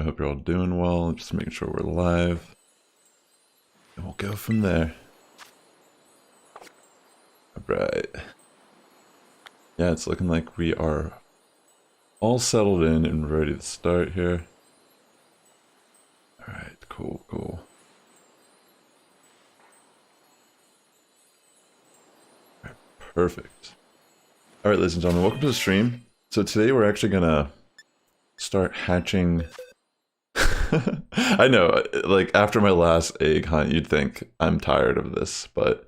I hope you're all doing well. Just making sure we're live. And we'll go from there. Alright. Yeah, it's looking like we are all settled in and ready to start here. Alright, cool, cool. Alright, perfect. Alright, ladies and gentlemen, welcome to the stream. So today we're actually gonna start hatching. I know, like after my last egg hunt, you'd think I'm tired of this, but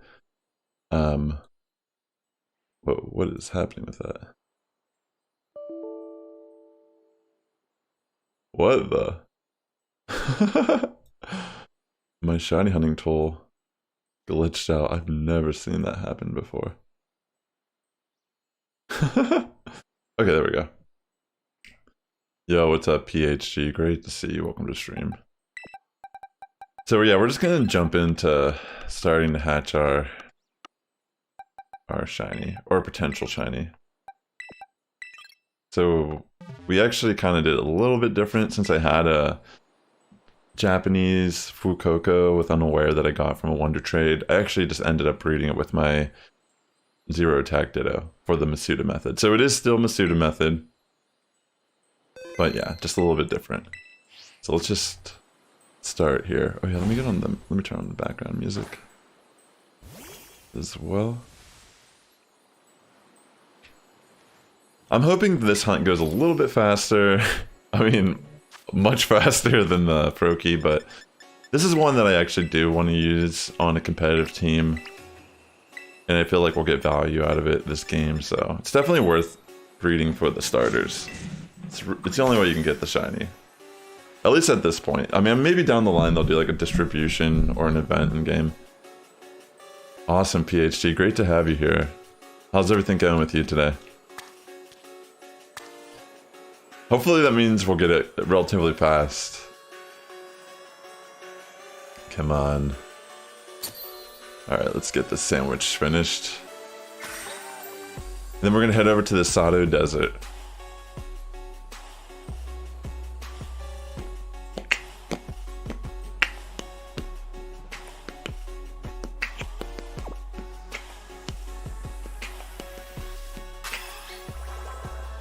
what is happening with that? What the? My shiny hunting tool glitched out. I've never seen that happen before. Okay, there we go. Yo, what's up, PHG? Great to see you. Welcome to stream. So yeah, we're just gonna jump into starting to hatch our shiny, or potential shiny. So we actually kind of did it a little bit different since I had a Japanese Fuecoco with Unaware that I got from a Wonder Trade. I actually just ended up breeding it with my Zero Attack Ditto for the Masuda Method. So it is still Masuda Method, but yeah, just a little bit different. So let's just start here. Oh yeah, let me turn on the background music as well. I'm hoping this hunt goes a little bit faster. I mean, much faster than the Froakie, but this is one that I actually do want to use on a competitive team. And I feel like we'll get value out of it this game, so it's definitely worth breeding for the starters. It's the only way you can get the shiny. At least at this point. I mean, maybe down the line they'll do like a distribution or an event in game. Awesome, PhD. Great to have you here. How's everything going with you today? Hopefully that means we'll get it relatively fast. Come on. Alright, let's get this sandwich finished. Then we're gonna head over to the Sado Desert.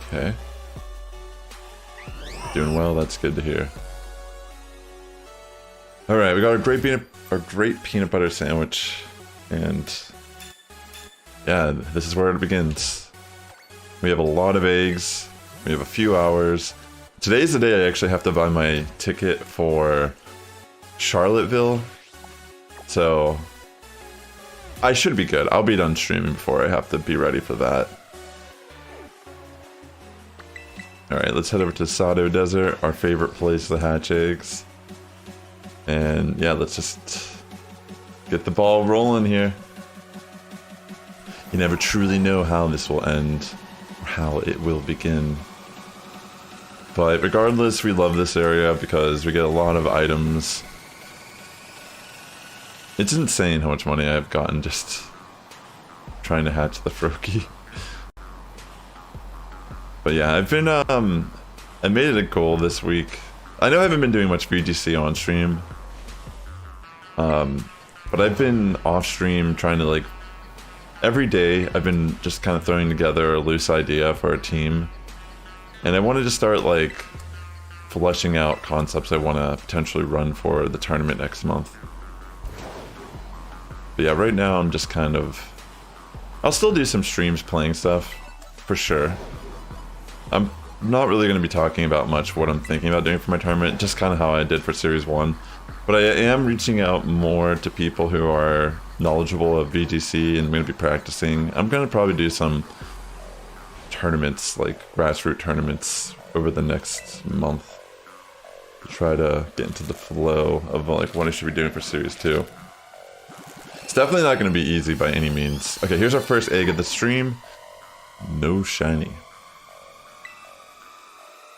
Okay. Doing well, that's good to hear. Alright, we got our great peanut butter sandwich. And yeah, this is where it begins. We have a lot of eggs. We have a few hours. Today's the day I actually have to buy my ticket for Charlottesville. So I should be good. I'll be done streaming before I have to be ready for that. Alright, let's head over to Sado Desert, our favorite place to hatch eggs. And yeah, let's just get the ball rolling here. You never truly know how this will end, or how it will begin. But regardless, we love this area because we get a lot of items. It's insane how much money I've gotten just trying to hatch the Froakie. But yeah, I've been, I made it a goal this week. I know I haven't been doing much VGC on stream. But I've been off stream trying to like, every day I've been just kind of throwing together a loose idea for a team. And I wanted to start like fleshing out concepts I want to potentially run for the tournament next month. But yeah, right now I'm just kind of, I'll still do some streams playing stuff, for sure. I'm not really going to be talking about much what I'm thinking about doing for my tournament, just kind of how I did for Series 1. But I am reaching out more to people who are knowledgeable of VGC and I'm going to be practicing. I'm going to probably do some tournaments, like grassroots tournaments, over the next month. To try to get into the flow of like what I should be doing for Series 2. It's definitely not going to be easy by any means. Okay, here's our first egg of the stream. No shiny.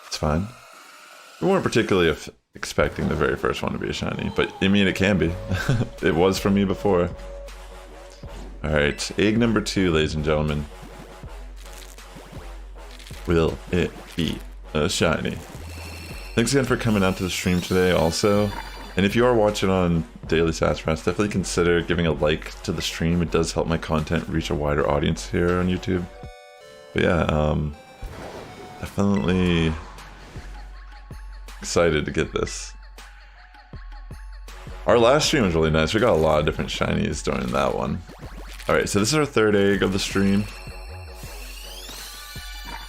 It's fine. We weren't particularly expecting the very first one to be a shiny, but I mean it can be. It was for me before. Alright, egg number 2, ladies and gentlemen. Will it be a shiny? Thanks again for coming out to the stream today also. And if you are watching on Daily Sassifrass, definitely consider giving a like to the stream. It does help my content reach a wider audience here on YouTube. But yeah, definitely excited to get this. Our last stream was really nice. We got a lot of different shinies during that one. Alright, so this is our third egg of the stream.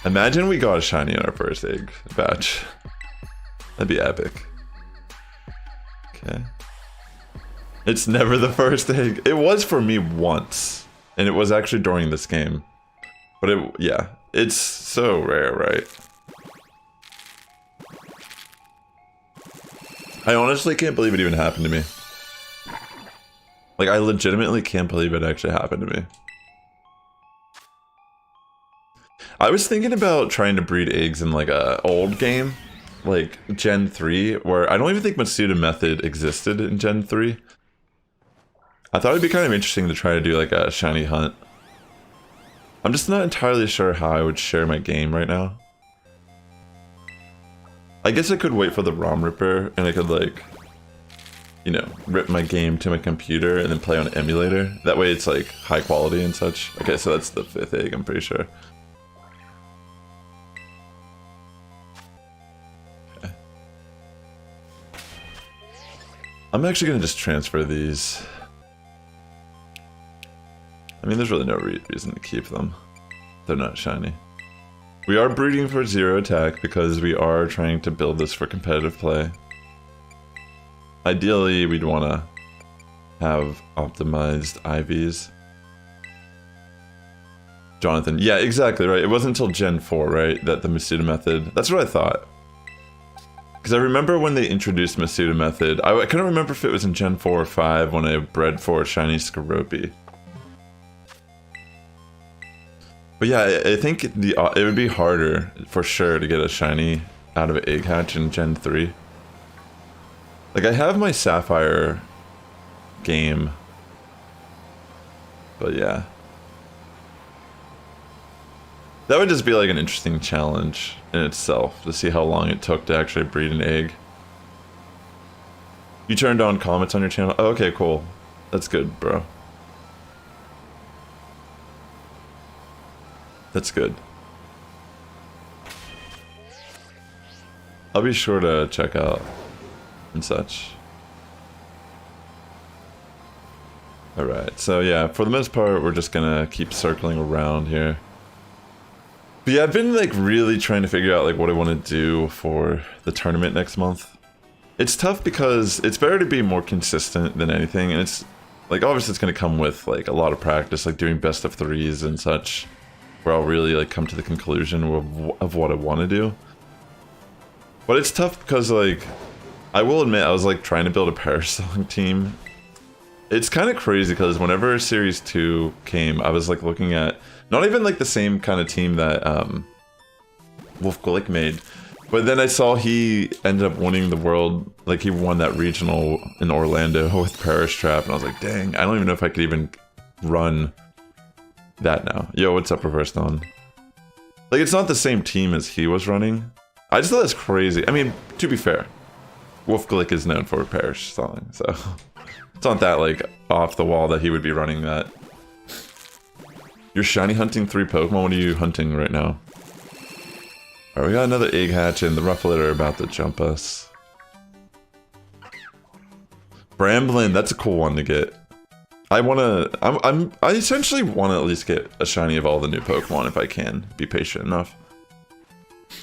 Imagine we got a shiny in our first egg batch. That'd be epic. Okay. It's never the first egg. It was for me once. And it was actually during this game. But yeah, it's so rare, right? I honestly can't believe it even happened to me. Like, I legitimately can't believe it actually happened to me. I was thinking about trying to breed eggs in like a old game, like Gen 3, where I don't even think Masuda Method existed in Gen 3. I thought it'd be kind of interesting to try to do like a shiny hunt. I'm just not entirely sure how I would share my game right now. I guess I could wait for the ROM ripper and I could like, you know, rip my game to my computer and then play on an emulator. That way it's like high quality and such. Okay, so that's the 5th egg, I'm pretty sure. Okay. I'm actually gonna just transfer these. I mean, there's really no reason to keep them. They're not shiny. We are breeding for 0 attack because we are trying to build this for competitive play. Ideally, we'd want to have optimized IVs. Jonathan, yeah, exactly right. It wasn't until Gen 4, right, that the Masuda Method... That's what I thought. Because I remember when they introduced Masuda Method, I couldn't remember if it was in Gen 4 or 5 when I bred for Shiny Skeledirge. But yeah, I think it would be harder, for sure, to get a shiny out of an egg hatch in Gen 3. Like, I have my Sapphire game. But yeah. That would just be like an interesting challenge in itself, to see how long it took to actually breed an egg. You turned on comments on your channel? Oh, okay, cool. That's good, bro. That's good. I'll be sure to check out and such. Alright, so yeah, for the most part, we're just gonna keep circling around here. But yeah, I've been like really trying to figure out like what I want to do for the tournament next month. It's tough because it's better to be more consistent than anything, and it's like obviously it's gonna come with like a lot of practice, like doing best of 3s and such, where I'll really like come to the conclusion of what I want to do. But it's tough because like, I will admit I was like trying to build a parasailing team. It's kind of crazy because whenever Series 2 came, I was like looking at, not even like the same kind of team that Fuecoco made, but then I saw he ended up winning the world, like he won that regional in Orlando with Parastrap, and I was like, dang, I don't even know if I could even run that now. Yo, what's up, Reverse Dawn? Like, it's not the same team as he was running. I just thought that's crazy. I mean, to be fair, Fuecoco is known for parasailing, so it's not that, like, off the wall that he would be running that. You're shiny hunting 3 Pokemon? What are you hunting right now? Alright, we got another egg hatch, and the Rufflet are about to jump us. Bramblin, that's a cool one to get. I essentially want to at least get a shiny of all the new Pokemon if I can be patient enough.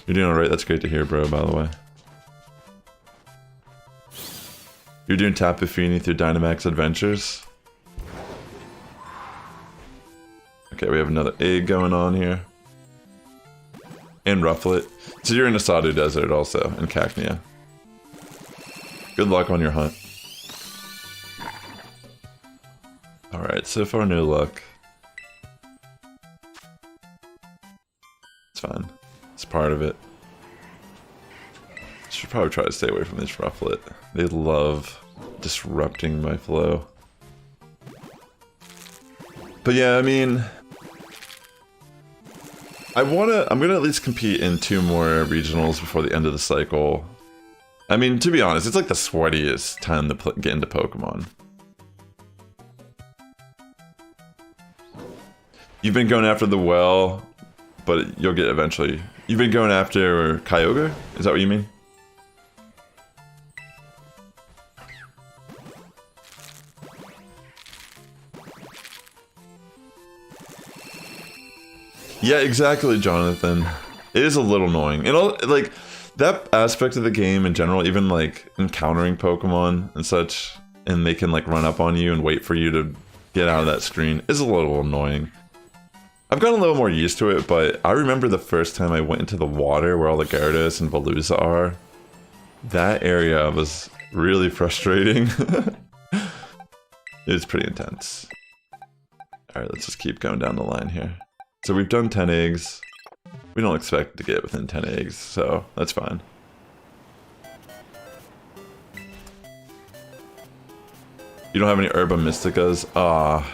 You're doing alright, that's great to hear, bro, by the way. You're doing Tapu Fini through Dynamax Adventures? Okay, we have another egg going on here. And Rufflet. So you're in Asadu Desert also, in Cacnea. Good luck on your hunt. Alright, so far no luck. It's fine. It's part of it. Should probably try to stay away from this Rufflet. They love disrupting my flow. But yeah, I mean, I'm gonna at least compete in 2 more regionals before the end of the cycle. I mean, to be honest, it's like the sweatiest time to get into Pokemon. You've been going after the well, but you'll get eventually. You've been going after Kyogre? Is that what you mean? Yeah, exactly, Jonathan. It is a little annoying. And all, like, that aspect of the game in general, even like encountering Pokemon and such, and they can like run up on you and wait for you to get out of that screen, is a little annoying. I've gotten a little more used to it, but I remember the first time I went into the water where all the Gyarados and Veluza are. That area was really frustrating. It's pretty intense. Alright, let's just keep going down the line here. So we've done 10 eggs. We don't expect to get within 10 eggs, so that's fine. You don't have any Herba Mysticas? Ah.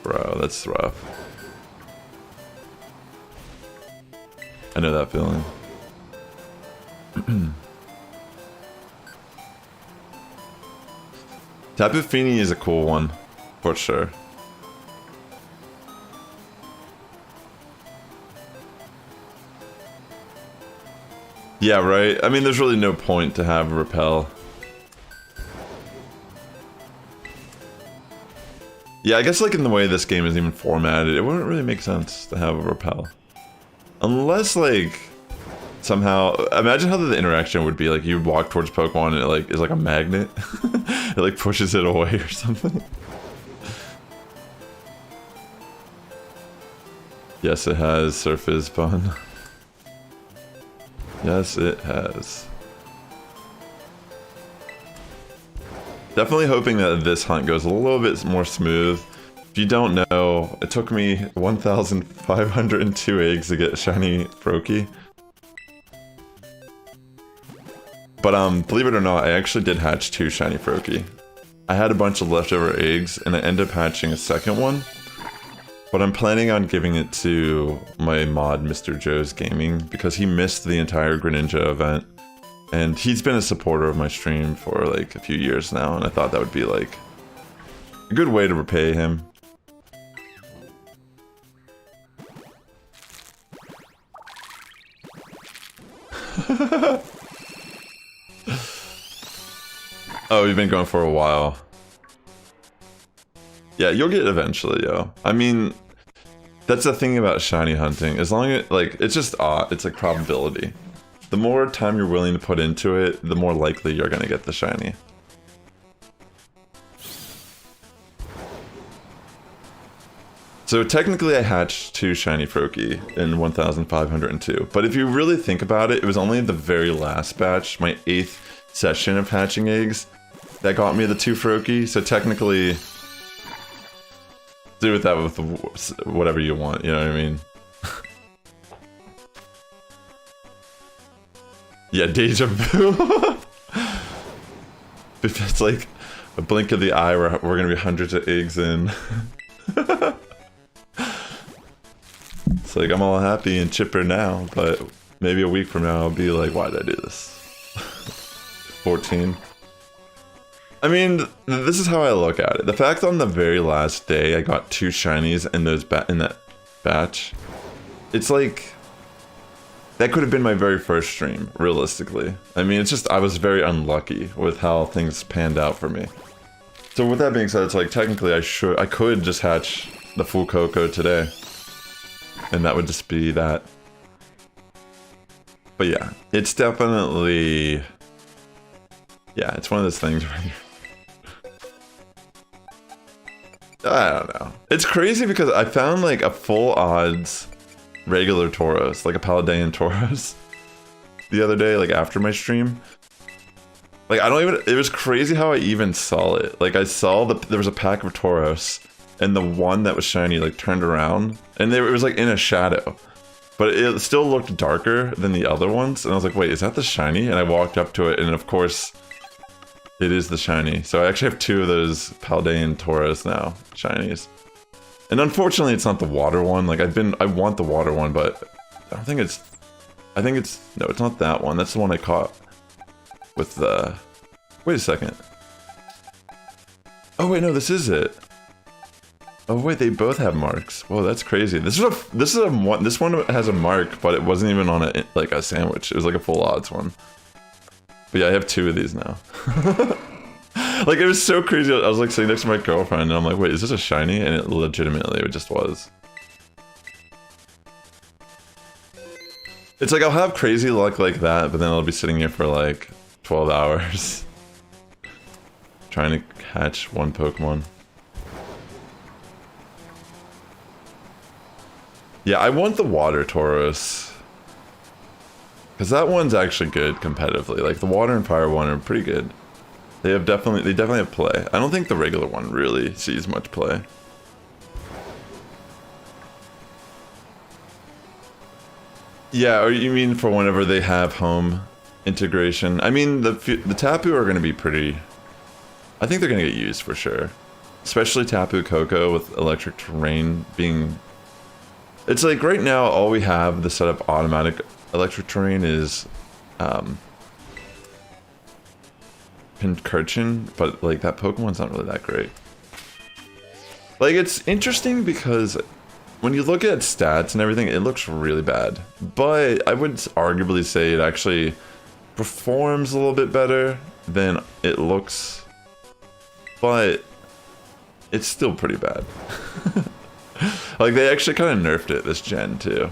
Bro, that's rough. I know that feeling. Tapu Fini is a cool one, for sure. Yeah, right? I mean, there's really no point to have Repel. Yeah, I guess like in the way this game is even formatted, it wouldn't really make sense to have a Repel. Unless like, somehow, imagine how the interaction would be like you walk towards Pokemon and it like is like a magnet. It like pushes it away or something. Yes, it has, Surface Bun. Yes, it has. Definitely hoping that this hunt goes a little bit more smooth. If you don't know, it took me 1,502 eggs to get shiny Froakie. But believe it or not, I actually did hatch 2 shiny Froakie. I had a bunch of leftover eggs and I ended up hatching a second one. But I'm planning on giving it to my mod, Mr. Joe's Gaming, because he missed the entire Greninja event. And he's been a supporter of my stream for like a few years now, and I thought that would be like a good way to repay him. Oh, you've been going for a while. Yeah, you'll get it eventually, yo. I mean, that's the thing about shiny hunting. As long as, like, it's just it's like probability. The more time you're willing to put into it, the more likely you're gonna get the shiny. So technically I hatched 2 shiny Froakie in 1,502. But if you really think about it, it was only the very last batch, my 8th session of hatching eggs, that got me the 2 Froakie. So technically, do with that with whatever you want, you know what I mean? Yeah, deja vu. If it's like a blink of the eye, we're gonna be hundreds of eggs in. It's like, I'm all happy and chipper now, but maybe a week from now I'll be like, why did I do this? 14. I mean, this is how I look at it. The fact on the very last day I got 2 shinies in that batch, it's like, that could have been my very first stream, realistically. I mean, it's just, I was very unlucky with how things panned out for me. So with that being said, it's like, technically I could just hatch the Fuecoco today. And that would just be that. But yeah, it's definitely, yeah, it's one of those things where I don't know. It's crazy because I found like a full odds regular Tauros, like a Paldean Tauros, the other day, like after my stream. Like it was crazy how I even saw it. Like I saw there was a pack of Tauros, and the one that was shiny like turned around, and it was like in a shadow. But it still looked darker than the other ones, and I was like, wait, is that the shiny? And I walked up to it, and of course, it is the shiny. So I actually have 2 of those Paldean Tauros now, shinies. And unfortunately, it's not the water one. Like I want the water one, but I don't think it's. I think it's... No, it's not that one. That's the one I caught with the... Wait a second. Oh wait, no, this is it. Oh wait, they both have marks. Whoa, that's crazy. This one has a mark, but it wasn't even on like a sandwich. It was like a full odds one. But yeah, I have 2 of these now. Like, it was so crazy. I was like sitting next to my girlfriend and I'm like, wait, is this a shiny? And it legitimately, it just was. It's like, I'll have crazy luck like that, but then I'll be sitting here for like 12 hours. Trying to catch one Pokemon. Yeah, I want the Water Tauros. Because that one's actually good competitively. Like, the Water and Fire one are pretty good. They definitely have play. I don't think the regular one really sees much play. Yeah, or you mean for whenever they have home integration? I mean, the Tapu are going to be pretty... I think they're going to get used for sure. Especially Tapu Koko with electric terrain being... It's like right now all we have the setup automatic electric terrain is Pincurchin, but like that Pokemon's not really that great. Like, it's interesting because when you look at stats and everything, it looks really bad. But I would arguably say it actually performs a little bit better than it looks. But it's still pretty bad. Like, they actually kind of nerfed it this gen too.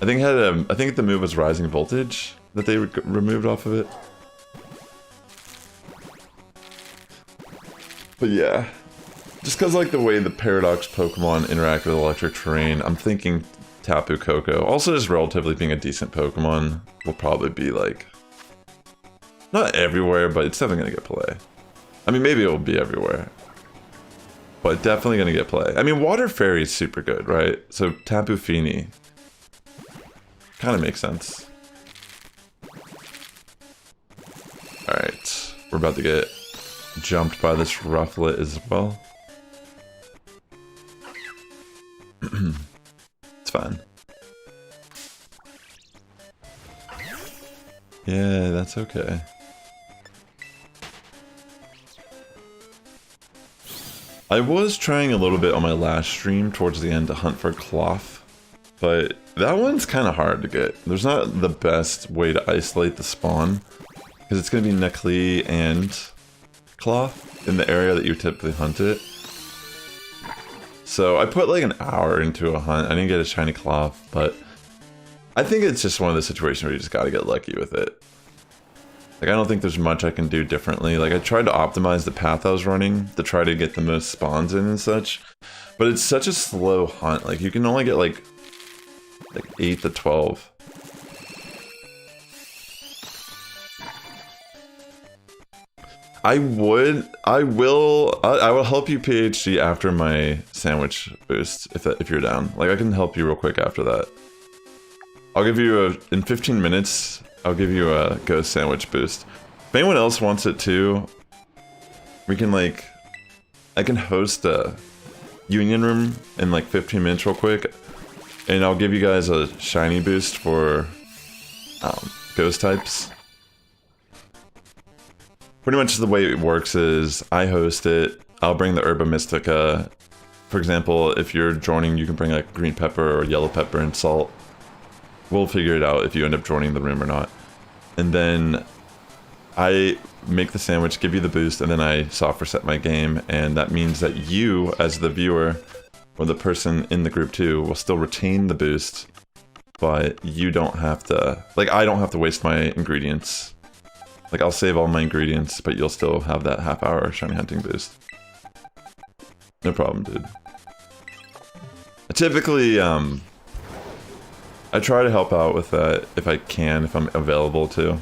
I think I think the move was Rising Voltage that they removed off of it. But yeah, just because like the way the Paradox Pokemon interact with electric terrain, I'm thinking Tapu Koko, also just relatively being a decent Pokemon, will probably be like, not everywhere, but it's definitely gonna get play. I mean, maybe it will be everywhere, but definitely gonna get play. I mean, Water Fairy is super good, right? So Tapu Fini kind of makes sense. All right, we're about to get jumped by this Rufflet as well. It's fine. Yeah, that's okay. I was trying a little bit on my last stream towards the end to hunt for Cloth, but that one's kind of hard to get. There's not the best way to isolate the spawn, because it's going to be Necli and Cloth in the area that you typically hunt it. So I put like an hour into a hunt. I didn't get a shiny Cloth, but I think it's just one of those situations where you just gotta get lucky with it. Like, I don't think there's much I can do differently. Like, I tried to optimize the path I was running to try to get the most spawns in and such, but it's such a slow hunt. Like, you can only get like 8 to 12. I will help you PhD after my sandwich boost, if you're down. Like, I can help you real quick after that. I'll give you in 15 minutes, I'll give you a ghost sandwich boost. If anyone else wants it too, we can like, I can host a union room in like 15 minutes real quick, and I'll give you guys a shiny boost for ghost types. Pretty much the way it works is I host it, I'll bring the Herba Mystica. For example, if you're joining, you can bring like green pepper or yellow pepper and salt. We'll figure it out if you end up joining the room or not. And then I make the sandwich, give you the boost, and then I soft reset my game. And that means that you, as the viewer, or the person in the group too, will still retain the boost, but you don't have to, like, I don't have to waste my ingredients. Like, I'll save all my ingredients, but you'll still have that half-hour shiny hunting boost. No problem, dude. Typically, I try to help out with that if I can, if I'm available to.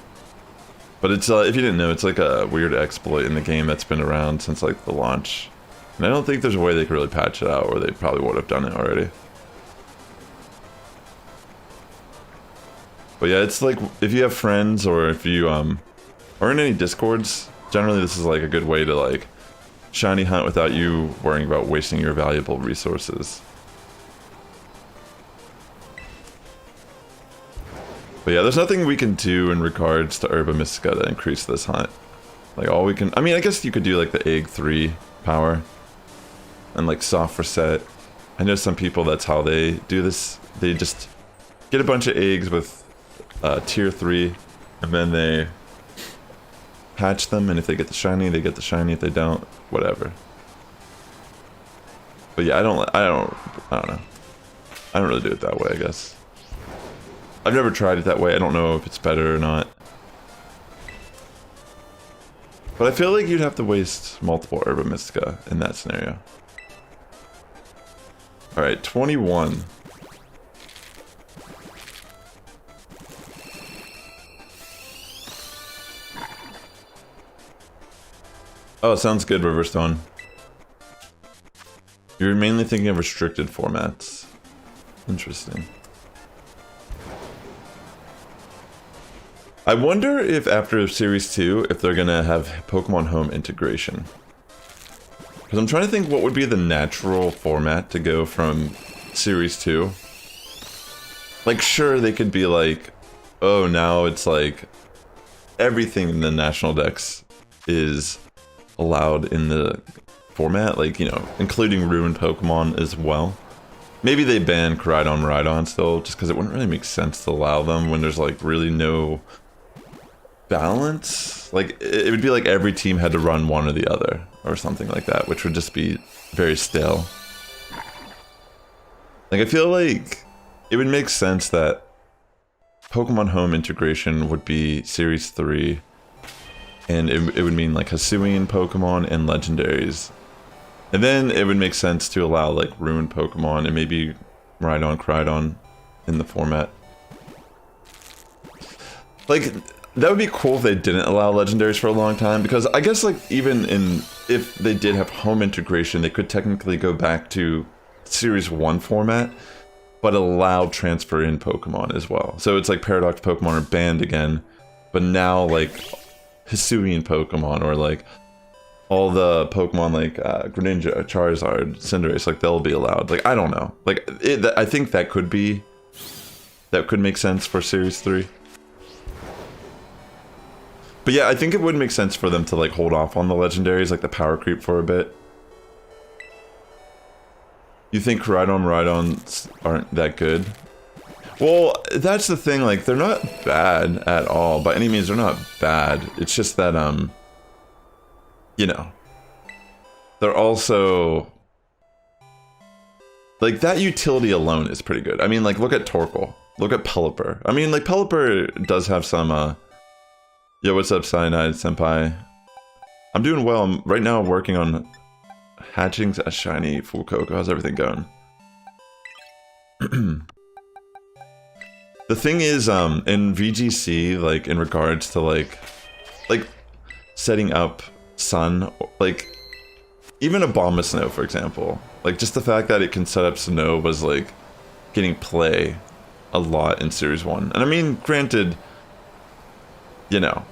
But it's, if you didn't know, it's like a weird exploit in the game that's been around since like the launch. And I don't think there's a way they could really patch it out, or they probably would have done it already. But yeah, it's like, if you have friends, or if you, or in any discords, generally this is like a good way to like shiny hunt without you worrying about wasting your valuable resources. But yeah, there's nothing we can do in regards to Herba Mystica to increase this hunt. Like all we can, I mean, I guess you could do like the egg 3 power and like soft reset. I know some people, that's how they do this. They just get a bunch of eggs with tier 3 and then they hatch them, and if they get the shiny, they get the shiny. If they don't, whatever. But yeah, I don't know. I don't really do it that way, I guess. I've never tried it that way. I don't know if it's better or not. But I feel like you'd have to waste multiple Herba Mystica in that scenario. Alright, 21. Oh, sounds good, Riverstone. You're mainly thinking of restricted formats. Interesting. I wonder if after Series 2, if they're gonna have Pokemon Home integration. Because I'm trying to think what would be the natural format to go from Series 2. Like, sure, they could be like, oh, now it's like everything in the National Dex is allowed in the format, like, you know, including ruined Pokemon as well. Maybe they ban Rhydon still, just because it wouldn't really make sense to allow them when there's like really no balance. Like, it would be like every team had to run one or the other, or something like that, which would just be very stale. Like, I feel like it would make sense that Pokemon Home integration would be Series 3, and it would mean like Hisuian Pokemon and Legendaries. And then it would make sense to allow like ruined Pokemon and maybe Rhydon in the format. Like, that would be cool if they didn't allow Legendaries for a long time, because I guess like even if they did have home integration, they could technically go back to Series 1 format, but allow transfer in Pokemon as well. So it's like Paradox Pokemon are banned again, but now like Hisuian Pokemon or like all the Pokemon like Greninja, Charizard, Cinderace, like they'll be allowed. Like, I don't know. Like, I think that could make sense for Series 3. But yeah, I think it would make sense for them to like hold off on the Legendaries, like the power creep for a bit. You think Rhydons aren't that good? Well, that's the thing, like, they're not bad at all. By any means, they're not bad. It's just that, you know, they're also, like, that utility alone is pretty good. I mean, like, look at Torkoal. Look at Pelipper. I mean, like, Pelipper does have some, yo, what's up, Cyanide Senpai? I'm doing well. I'm right now working on hatching a shiny Fuecoco. How's everything going? The thing is, in VGC, like, in regards to, like setting up Sun, like, even Abomasnow, for example, like, just the fact that it can set up Snow was, like, getting play a lot in Series 1. And I mean, granted, you know,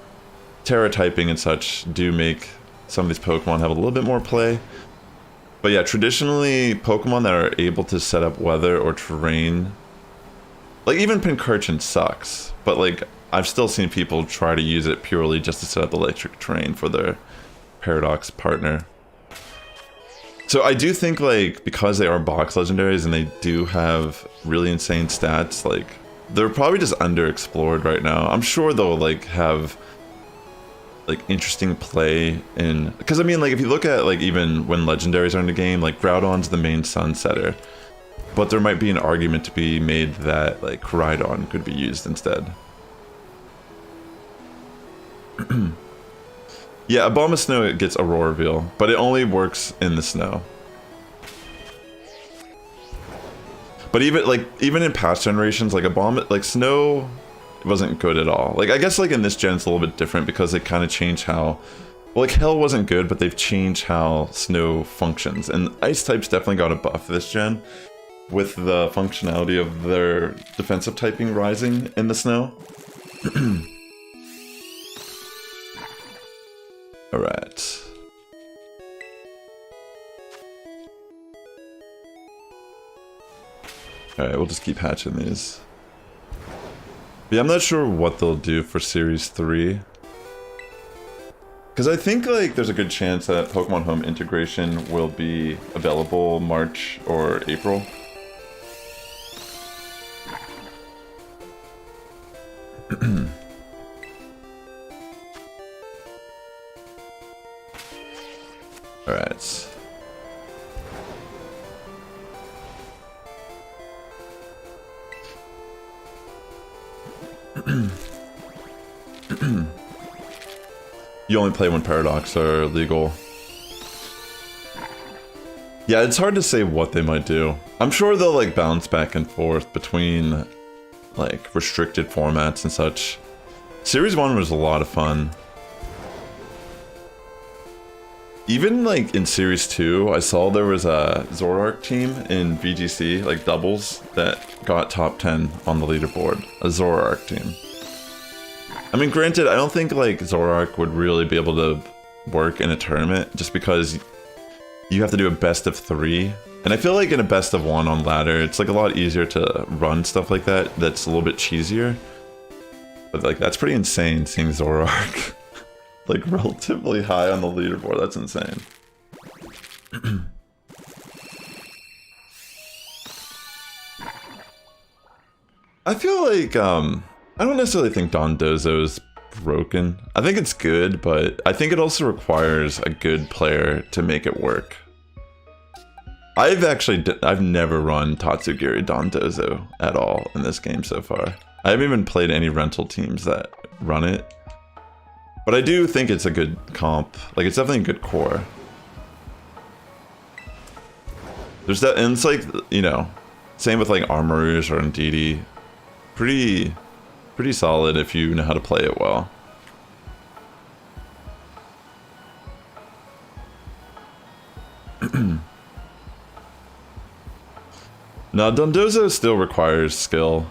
Terra typing and such do make some of these Pokemon have a little bit more play. But yeah, traditionally, Pokemon that are able to set up weather or terrain, like, even Pincurchin sucks, but, like, I've still seen people try to use it purely just to set up electric terrain for their Paradox partner. So I do think, like, because they are box legendaries and they do have really insane stats, like, they're probably just underexplored right now. I'm sure they'll, like, have, like, interesting play in, because I mean, like, if you look at, like, even when legendaries are in the game, like, Groudon's the main Sunsetter, but there might be an argument to be made that, like, Rhydon could be used instead. Yeah, Abomasnow gets Aurora Reveal, but it only works in the snow. But even in past generations, like Snow wasn't good at all. Like, I guess, like, in this gen it's a little bit different because they kind of changed how, well, like, Hell wasn't good, but they've changed how Snow functions, and Ice types definitely got a buff this gen with the functionality of their defensive typing rising in the snow. Alright. Alright, we'll just keep hatching these. Yeah, I'm not sure what they'll do for Series 3. Because I think like there's a good chance that Pokemon Home integration will be available March or April. Alright. You only play when Paradox are legal. Yeah, it's hard to say what they might do. I'm sure they'll like bounce back and forth between like restricted formats and such. Series 1 was a lot of fun. Even like in Series 2, I saw there was a Zoroark team in VGC, like doubles, that got top 10 on the leaderboard. A Zoroark team. I mean, granted, I don't think like Zoroark would really be able to work in a tournament just because you have to do a best of 3. And I feel like in a best of 1 on ladder, it's like a lot easier to run stuff like that. That's a little bit cheesier. But like, that's pretty insane seeing Zoroark like relatively high on the leaderboard. That's insane. I feel like, I don't necessarily think Dondozo is broken. I think it's good, but I think it also requires a good player to make it work. I've never run Tatsugiri Dondozo at all in this game so far. I haven't even played any rental teams that run it. But I do think it's a good comp. Like, it's definitely a good core. There's that, and it's like, you know, same with like Armorers or Ndidi. Pretty solid if you know how to play it well. Now, Dondozo still requires skill.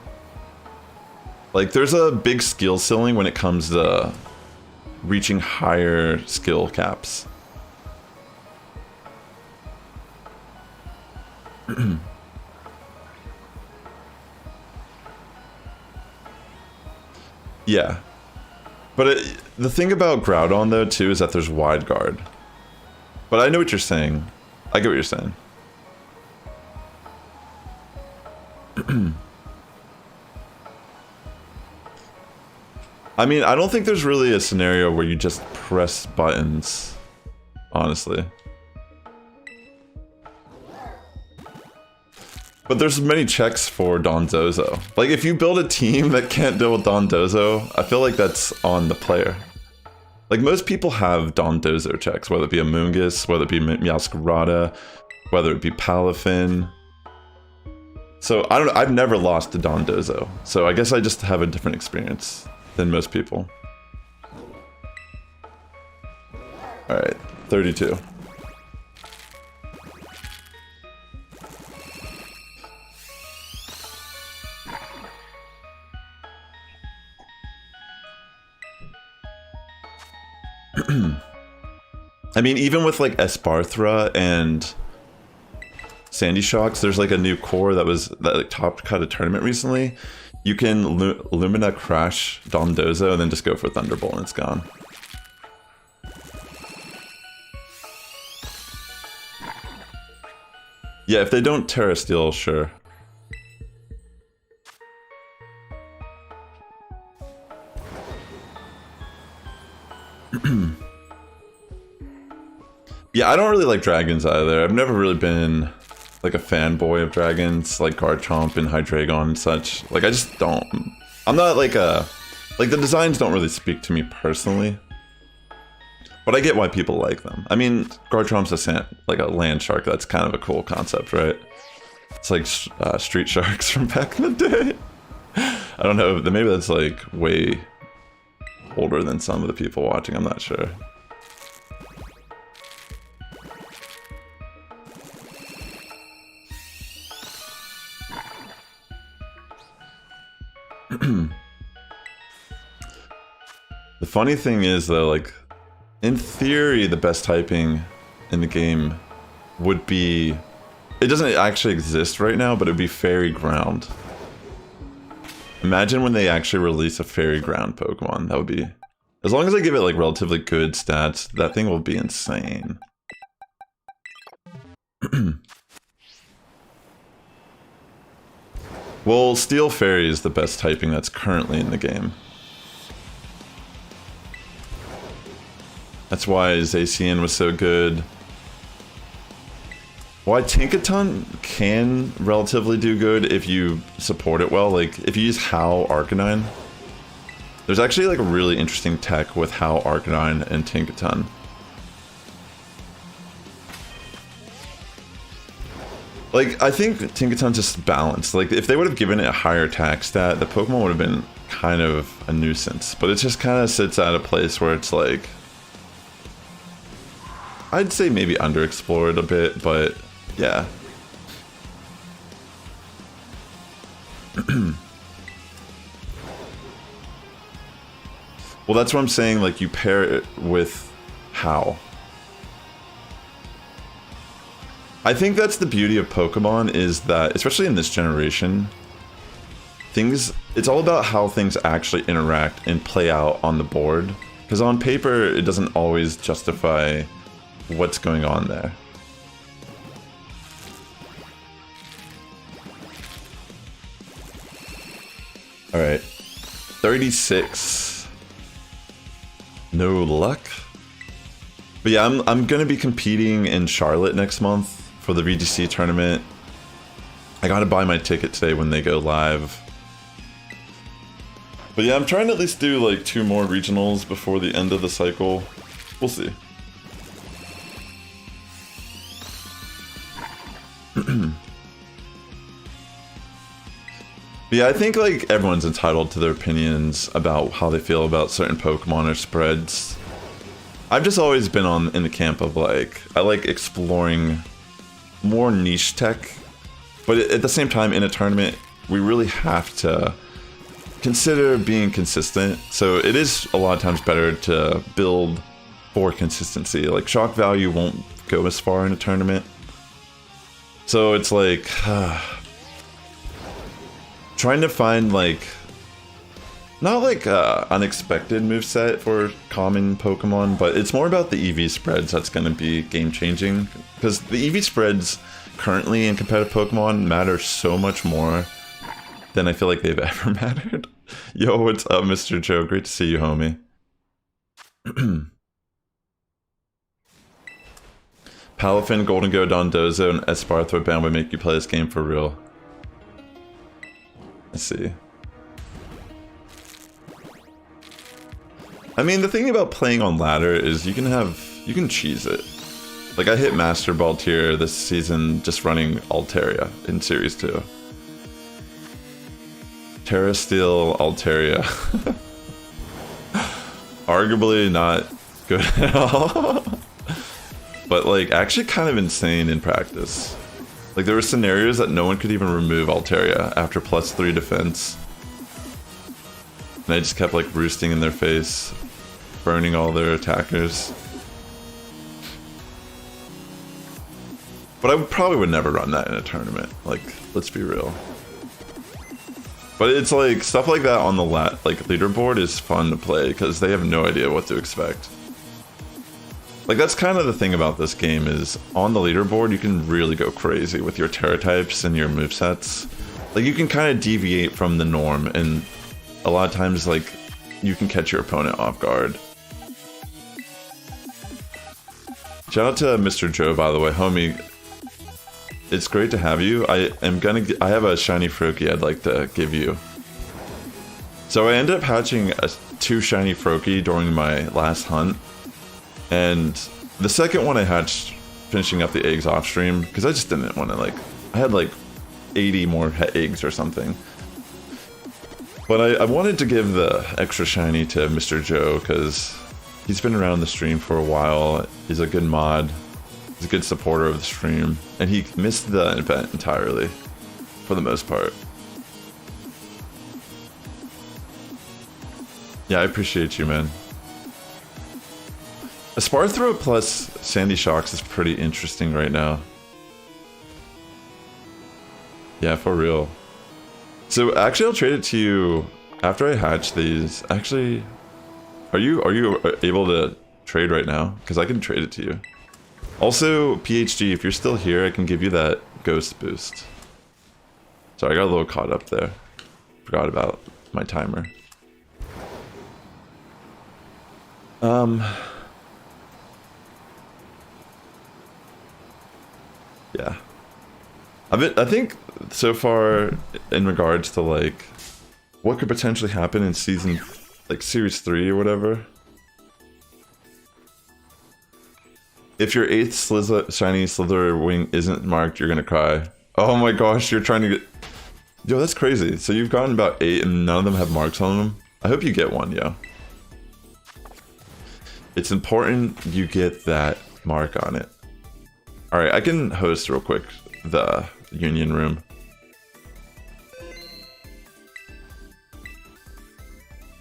Like, there's a big skill ceiling when it comes to reaching higher skill caps. Yeah. But the thing about Groudon, though, too, is that there's wide guard. But I know what you're saying. I get what you're saying. I mean, I don't think there's really a scenario where you just press buttons, honestly. But there's many checks for Dondozo. Like, if you build a team that can't deal with Dondozo, I feel like that's on the player. Like, most people have Dondozo checks, whether it be Amoonguss, whether it be Meowscarada, whether it be Palafin. So, I don't know, I've never lost to Dondozo. So, I guess I just have a different experience than most people. Alright, 32. I mean, even with like Esparthra and Sandy Shocks, there's like a new core that like top cut a tournament recently. You can Lumina crash Dondozo and then just go for Thunderbolt and it's gone. Yeah, if they don't Terra Steel, sure. Yeah, I don't really like dragons either. I've never really been like a fanboy of dragons, like Garchomp and Hydreigon and such. Like, I just don't. I'm not like a... Like, the designs don't really speak to me personally. But I get why people like them. I mean, Garchomp's like a land shark. That's kind of a cool concept, right? It's like street sharks from back in the day. I don't know. Maybe that's like way older than some of the people watching. I'm not sure. The funny thing is though, like, in theory, the best typing in the game would be... It doesn't actually exist right now, but it would be Fairy Ground. Imagine when they actually release a fairy ground Pokemon. That would be... As long as I give it like relatively good stats, that thing will be insane. Well, Steel Fairy is the best typing that's currently in the game. That's why Zacian was so good. Why Tinkaton can relatively do good if you support it well. Like, if you use How Arcanine, there's actually like a really interesting tech with How Arcanine and Tinkaton. Like, I think Tinkaton's just balanced. Like, if they would have given it a higher attack stat, the Pokemon would have been kind of a nuisance. But it just kind of sits at a place where it's like... I'd say maybe underexplored a bit, but yeah. Well, that's what I'm saying, like, you pair it with How. I think that's the beauty of Pokemon, is that, especially in this generation, it's all about how things actually interact and play out on the board. Because on paper, it doesn't always justify what's going on there. Alright. 36. No luck. But yeah, I'm gonna be competing in Charlotte next month for the VGC tournament. I gotta buy my ticket today when they go live. But yeah, I'm trying to at least do like 2 more regionals before the end of the cycle. We'll see. Yeah, I think like everyone's entitled to their opinions about how they feel about certain Pokemon or spreads. I've just always been in the camp of like, I like exploring more niche tech, but at the same time in a tournament, we really have to consider being consistent. So it is a lot of times better to build for consistency. Like shock value won't go as far in a tournament. So it's like, trying to find like, not like unexpected moveset for common Pokemon, but it's more about the EV spreads that's going to be game changing. Because the EV spreads currently in competitive Pokemon matter so much more than I feel like they've ever mattered. Yo, what's up, Mr. Joe? Great to see you, homie. Palafin, Golden Go, Dondozo, and Esparthro Band would make you play this game for real. Let's see. I mean, the thing about playing on ladder is you can cheese it. Like, I hit Master Ball tier this season just running Altaria in Series 2. Terra Steel Altaria. Arguably not good at all. But, like, actually kind of insane in practice. Like, there were scenarios that no one could even remove Altaria after +3 defense. And I just kept, like, roosting in their face, burning all their attackers. But I probably would never run that in a tournament. Like, let's be real. But it's like, stuff like that on the leaderboard is fun to play because they have no idea what to expect. Like, that's kind of the thing about this game is, on the leaderboard, you can really go crazy with your Terra types and your movesets. Like, you can kind of deviate from the norm, and a lot of times, like, you can catch your opponent off guard. Shout out to Mr. Joe, by the way. Homie, it's great to have you. I have a shiny Froakie I'd like to give you. So I ended up hatching 2 shiny Froakie during my last hunt. And the second one I hatched, finishing up the eggs off stream, because I just didn't want to, like, I had like 80 more eggs or something. But I wanted to give the extra shiny to Mr. Joe, because he's been around the stream for a while. He's a good mod. He's a good supporter of the stream. And he missed the event entirely, for the most part. Yeah, I appreciate you, man. Esparthro plus Sandy Shocks is pretty interesting right now. Yeah, for real. So actually, I'll trade it to you after I hatch these. Actually, are you able to trade right now? Because I can trade it to you. Also, PhD, if you're still here, I can give you that ghost boost. Sorry, I got a little caught up there. Forgot about my timer. Yeah. I think so far in regards to like what could potentially happen in season like series 3 or whatever. If your 8th shiny Slitherwing isn't marked, you're gonna cry. Oh my gosh, you're trying to get... Yo, that's crazy. So you've gotten about 8 and none of them have marks on them? I hope you get one, yo. It's important you get that mark on it. Alright, I can host real quick the union room.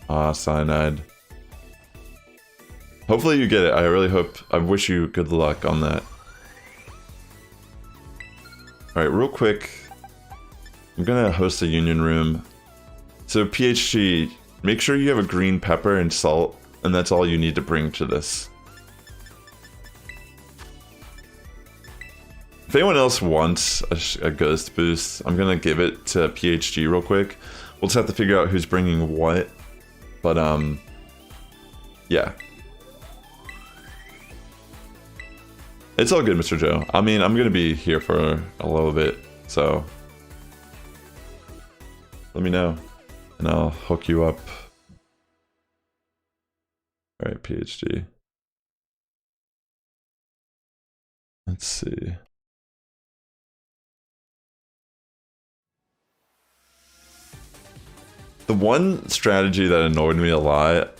Ah, cyanide. Hopefully you get it. I really hope. I wish you good luck on that. Alright, real quick. I'm gonna host a union room. So PhD, make sure you have a green pepper and salt, and that's all you need to bring to this. If anyone else wants a ghost boost, I'm gonna give it to PhD real quick. We'll just have to figure out who's bringing what. But yeah. It's all good, Mr. Joe. I mean, I'm gonna be here for a little bit, so let me know, and I'll hook you up. All right, PhD. Let's see. The one strategy that annoyed me a lot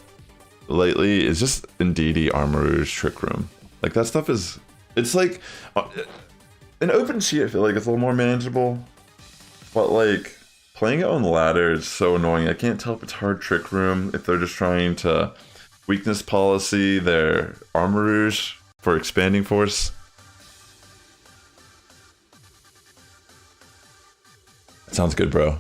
lately is just Indeedee Armor Rouge Trick Room. Like, that stuff is... It's like... in open sheet, I feel like it's a little more manageable. But, like, playing it on ladder is so annoying. I can't tell if it's hard Trick Room, if they're just trying to weakness policy their Armor Rouge for expanding force. Sounds good, bro.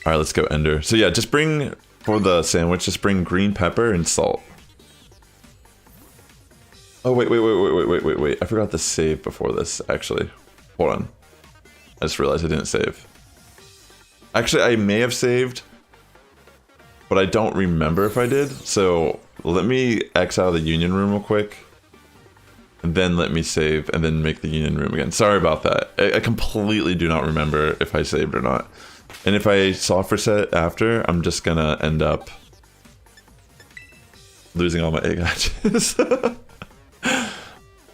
Alright, let's go Ender. So yeah, just bring, for the sandwich, just bring green pepper and salt. Oh, wait. I forgot to save before this, actually. Hold on. I just realized I didn't save. Actually, I may have saved, but I don't remember if I did. So let me X out of the union room real quick. And then let me save, and then make the union room again. Sorry about that. I completely do not remember if I saved or not. And if I soft reset after, I'm just gonna end up losing all my egg hatches.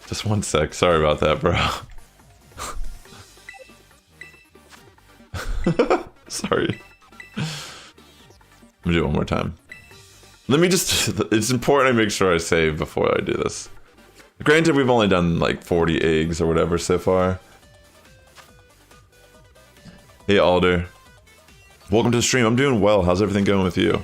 Just one sec. Sorry about that, bro. Sorry. Let me do it one more time. Let me just... It's important I make sure I save before I do this. Granted, we've only done like 40 eggs or whatever so far. Hey, Alder. Welcome to the stream. I'm doing well. How's everything going with you?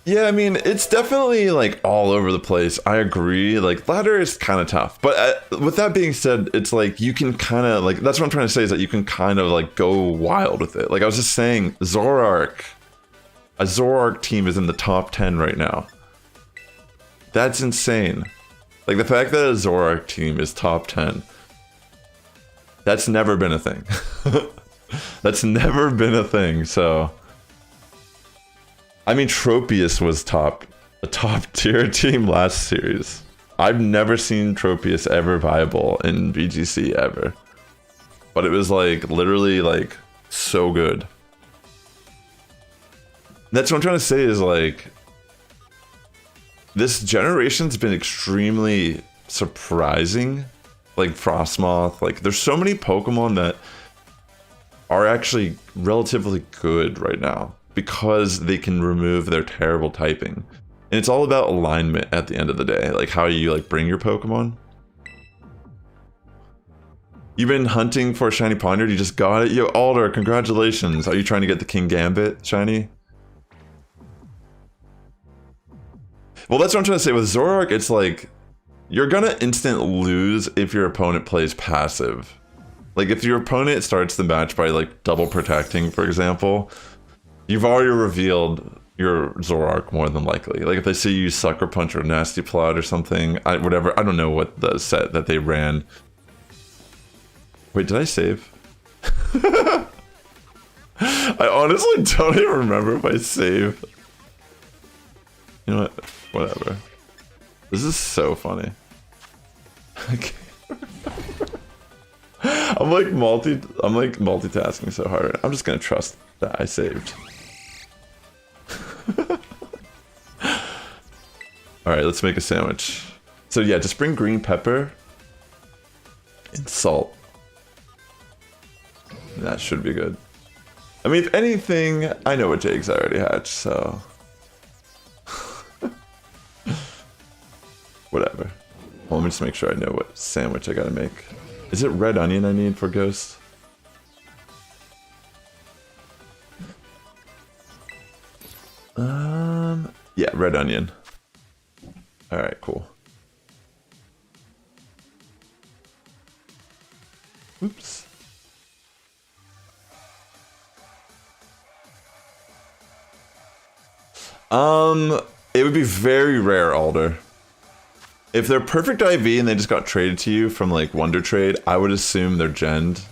Yeah, I mean, it's definitely like all over the place. I agree. Like, ladder is kind of tough. But with that being said, it's like you can kind of like, that's what I'm trying to say is that you can kind of like go wild with it. Like I was just saying, Zoroark. A Zoroark team is in the top 10 right now. That's insane. Like the fact that a Zoroark team is top 10. That's never been a thing. That's never been a thing, so... I mean, Tropius was a top tier team last series. I've never seen Tropius ever viable in VGC ever. But it was like, literally like, so good. That's what I'm trying to say is like, this generation's been extremely surprising. Like Frostmoth, like there's so many Pokemon that are actually relatively good right now because they can remove their terrible typing. And it's all about alignment at the end of the day, like how you like bring your Pokemon. You've been hunting for a shiny Ponyard, you just got it? Yo, Alder, congratulations. Are you trying to get the King Gambit shiny? Well, that's what I'm trying to say. With Zoroark, it's like, you're gonna instant lose if your opponent plays passive. Like if your opponent starts the match by like double protecting, for example, you've already revealed your Zoroark more than likely. Like if they see you Sucker Punch or Nasty Plot or something, whatever, I don't know what the set that they ran. Wait, did I save? I honestly don't even remember if I saved. You know what? Whatever. This is so funny. Okay. I'm like multitasking so hard. I'm just gonna trust that I saved. Alright, let's make a sandwich. So yeah, just bring green pepper and salt. That should be good. I mean, if anything, I know which eggs I already hatched, so... Whatever. Well, let me just make sure I know what sandwich I gotta make. Is it red onion I need for Ghost? Yeah, red onion. Alright, cool. Oops. It would be very rare, Alder. If they're perfect IV and they just got traded to you from like Wonder Trade, I would assume they're genned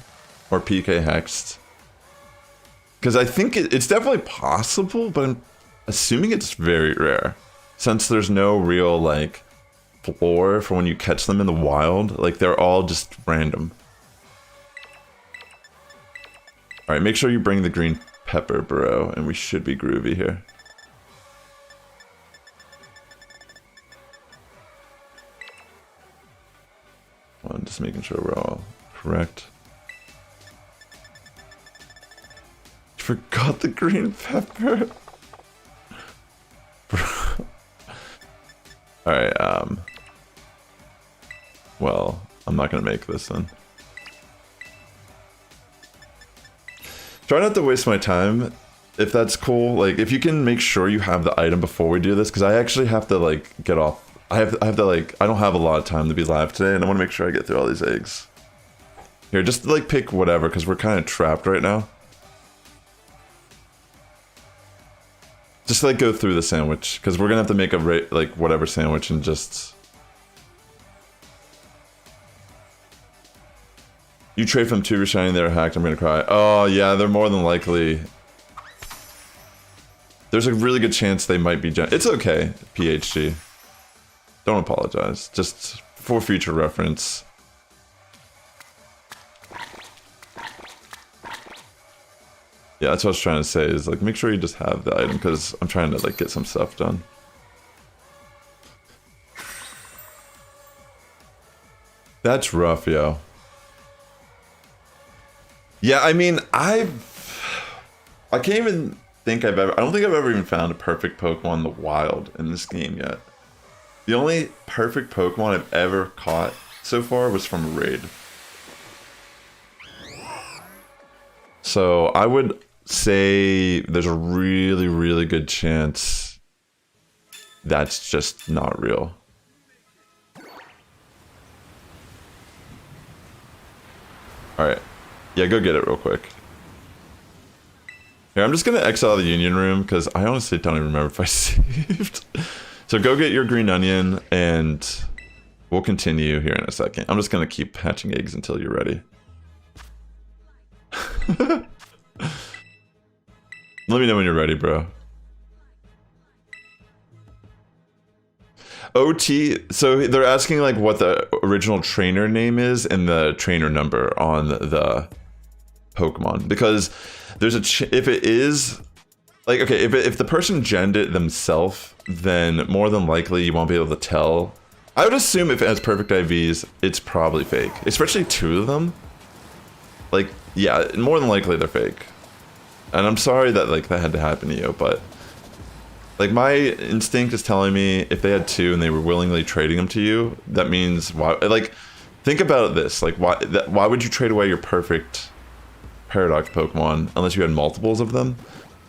or PK hexed. Because I think it's definitely possible, but I'm assuming it's very rare. Since there's no real like floor for when you catch them in the wild, like they're all just random. Alright, make sure you bring the green pepper, bro, and we should be groovy here. I'm just making sure we're all correct. Forgot the green pepper. Alright, well, I'm not gonna make this then. Try not to waste my time, if that's cool. Like, if you can make sure you have the item before we do this, because I actually have to, like, get off. I have to, like, I don't have a lot of time to be live today, and I want to make sure I get through all these eggs. Here, just, like, pick whatever, because we're kind of trapped right now. Just, like, go through the sandwich, because we're gonna have to make a, like, whatever sandwich and just... You trade from 2 Shiny, they're hacked, I'm gonna cry. Oh, yeah, they're more than likely... There's a really good chance they might be gen- It's okay, PhD. Don't apologize, just for future reference. Yeah, that's what I was trying to say, is like, make sure you just have the item, because I'm trying to like get some stuff done. That's rough, yo. Yeah, I mean, I can't even think I don't think I've ever even found a perfect Pokemon in the wild in this game yet. The only perfect Pokemon I've ever caught so far was from a raid. So I would say there's a really, really good chance that's just not real. Alright. Yeah, go get it real quick. Here, I'm just gonna exile the Union Room, because I honestly don't even remember if I saved. So go get your green onion, and we'll continue here in a second. I'm just gonna keep hatching eggs until you're ready. Let me know when you're ready, bro. OT, so they're asking like what the original trainer name is and the trainer number on the Pokemon, because there's if it is like, okay, if the person genned it themselves, then more than likely you won't be able to tell. I would assume if it has perfect IVs, it's probably fake, especially 2 of them. Like, yeah, more than likely they're fake. And I'm sorry that like that had to happen to you, but like my instinct is telling me if they had 2 and they were willingly trading them to you, that means why? Like, think about this. Like, why would you trade away your perfect Paradox Pokemon unless you had multiples of them?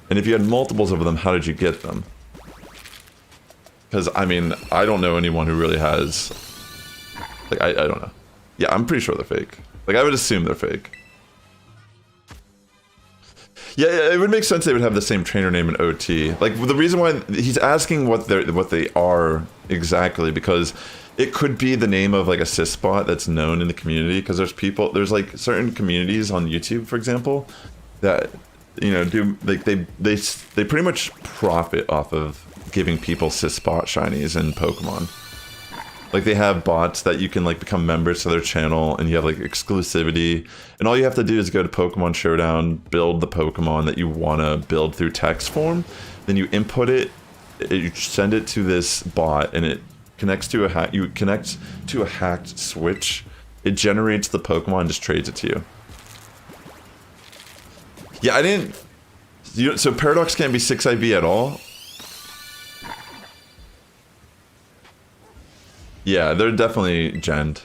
And if you had multiples of them, how did you get them? Because I mean, I don't know anyone who really has Like, I don't know. Yeah, I'm pretty sure they're fake. Like, I would assume they're fake. Yeah, it would make sense they would have the same trainer name in OT. Like, the reason why he's asking what they are exactly, because it could be the name of like a Sass Squad that's known in the community, because there's like certain communities on YouTube, for example, that, you know, do like they pretty much profit off of giving people Sass Squad shinies in Pokemon. Like, they have bots that you can like become members to their channel, and you have like exclusivity, and all you have to do is go to Pokemon Showdown, build the Pokemon that you want to build through text form, then you input it, you send it to this bot, and it connects to a hack. You connect to a hacked switch. It generates the Pokemon and just trades it to you. Yeah, I didn't. So Paradox can't be 6 IV at all. Yeah, they're definitely genned.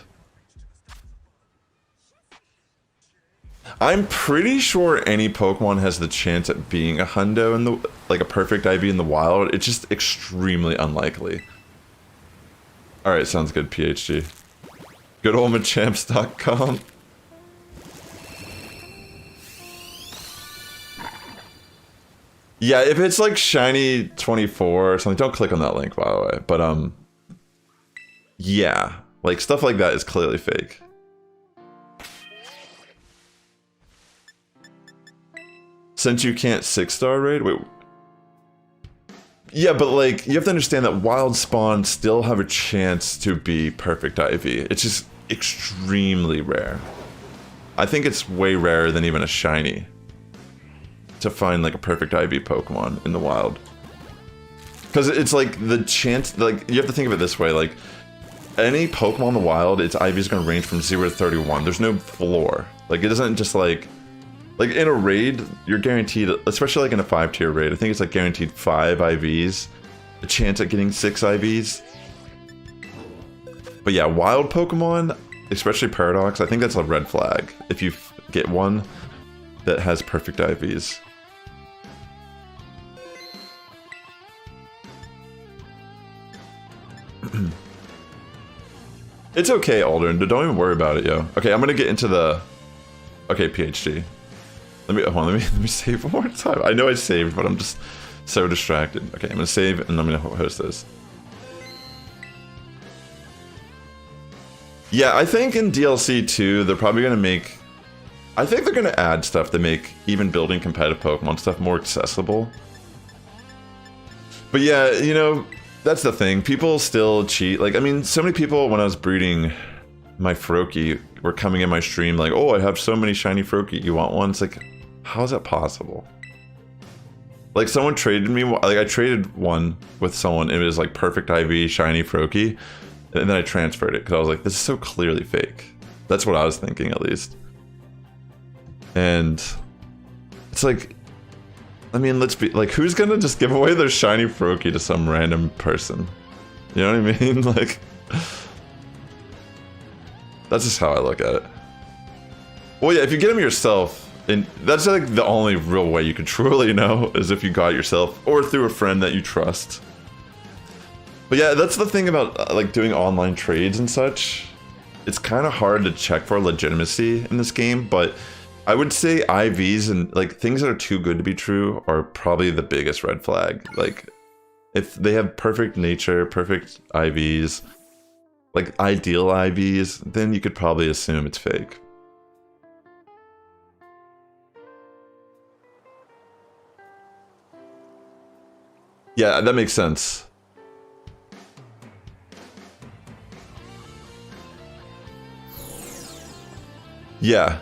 I'm pretty sure any Pokemon has the chance at being a hundo in the, like a perfect IV in the wild. It's just extremely unlikely. Alright, sounds good, PhD. Good old Machamps.com. Yeah, if it's like Shiny 24 or something, don't click on that link, by the way. But, yeah, like stuff like that is clearly fake. Since you can't 6-star raid? Wait. Yeah, but like, you have to understand that wild spawns still have a chance to be perfect IV. It's just extremely rare. I think it's way rarer than even a shiny to find like a perfect IV Pokemon in the wild. Because it's like the chance, like, you have to think of it this way, like, any Pokemon in the wild, its IV is going to range from 0 to 31. There's no floor. Like, it doesn't just like in a raid, you're guaranteed, especially like in a 5-tier raid, I think it's like guaranteed 5 IVs, a chance at getting 6 IVs. But yeah, wild Pokemon, especially Paradox, I think that's a red flag if you get one that has perfect IVs. It's okay, Aldrin, don't even worry about it, yo. Okay, I'm gonna get into the... Okay, PhD. Hold on, let me save one more time. I know I saved, but I'm just so distracted. Okay, I'm gonna save and I'm gonna host this. Yeah, I think in DLC 2, they're probably gonna make... I think they're gonna add stuff to make even building competitive Pokemon stuff more accessible. But yeah, you know, that's the thing. People still cheat. Like, I mean, so many people, when I was breeding my Froakie, were coming in my stream like, oh, I have so many shiny Froakie, you want one? It's like, how is that possible? Like, someone traded me, like, I traded one with someone, and it was like perfect IV, shiny Froakie, and then I transferred it, because I was like, this is so clearly fake. That's what I was thinking, at least. And it's like, I mean, let's be, like, who's gonna just give away their shiny Froakie to some random person? You know what I mean? Like, that's just how I look at it. Well, yeah, if you get them yourself, and that's like the only real way you can truly know, is if you got it yourself, or through a friend that you trust. But yeah, that's the thing about like doing online trades and such. It's kind of hard to check for legitimacy in this game, but I would say IVs and like things that are too good to be true are probably the biggest red flag. Like, if they have perfect nature, perfect IVs, like ideal IVs, then you could probably assume it's fake. Yeah, that makes sense. Yeah.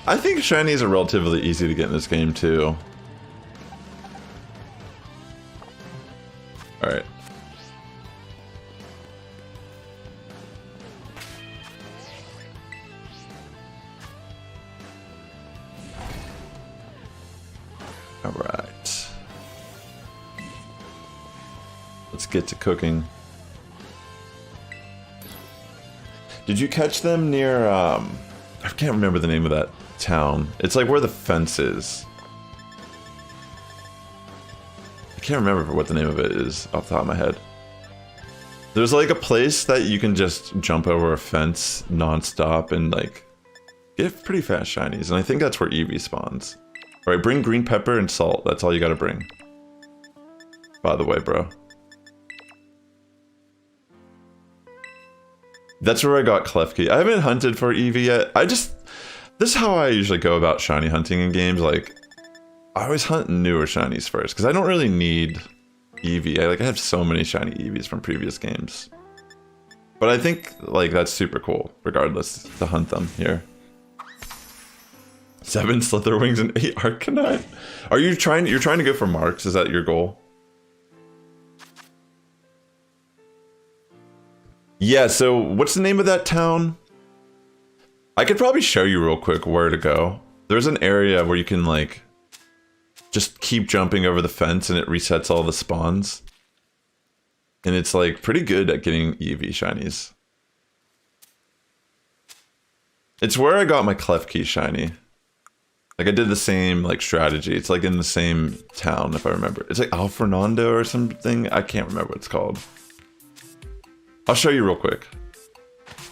I think shinies are relatively easy to get in this game too. Alright. Alright. Let's get to cooking. Did you catch them near, I can't remember the name of that town. It's like where the fence is. can't remember what the name of it is off the top of my head. There's like a place that you can just jump over a fence non-stop and like get pretty fast shinies, and I think that's where Eevee spawns. Alright, bring green pepper and salt. That's all you gotta bring. By the way, bro. That's where I got Klefki. I haven't hunted for Eevee yet. This is how I usually go about shiny hunting in games. Like, I always hunt newer shinies first, because I don't really need Eevee. I have so many shiny Eevees from previous games. But I think, like, that's super cool, regardless, to hunt them here. 7 Slitherwings and 8 Arcanine? Are you trying to go for marks? Is that your goal? Yeah, so what's the name of that town? I could probably show you real quick where to go. There's an area where you can like just keep jumping over the fence and it resets all the spawns. And it's like pretty good at getting Eevee shinies. It's where I got my Klefki shiny. Like I did the same like strategy. It's like in the same town if I remember. It's like Al Fernando or something. I can't remember what it's called. I'll show you real quick.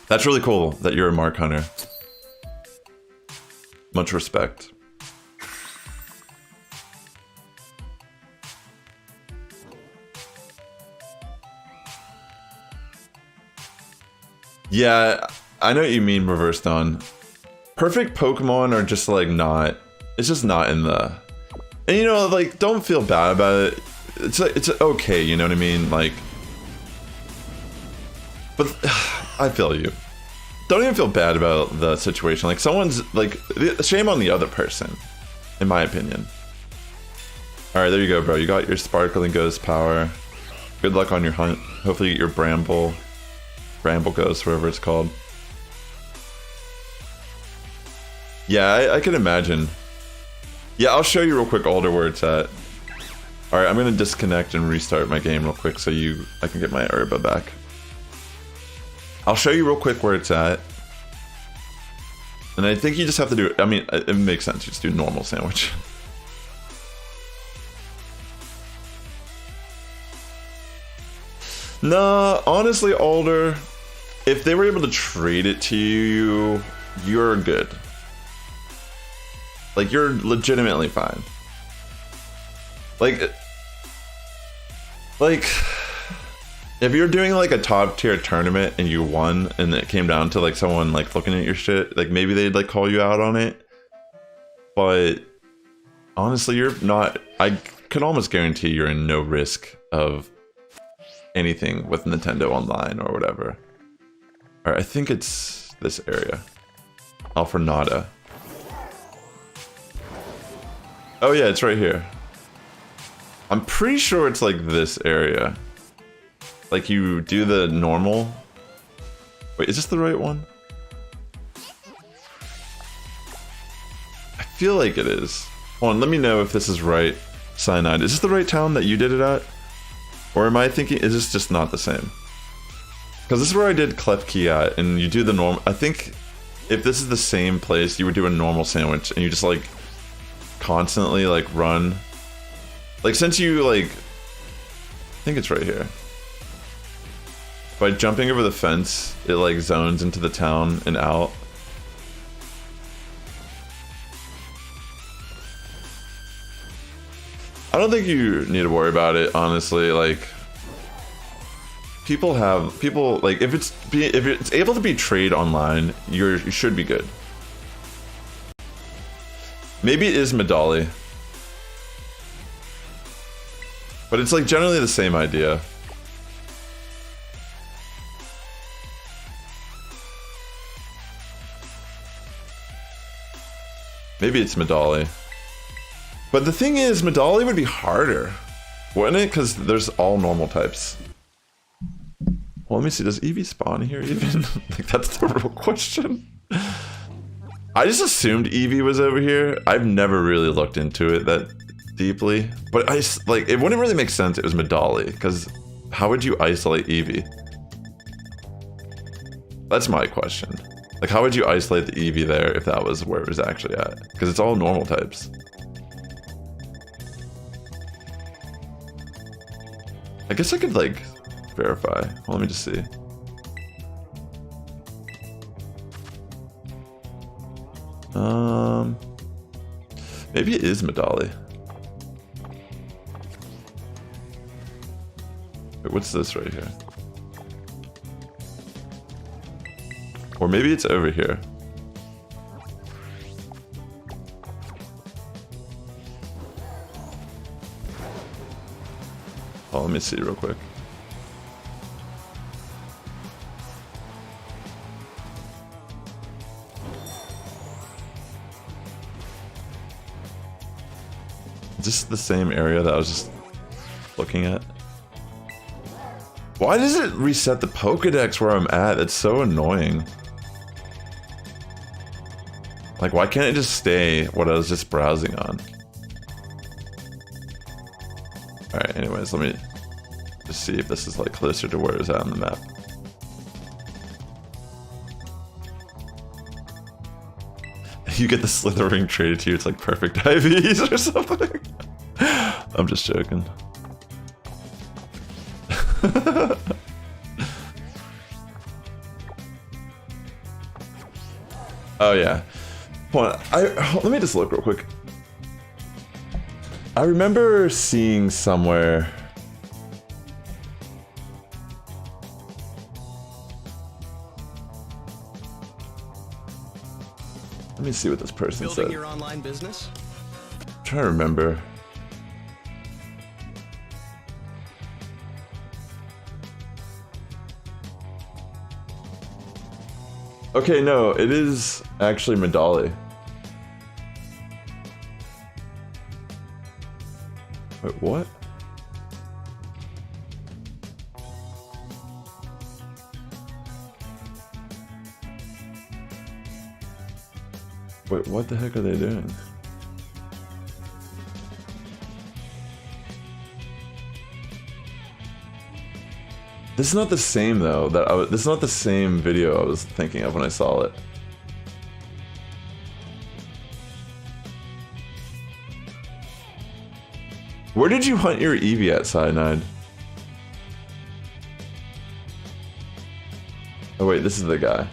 That's really cool that you're a mark hunter. Much respect. Yeah, I know what you mean, Reverse Dawn. Perfect Pokemon are just like not, it's just not in the, and you know, like don't feel bad about it. It's okay, you know what I mean? Like, but I feel you. Don't even feel bad about the situation. Like someone's like, shame on the other person, in my opinion. All right, there you go, bro. You got your Sparkling Ghost power. Good luck on your hunt. Hopefully you get your Bramble Ghost, whatever it's called. Yeah, I can imagine. Yeah, I'll show you real quick, Alder, where it's at. All right, I'm gonna disconnect and restart my game real quick so I can get my Herba back. I'll show you real quick where it's at. And I think you just have to do, I mean, it makes sense. You just do normal sandwich. Nah, honestly, Alder, if they were able to trade it to you, you're good. Like, you're legitimately fine. Like, if you're doing like a top tier tournament and you won and it came down to like someone like looking at your shit, like maybe they'd like call you out on it. But honestly, you're not, I can almost guarantee you're in no risk of anything with Nintendo Online or whatever. All right, I think it's this area. Alfrenada. Oh yeah, it's right here. I'm pretty sure it's like this area. Like you do the normal. Wait, is this the right one? I feel like it is. Hold on, let me know if this is right. Cyanide. Is this the right town that you did it at? Or am I thinking, is this just not the same? Because this is where I did Klefki at, and you do the normal. I think if this is the same place, you would do a normal sandwich, and you just like constantly like run. Like since you like, I think it's right here. By jumping over the fence, it like zones into the town and out. I don't think you need to worry about it, honestly. Like, people like if it's able to be trade online, you should be good. Maybe it is Medali, but it's like generally the same idea. Maybe it's Medali. But the thing is, Medali would be harder, wouldn't it? Because there's all normal types. Well, let me see. Does Eevee spawn here even? Like, that's the real question. I just assumed Eevee was over here. I've never really looked into it that deeply. But like, it wouldn't really make sense it was Medali, because how would you isolate Eevee? That's my question. Like, how would you isolate the Eevee there if that was where it was actually at? Because it's all normal types. guess I could like verify. Well, let me just see. Maybe it is Medali. Wait, what's this right here? Or maybe it's over here. Oh, let me see real quick. Is this the same area that I was just looking at? Why does it reset the Pokédex where I'm at? That's so annoying. Like, why can't it just stay what I was just browsing on? Alright, anyways, let me just see if this is like closer to where it's at on the map. You get the Slithering traded to you, it's like perfect IVs or something. I'm just joking. Oh yeah. Hold on. Let me just look real quick. I remember seeing somewhere. Let me see what this person Building said. your online business? I'm trying to remember. Okay, no, it is actually Medali. Wait, what? Wait, what the heck are they doing? This is not the same though. This is not the same video I was thinking of when I saw it. Where did you hunt your Eevee at, Cyanide? Oh wait, this is the guy.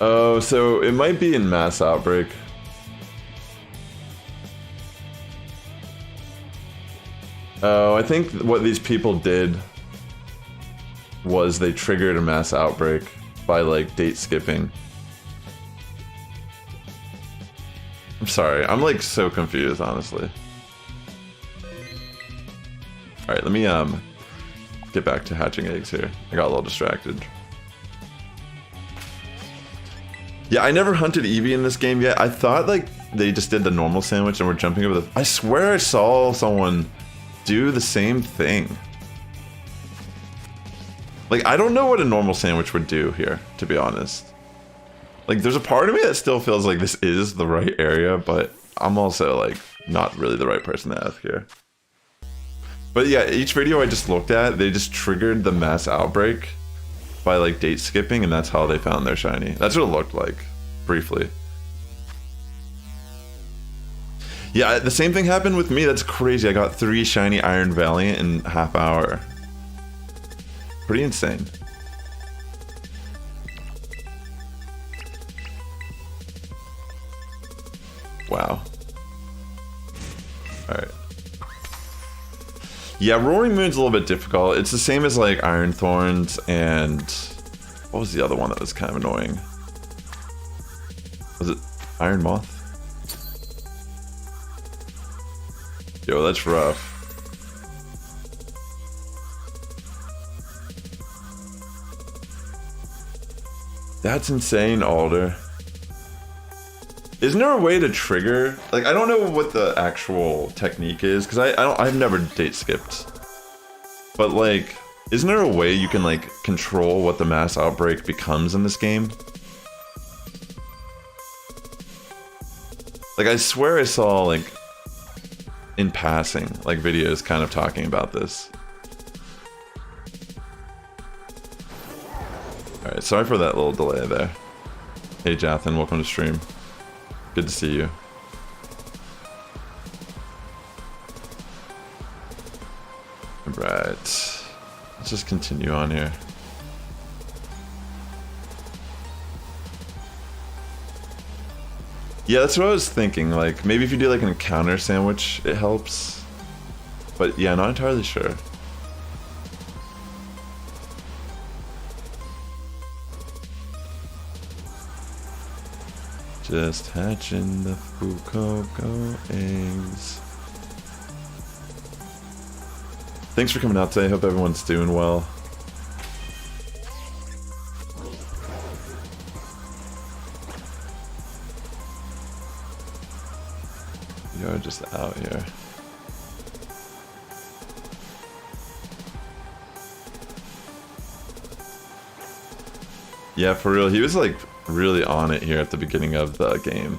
Oh, so it might be in Mass Outbreak. Oh, I think what these people did was they triggered a Mass Outbreak by like date skipping. I'm sorry, I'm like so confused, honestly. Alright, let me get back to hatching eggs here. I got a little distracted. Yeah, I never hunted Eevee in this game yet. I thought like they just did the normal sandwich and we're jumping over the... I swear I saw someone do the same thing. Like, I don't know what a normal sandwich would do here, to be honest. Like, there's a part of me that still feels like this is the right area, but I'm also like not really the right person to ask here. But yeah, each video I just looked at, they just triggered the Mass Outbreak by like date skipping, and that's how they found their shiny. That's what it looked like, briefly. Yeah, the same thing happened with me. That's crazy. I got 3 shiny Iron Valiant in half hour. Pretty insane. Wow. Alright. Yeah, Roaring Moon's a little bit difficult. It's the same as like Iron Thorns and... What was the other one that was kind of annoying? Was it Iron Moth? Yo, that's rough. That's insane, Alder. Isn't there a way to trigger? Like, I don't know what the actual technique is, because I've never date skipped. But like, isn't there a way you can like control what the Mass Outbreak becomes in this game? Like, I swear I saw like in passing, like videos kind of talking about this. Alright, sorry for that little delay there. Hey Jathan, welcome to stream. Good to see you. Let's just continue on here. Yeah, that's what I was thinking. Like, maybe if you do like an encounter sandwich, it helps. But yeah, not entirely sure. Just hatching the Fuecoco eggs. Thanks for coming out today. Hope everyone's doing well. You're just out here. Yeah, for real. He was like really on it here at the beginning of the game.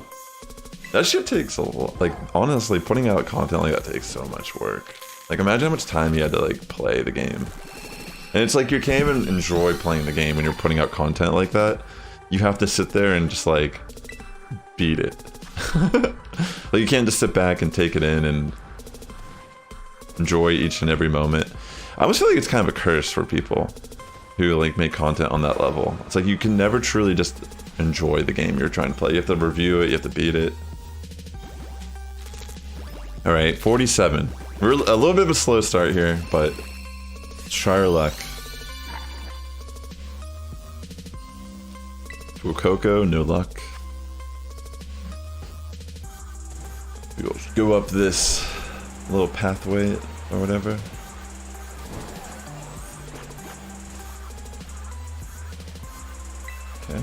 That shit takes a lot. Like, honestly, putting out content like that takes so much work. Like, imagine how much time you had to like play the game. And it's like you can't even enjoy playing the game when you're putting out content like that. You have to sit there and just like beat it. Like, you can't just sit back and take it in and enjoy each and every moment. I almost feel like it's kind of a curse for people who like make content on that level. It's like you can never truly just enjoy the game you're trying to play. You have to review it, you have to beat it. Alright, 47. We're a little bit of a slow start here, but let's try our luck. Fuecoco, no luck. We'll go up this little pathway or whatever. Okay.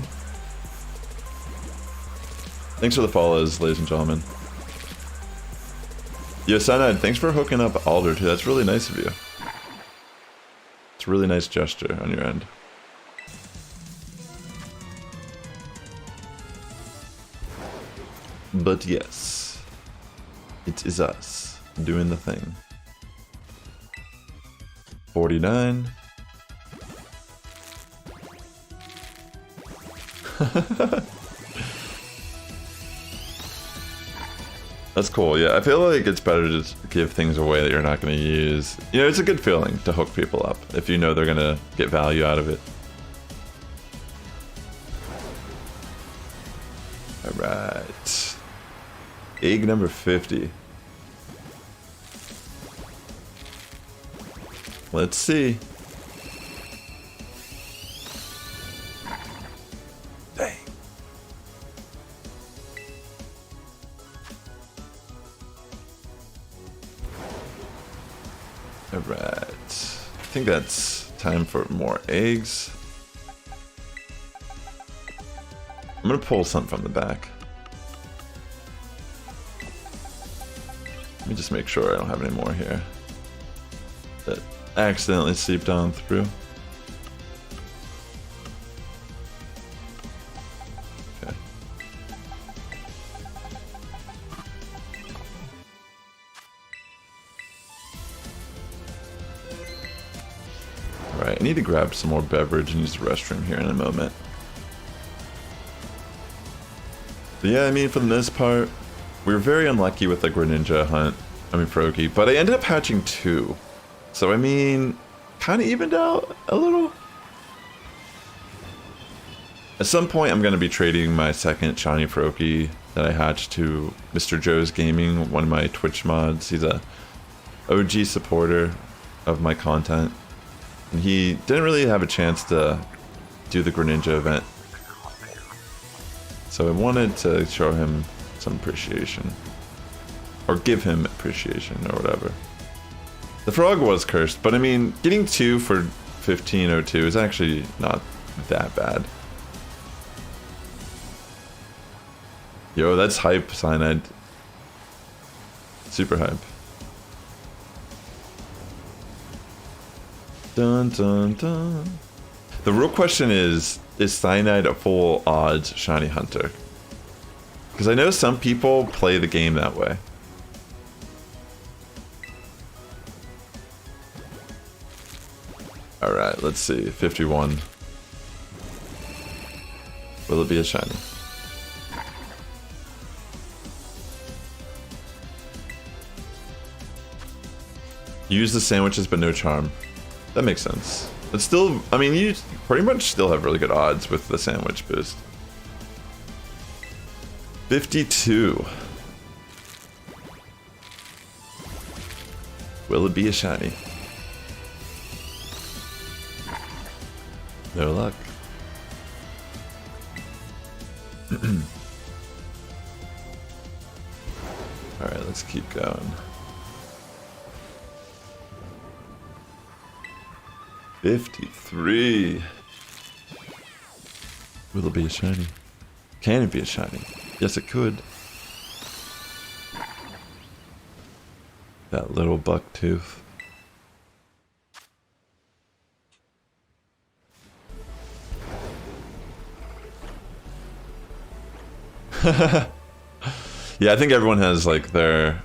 Thanks for the follows, ladies and gentlemen. Yo, Cyanide, thanks for hooking up Alder too. That's really nice of you. It's a really nice gesture on your end. But yes, it is us doing the thing. 49. That's cool, yeah. I feel like it's better to just give things away that you're not going to use. You know, it's a good feeling to hook people up if you know they're going to get value out of it. Alright. Egg number 50. Let's see. Dang. Alright. I think that's time for more eggs. I'm gonna pull something from the back. Let me just make sure I don't have any more here that accidentally seeped on through. Okay. Alright, I need to grab some more beverage and use the restroom here in a moment. But yeah, I mean, for the most part, we were very unlucky with the Greninja hunt. I mean, Froakie, but I ended up hatching 2. So, I mean, kind of evened out a little. At some point, I'm going to be trading my second shiny Froakie that I hatched to Mr. Joe's Gaming, one of my Twitch mods. He's a OG supporter of my content. And he didn't really have a chance to do the Greninja event. So I wanted to show him some appreciation. Or give him appreciation, or whatever. The frog was cursed, but I mean, getting 2 for 1502 is actually not that bad. Yo, that's hype, Cyanide. Super hype. Dun dun dun. The real question is Cyanide a full odds shiny hunter? Because I know some people play the game that way. Alright, let's see. 51. Will it be a shiny? Use the sandwiches but no charm. That makes sense. But still, I mean, you pretty much still have really good odds with the sandwich boost. 52. Will it be a shiny? No luck. Alright, let's keep going. 53. Will it be a shiny? Can it be a shiny? Yes, it could. That little buck tooth. Yeah, I think everyone has like their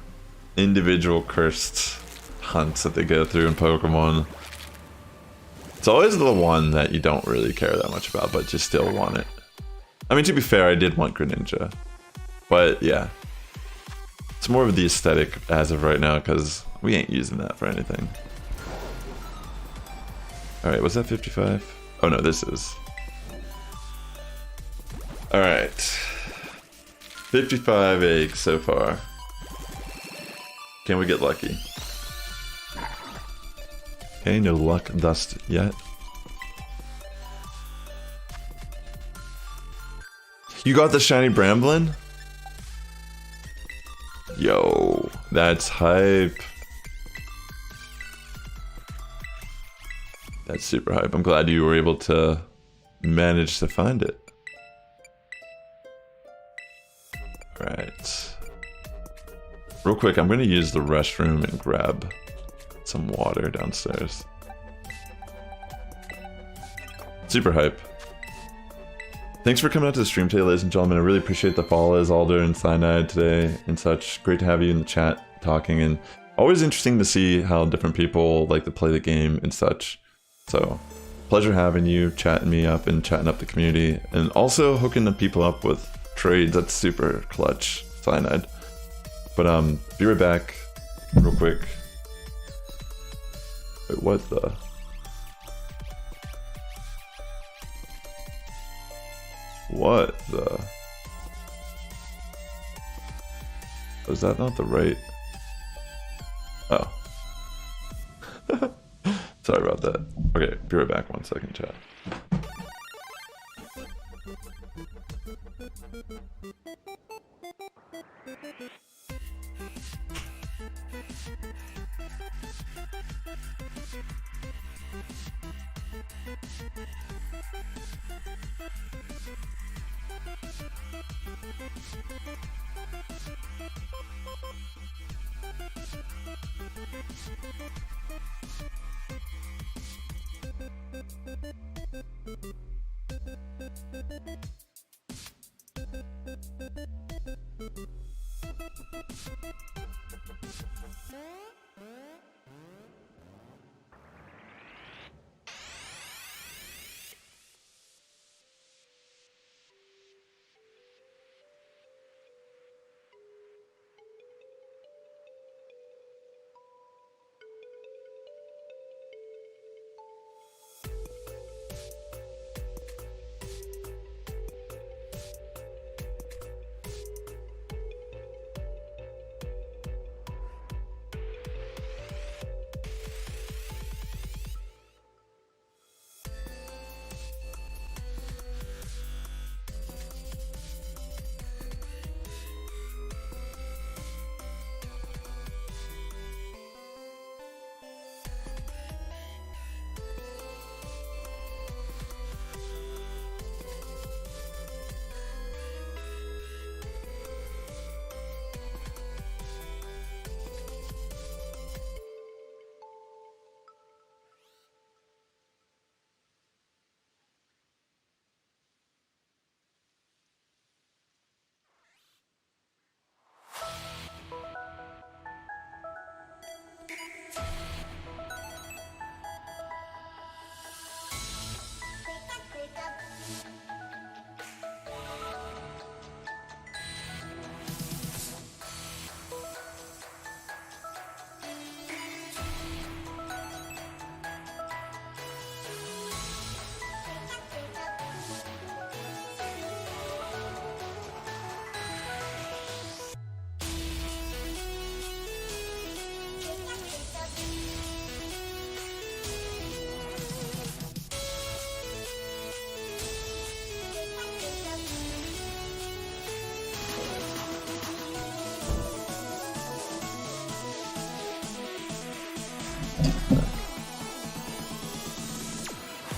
individual cursed hunts that they go through in Pokemon. It's always the one that you don't really care that much about, but just still want it. I mean, to be fair, I did want Greninja. But yeah. It's more of the aesthetic as of right now, because we ain't using that for anything. Alright, was that 55? Oh no, this is. Alright. 55 eggs so far. Can we get lucky? Okay, no luck dust yet. You got the shiny Bramblin? Yo, that's hype. That's super hype. I'm glad you were able to manage to find it. Right. Real quick, I'm gonna use the restroom and grab some water downstairs. Super hype. Thanks for coming out to the stream today, ladies and gentlemen. I really appreciate the follows, Alder and Cyanide today and such. Great to have you in the chat talking, and always interesting to see how different people like to play the game and such. So, pleasure having you, chatting me up and chatting up the community, and also hooking the people up with trades. That's super clutch, Cyanide. But be right back real quick. Wait, what the? What the? Was that not the right? Oh. Sorry about that. Okay, be right back 1 second, chat.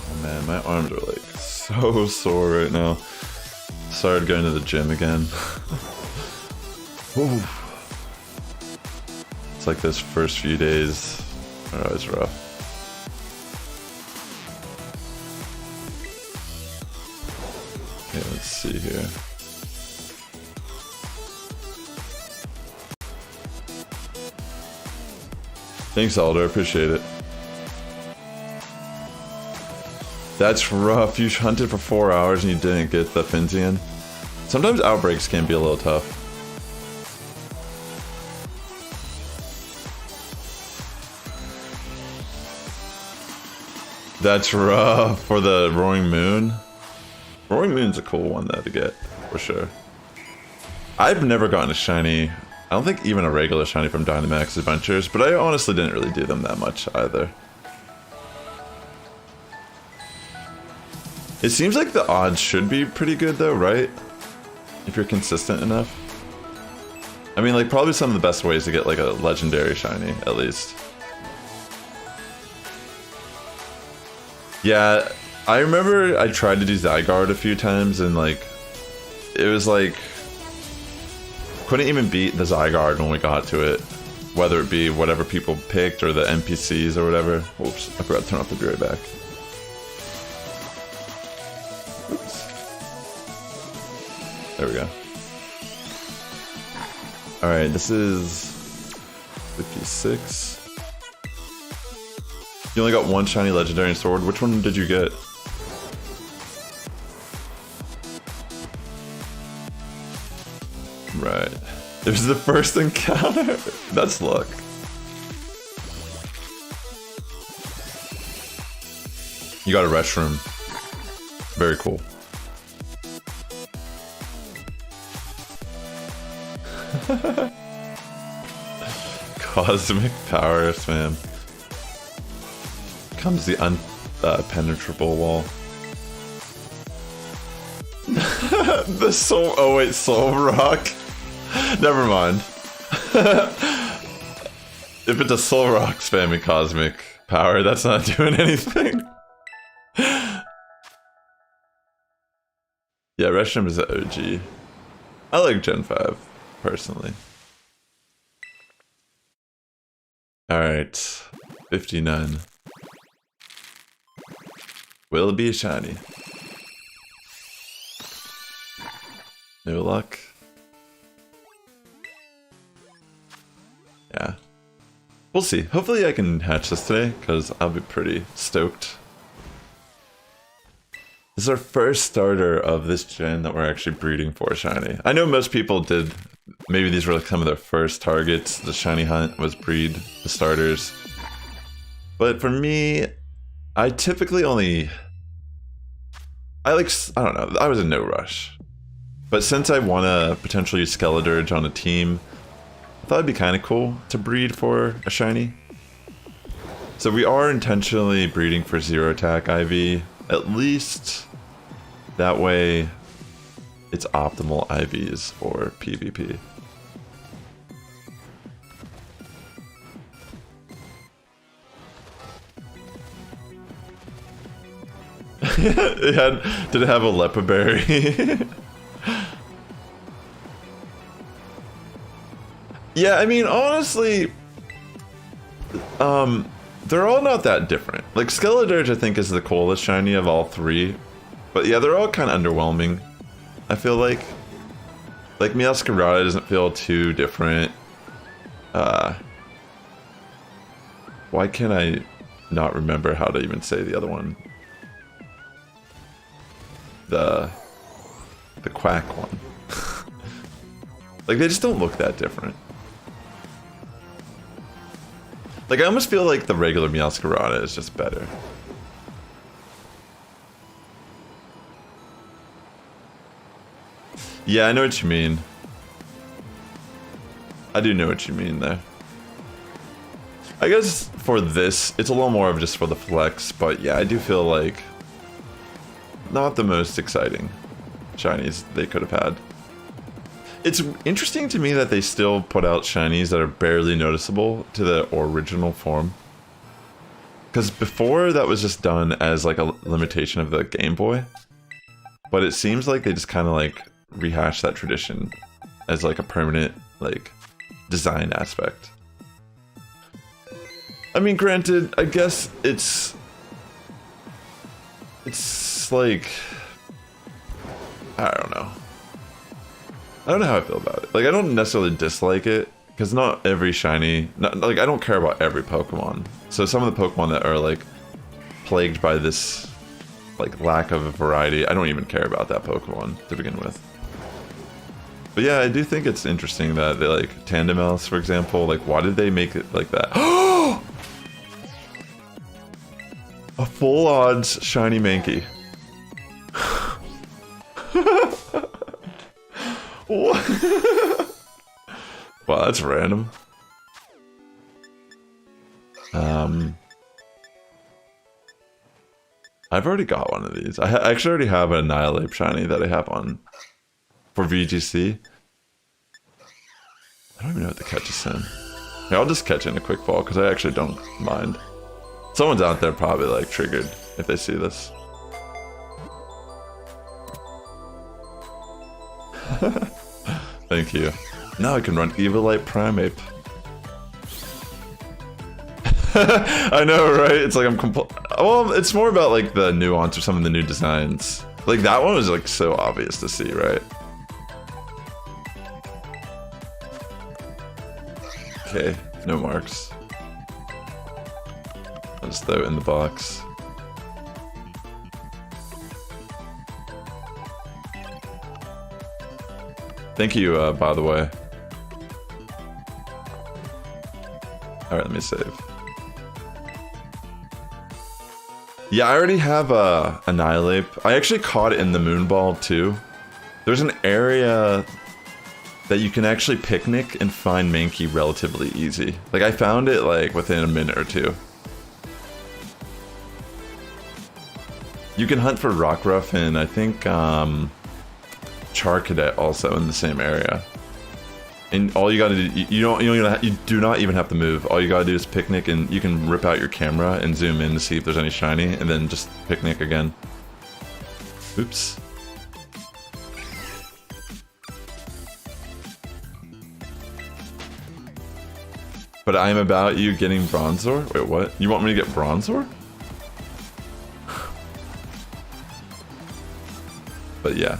Oh man, my arms are like so sore right now. Started going to the gym again. Ooh. It's like those first few days are always rough. Okay, let's see here. Thanks, Alder. Appreciate it. That's rough. You hunted for 4 hours and you didn't get the Finzian. Sometimes outbreaks can be a little tough. That's rough for the Roaring Moon. Roaring Moon's a cool one though to get, for sure. I've never gotten a shiny. I don't think even a regular shiny from Dynamax Adventures, but I honestly didn't really do them that much either. It seems like the odds should be pretty good though, right? If you're consistent enough. I mean, like, probably some of the best ways to get like a legendary shiny, at least. Yeah, I remember I tried to do Zygarde a few times and like, it was like, couldn't even beat the Zygarde when we got to it. Whether it be whatever people picked or the NPCs or whatever. Oops, I forgot to turn off the Be Right Back. Oops. There we go. Alright, this is 56. You only got one shiny legendary sword. Which one did you get? Right. It was the first encounter. That's luck. You got a restroom. Very cool. Cosmic power, man. Comes the unpenetrable wall. The soul. Oh wait, Soul Rock. Never mind. If it's a Soul Rock spamming Cosmic power, that's not doing anything. Yeah, Reshiram is the OG. I like Gen 5, personally. Alright, 59. Will it be a shiny? No luck. Yeah. We'll see. Hopefully I can hatch this today, because I'll be pretty stoked. This is our first starter of this gen that we're actually breeding for a shiny. I know most people did, maybe these were like some of their first targets. The shiny hunt was breed the starters. But for me, I typically only... I don't know, I was in no rush. But since I want to potentially use Skeledirge on a team, I thought it'd be kind of cool to breed for a shiny. So we are intentionally breeding for 0 attack IV, at least that way it's optimal IVs for PvP. Did it have a Lepa Berry? Yeah, I mean, honestly, they're all not that different. Like, Skeledirge, I think, is the coolest shiny of all three. But yeah, they're all kind of underwhelming, I feel like. Like, Meowscarada doesn't feel too different. Why can't I not remember how to even say the other one? The Quack one. Like, they just don't look that different. Like, I almost feel like the regular Meowscarada is just better. Yeah, I know what you mean. I do know what you mean there. I guess for this, it's a little more of just for the flex, but yeah, I do feel like not the most exciting shinies they could have had. It's interesting to me that they still put out shinies that are barely noticeable to the original form. Because before that was just done as like a limitation of the Game Boy. But it seems like they just kind of like rehashed that tradition as like a permanent like design aspect. I mean, granted, I guess it's like, I don't know. I don't know how I feel about it. Like, I don't necessarily dislike it, because not every shiny, like, I don't care about every Pokemon. So some of the Pokemon that are, like, plagued by this, like, lack of variety, I don't even care about that Pokemon to begin with. But yeah, I do think it's interesting that they, like, Tandemaus, for example, like, why did they make it like that? A full odds shiny Mankey. What? Wow, that's random. I've already got one of these. I actually already have an Annihilate shiny that I have on for VGC. I don't even know what the catch is in. Yeah, I'll just catch in a quick ball because I actually don't mind. Someone's out there probably like triggered if they see this. Thank you. Now I can run Evilite Primeape. I know, right? It's like well, it's more about like the nuance of some of the new designs. Like that one was like so obvious to see, right? Okay, no marks. I'll just throw it in the box. Thank you, by the way. Alright, let me save. Yeah, I already have a Annihilate. I actually caught it in the Moonball too. There's an area that you can actually picnic and find Mankey relatively easy. Like, I found it like within a minute or two. You can hunt for Rockruff and I think Charcadet also in the same area. And all you gotta do, you do not even have to move. All you gotta do is picnic, and you can rip out your camera and zoom in to see if there's any shiny, and then just picnic again. Oops. But I am about you getting Bronzor? Wait, what? You want me to get Bronzor? But yeah.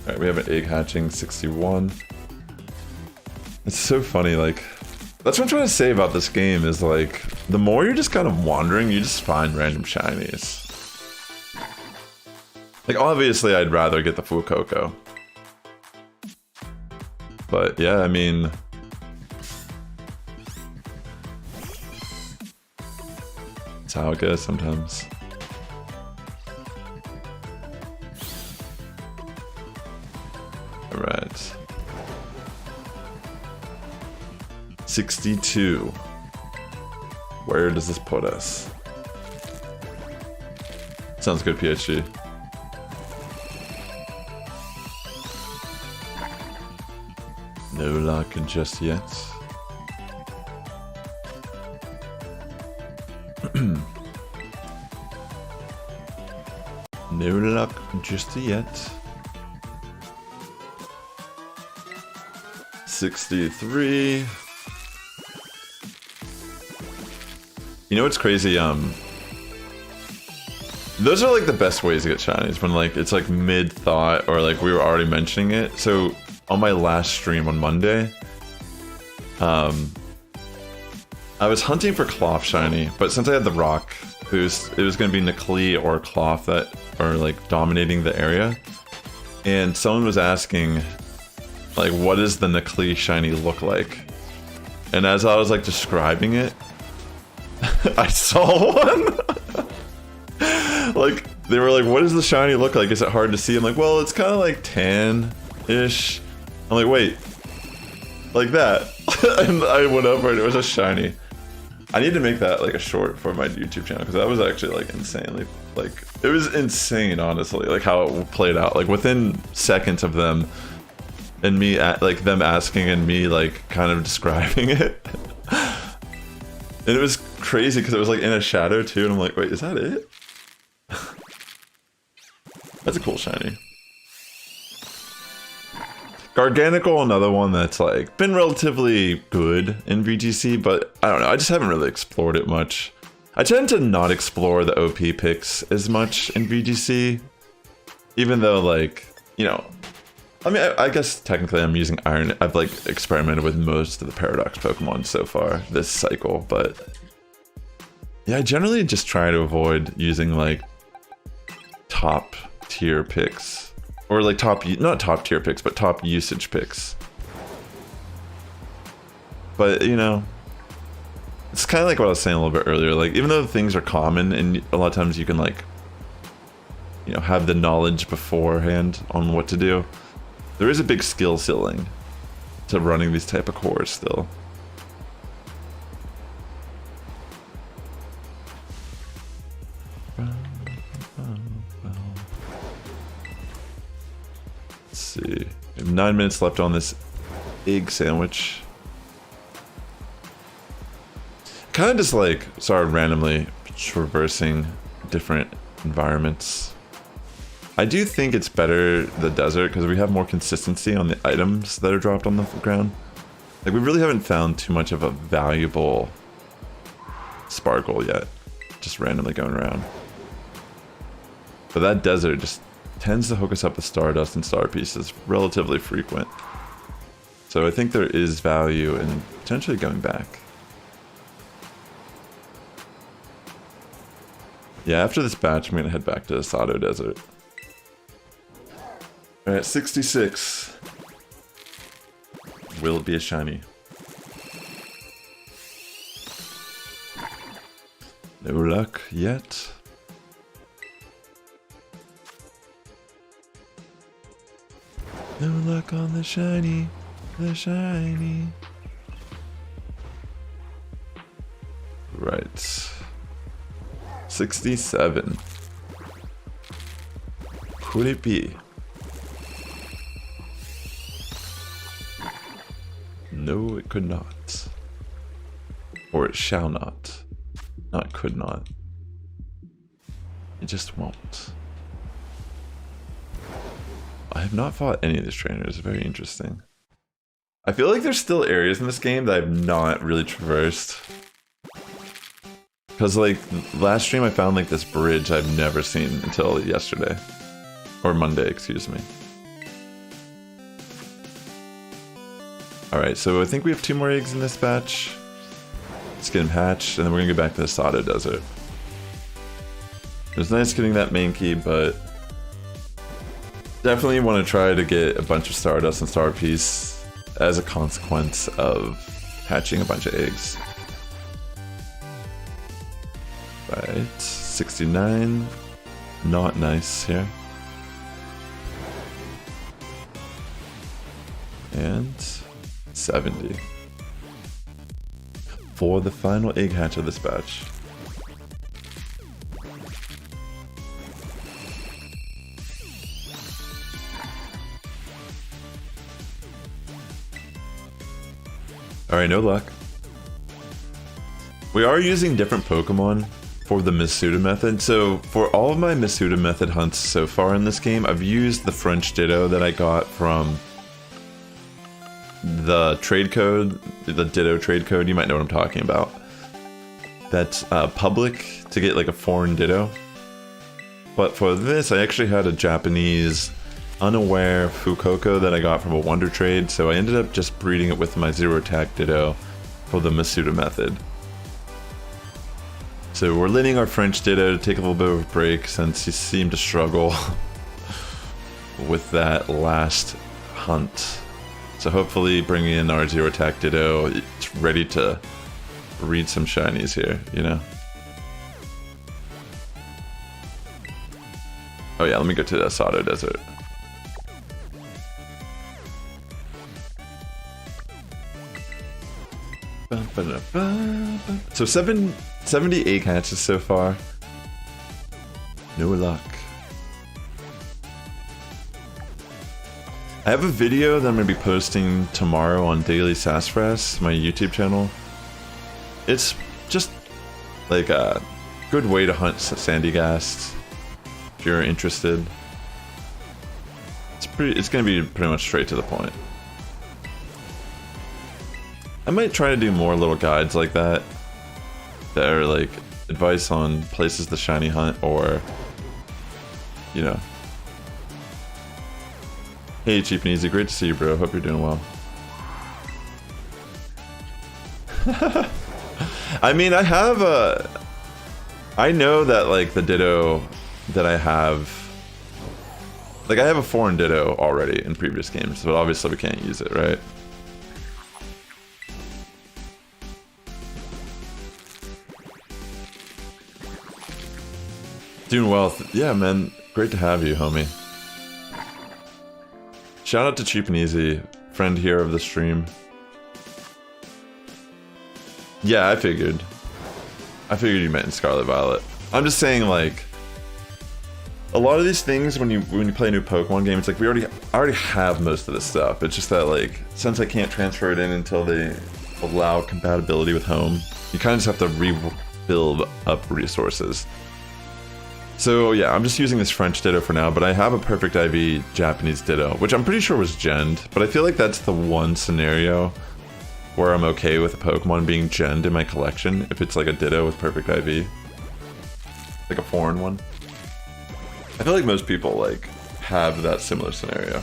Alright, we have an egg hatching 61. It's so funny, like, that's what I'm trying to say about this game is like, the more you're just kind of wandering, you just find random shinies. Like, obviously I'd rather get the Fuecoco. But yeah, I mean, it's how it goes sometimes. Alright. 62. Where does this put us? Sounds good, PhD. No luck just yet. No luck just yet. 63. You know what's crazy? Those are like the best ways to get shinies when like it's like mid-thought or like we were already mentioning it. So on my last stream on Monday, I was hunting for Cloth shiny, but since I had the rock boost, it was going to be Neclee or Cloth that are like dominating the area. And someone was asking, like, what does the Neclee shiny look like? And as I was like describing it, I saw one. Like, they were like, what does the shiny look like? Is it hard to see? I'm like, well, it's kind of like tan-ish. I'm like, wait, like that. And I went over and it was a shiny. I need to make that like a short for my YouTube channel because that was actually like insanely, like, it was insane, honestly, like how it played out. Like within seconds of them and me, like them asking and me like kind of describing it. And it was crazy because it was like in a shadow too, and I'm like, wait, is that it? That's a cool shiny. Garganical, another one that's like been relatively good in VGC, but I don't know, I just haven't really explored it much. I tend to not explore the OP picks as much in VGC, even though, like, you know, I mean, I guess technically I'm using Iron. I've like experimented with most of the Paradox Pokemon so far this cycle, but yeah, I generally just try to avoid using like top tier picks, or like not top tier picks, but top usage picks. But you know, it's kind of like what I was saying a little bit earlier. Like, even though things are common, and a lot of times you can like, you know, have the knowledge beforehand on what to do, there is a big skill ceiling to running these type of cores still. Let's see. We have 9 minutes left on this egg sandwich. Kind of just like started randomly traversing different environments. I do think it's better the desert because we have more consistency on the items that are dropped on the ground. Like, we really haven't found too much of a valuable sparkle yet, just randomly going around. But that desert just tends to hook us up with Stardust and Star Pieces relatively frequent. So I think there is value in potentially going back. Yeah, after this batch, I'm gonna head back to Asado Desert. Alright, 66. Will it be a shiny? No luck yet. No luck on the shiny, the shiny. Right. 67. Could it be? No, it could not. Or it shall not. Not could not. It just won't. I have not fought any of these trainers. Very interesting. I feel like there's still areas in this game that I've not really traversed. Because, like, last stream I found, like, this bridge I've never seen until yesterday. Or Monday, excuse me. Alright, so I think we have 2 more eggs in this batch. Let's get them hatched, and then we're gonna go back to the Asado Desert. It was nice getting that main key, but definitely want to try to get a bunch of Stardust and Star Piece as a consequence of hatching a bunch of eggs. Right, 69. Not nice here. And 70. For the final egg hatch of this batch. Alright, no luck. We are using different Pokemon for the Masuda Method. So for all of my Masuda Method hunts so far in this game, I've used the French Ditto that I got from the trade code, the Ditto trade code. You might know what I'm talking about. That's public to get like a foreign Ditto. But for this, I actually had a Japanese unaware Fuecoco that I got from a Wonder Trade, so I ended up just breeding it with my Zero Attack Ditto for the Masuda Method. So we're letting our French Ditto take a little bit of a break since he seemed to struggle with that last hunt. So hopefully bringing in our Zero Attack Ditto, it's ready to breed some shinies here, you know? Oh yeah, let me go to the Asado Desert. So 70 egg hatches so far. No luck. I have a video that I'm going to be posting tomorrow on Daily Sassifrass, my YouTube channel. It's just like a good way to hunt Sandygast if you're interested. It's gonna be pretty much straight to the point. I might try to do more little guides like that are like advice on places to shiny hunt, or you know. Hey, Cheap and Easy, great to see you, bro. Hope you're doing well. I mean, I know that like the Ditto that I have, like I have a foreign Ditto already in previous games, but obviously we can't use it, right? Doing well. Yeah, man. Great to have you, homie. Shout out to Cheap and Easy, friend here of the stream. Yeah, I figured you meant in Scarlet Violet. I'm just saying, like, a lot of these things when you play a new Pokemon game, it's like I already have most of this stuff. It's just that, like, since I can't transfer it in until they allow compatibility with home, you kind of just have to rebuild up resources. So yeah, I'm just using this French Ditto for now, but I have a perfect IV Japanese Ditto, which I'm pretty sure was genned, but I feel like that's the one scenario where I'm okay with a Pokemon being genned in my collection, if it's like a Ditto with perfect IV. Like a foreign one. I feel like most people like have that similar scenario.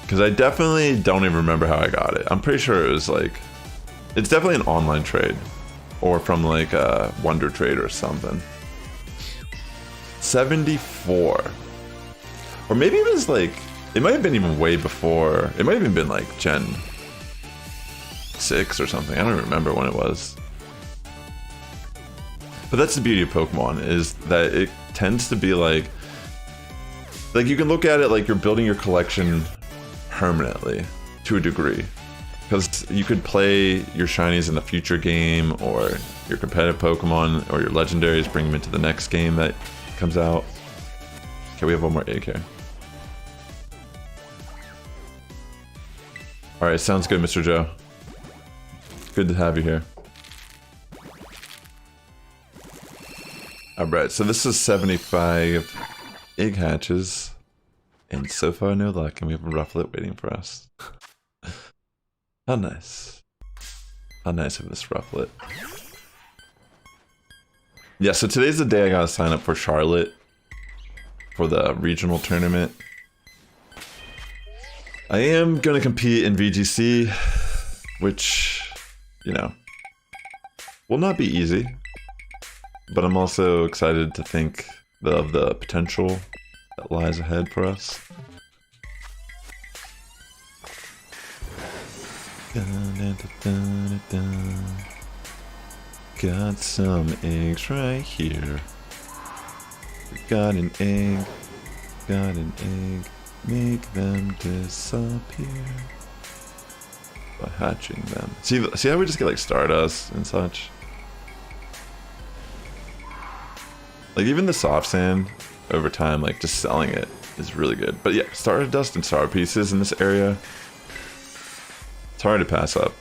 Because I definitely don't even remember how I got it. I'm pretty sure it was like, it's definitely an online trade, or from like a Wonder Trade or something. 74. Or maybe it was like, it might have been even way before, it might have even been like Gen 6 or something, I don't remember when it was. But that's the beauty of Pokemon, is that it tends to be like you can look at it like you're building your collection permanently, to a degree. Because you could play your shinies in the future game, or your competitive Pokemon, or your legendaries, bring them into the next game that comes out. Okay, we have one more egg here. Alright, sounds good, Mr. Joe. Good to have you here. Alright, so this is 75 egg hatches, and so far no luck, and we have a Rufflet waiting for us. How nice. How nice of this Rufflet. Yeah, so today's the day I gotta sign up for Charlotte for the regional tournament. I am gonna compete in VGC, which, you know, will not be easy. But I'm also excited to think of the potential that lies ahead for us. Got some eggs right here. Got an egg. Make them disappear by hatching them. See how we just get like Stardust and such? Like even the soft sand over time, like just selling it is really good. But yeah, Stardust and Star Pieces in this area, it's hard to pass up.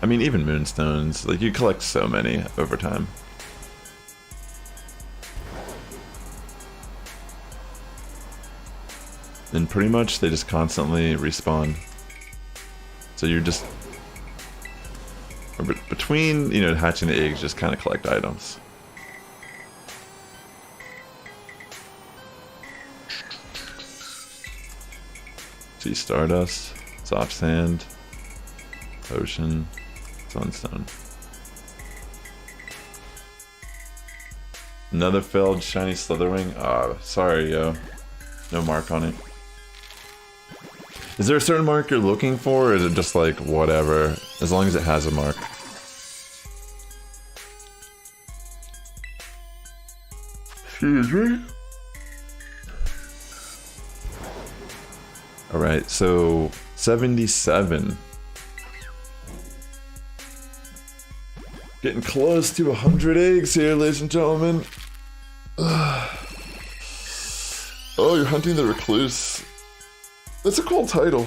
I mean, even Moonstones, like you collect so many over time. And pretty much they just constantly respawn. So you're just, between, you know, hatching the eggs, just kind of collect items. See, Stardust, Soft Sand, Potion, Sunstone. Another failed shiny Slitherwing. Ah, sorry, yo. No mark on it. Is there a certain mark you're looking for, or is it just like whatever, as long as it has a mark? Excuse me? Alright, so 77. Getting close to 100 eggs here, ladies and gentlemen. Oh, Oh, you're hunting the recluse. That's a cool title.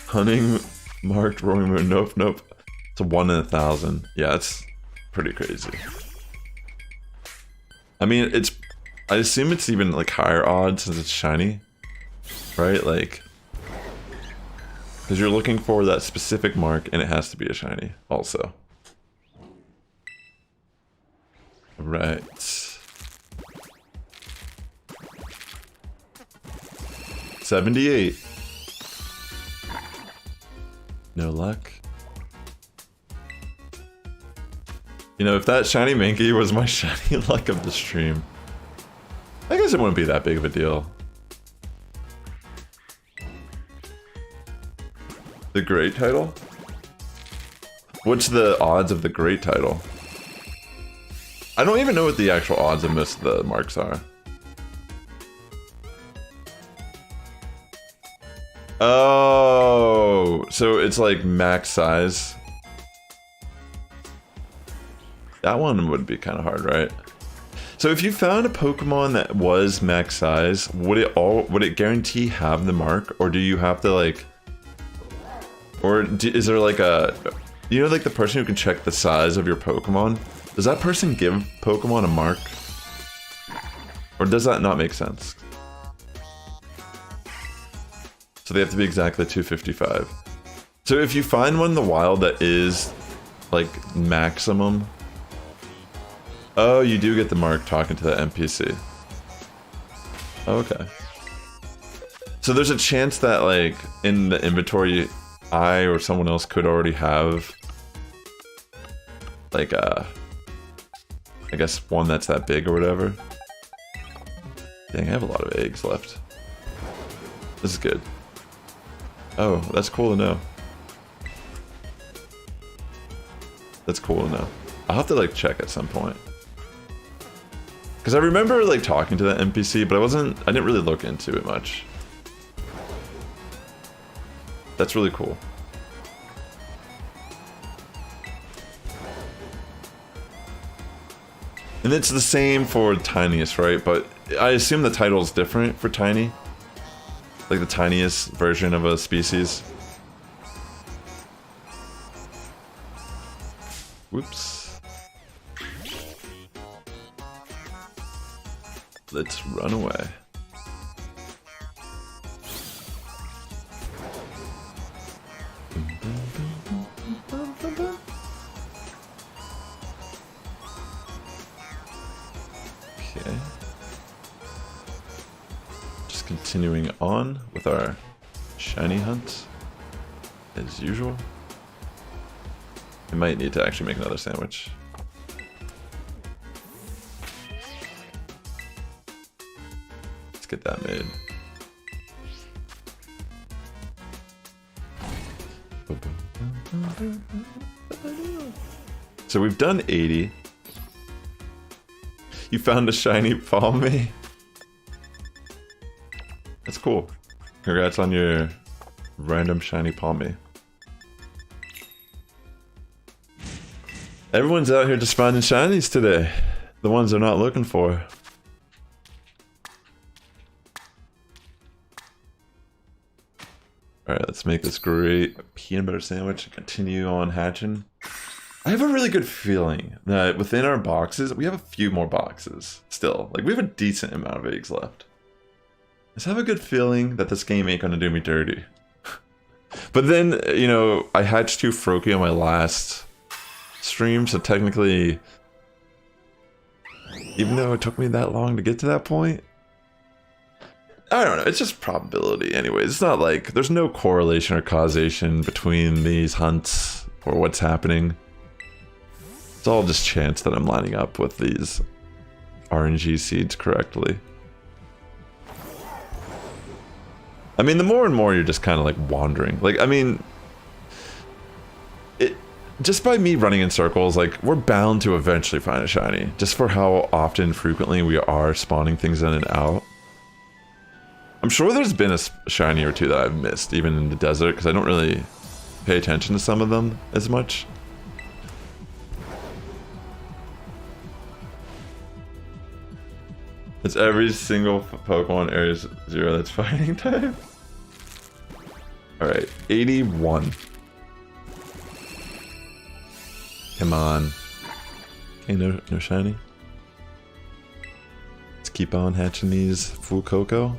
Hunting marked roaring moon. Nope, nope. It's a 1 in 1,000. Yeah, it's pretty crazy. I mean, it's... I assume it's even like higher odds since it's shiny. Right? Like... Because you're looking for that specific mark and it has to be a shiny also. Right. 78. No luck. You know, if that shiny Mankey was my shiny luck of the stream, I guess it wouldn't be that big of a deal. The great title? What's the odds of the great title? I don't even know what the actual odds of most of the marks are. Oh, so it's like max size. That one would be kind of hard, right? So if you found a Pokemon that was max size, would it guarantee have the mark, or do you have to like, is there like a, you know, like the person who can check the size of your Pokemon? Does that person give Pokemon a mark, or does that not make sense? So they have to be exactly 255. So if you find one in the wild that is like maximum, oh, you do get the mark talking to the NPC. Okay. So there's a chance that like in the inventory, I or someone else could already have like I guess one that's that big or whatever. Dang, I have a lot of eggs left. This is good. Oh, that's cool to know. That's cool to know. I'll have to like check at some point. Because I remember like talking to that NPC, but I didn't really look into it much. That's really cool. And it's the same for tiniest, right? But I assume the title is different for tiny. Like the tiniest version of a species. Whoops. Let's run away. Okay. Just continuing on with our shiny hunt as usual. I might need to actually make another sandwich. Let's get that made. So we've done 80. You found a shiny Palmy. That's cool. Congrats on your random shiny Palmy. Everyone's out here just finding shinies today. The ones they're not looking for. Alright, let's make this great peanut butter sandwich and continue on hatching. I have a really good feeling that within our boxes, we have a few more boxes still. Like, we have a decent amount of eggs left. I just have a good feeling that this game ain't gonna do me dirty. But then, you know, I hatched 2 Fuecoco on my last stream, so technically, even though it took me that long to get to that point, I don't know, it's just probability anyways. It's not like, there's no correlation or causation between these hunts or what's happening. It's all just chance that I'm lining up with these RNG seeds correctly. I mean, the more and more you're just kind of like wandering. Like, I mean, just by me running in circles, like, we're bound to eventually find a shiny. Just for how often, frequently we are spawning things in and out. I'm sure there's been a shiny or two that I've missed, even in the desert, because I don't really pay attention to some of them as much. It's every single Pokemon Area 0 that's fighting type. Alright, 81. Come on. Okay, no shiny. Let's keep on hatching these Fuecoco.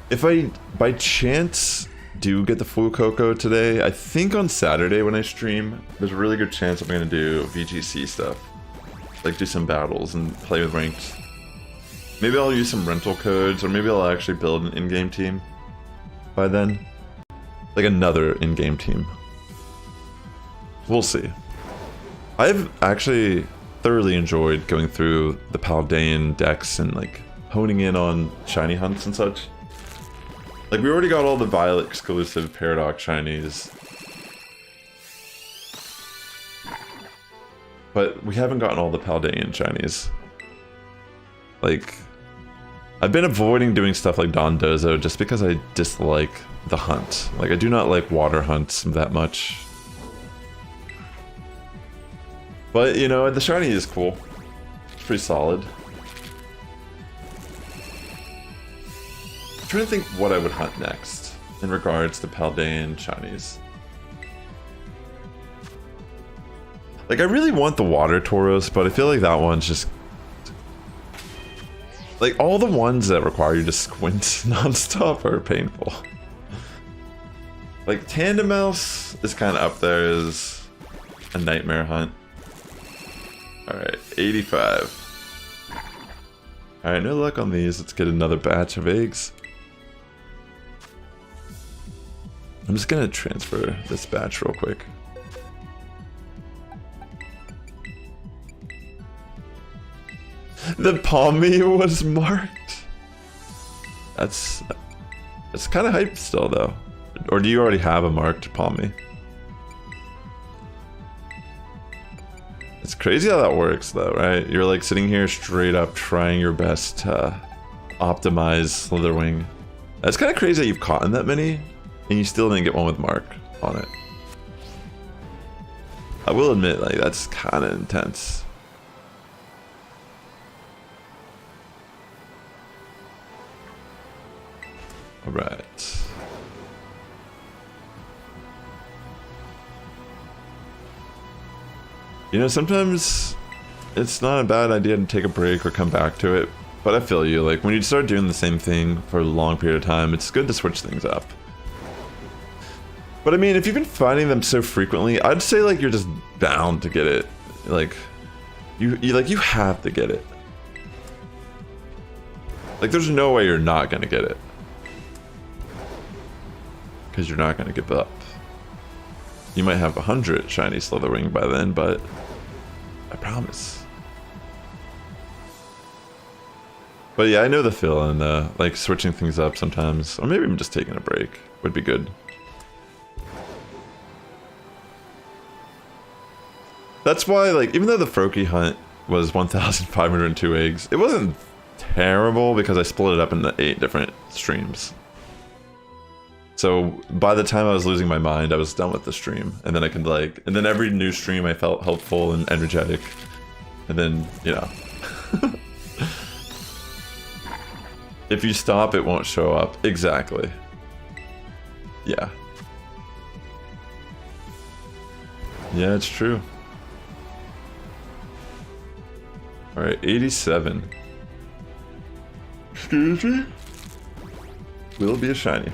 If I, by chance, do get the Fuecoco today, I think on Saturday when I stream, there's a really good chance I'm going to do VGC stuff. Like do some battles and play with ranked. Maybe I'll use some rental codes, or maybe I'll actually build an in-game team by then. Like another in-game team. We'll see. I've actually thoroughly enjoyed going through the Paldean decks and like honing in on shiny hunts and such. Like we already got all the Violet exclusive Paradox shinies. But we haven't gotten all the Paldean shinies. Like, I've been avoiding doing stuff like Dondozo just because I dislike the hunt. Like, I do not like water hunts that much. But, you know, the shiny is cool. It's pretty solid. I'm trying to think what I would hunt next in regards to Paldean shinies. Like, I really want the Water Tauros, but I feel like that one's just... Like, all the ones that require you to squint non-stop are painful. Like, Tandemouse is kind of up there as a nightmare hunt. Alright, 85. Alright, no luck on these. Let's get another batch of eggs. I'm just gonna transfer this batch real quick. The Palmy was marked. That's kind of hype still though. Or do you already have a marked Palmy? It's crazy how that works though, right? You're like sitting here straight up trying your best to optimize Slitherwing. That's kind of crazy that you've caught in that many and you still didn't get one with mark on it. I will admit, like, that's kind of intense. Alright. You know, sometimes it's not a bad idea to take a break or come back to it, but I feel you. Like, when you start doing the same thing for a long period of time, it's good to switch things up. But I mean, if you've been finding them so frequently, I'd say like you're just bound to get it. Like, you have to get it. Like, there's no way you're not gonna get it. Because you're not gonna give up. You might have 100 shiny Slitherwing by then, but I promise. But yeah, I know the feel, and like switching things up sometimes, or maybe I'm just taking a break would be good. That's why, like, even though the Froakie hunt was 1,502 eggs, it wasn't terrible because I split it up into 8 different streams. So by the time I was losing my mind, I was done with the stream, and then I could like, and then every new stream I felt helpful and energetic, and then, you know, if you stop, it won't show up. Exactly. Yeah. Yeah, it's true. All right, 87. Excuse me. Will it be a shiny?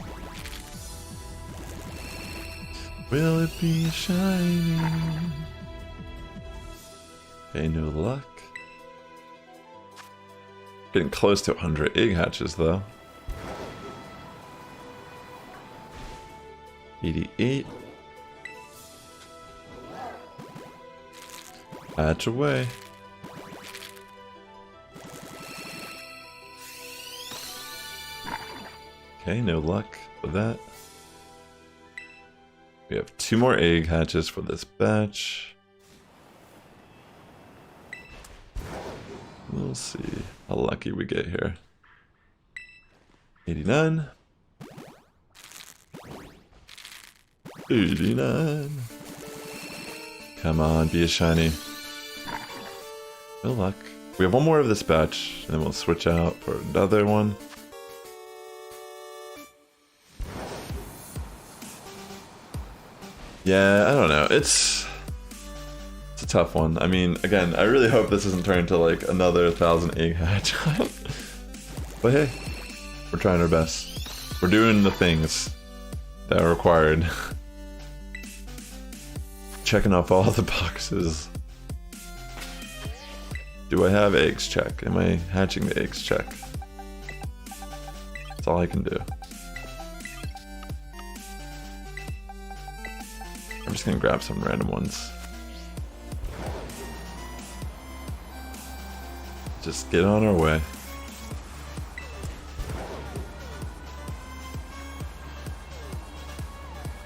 Will it be shiny? Okay, no luck. Getting close to 100 egg hatches though. 88. Hatch away. Okay, no luck with that. We have 2 more egg hatches for this batch. We'll see how lucky we get here. 89. 89. Come on, be a shiny. No luck. We have one more of this batch, and then we'll switch out for another one. Yeah, I don't know. It's a tough one. I mean, again, I really hope this doesn't turn into like another 1,000 egg hatch. But hey, we're trying our best. We're doing the things that are required. Checking off all the boxes. Do I have eggs? Check. Am I hatching the eggs? Check. That's all I can do. I'm just gonna grab some random ones. Just get on our way.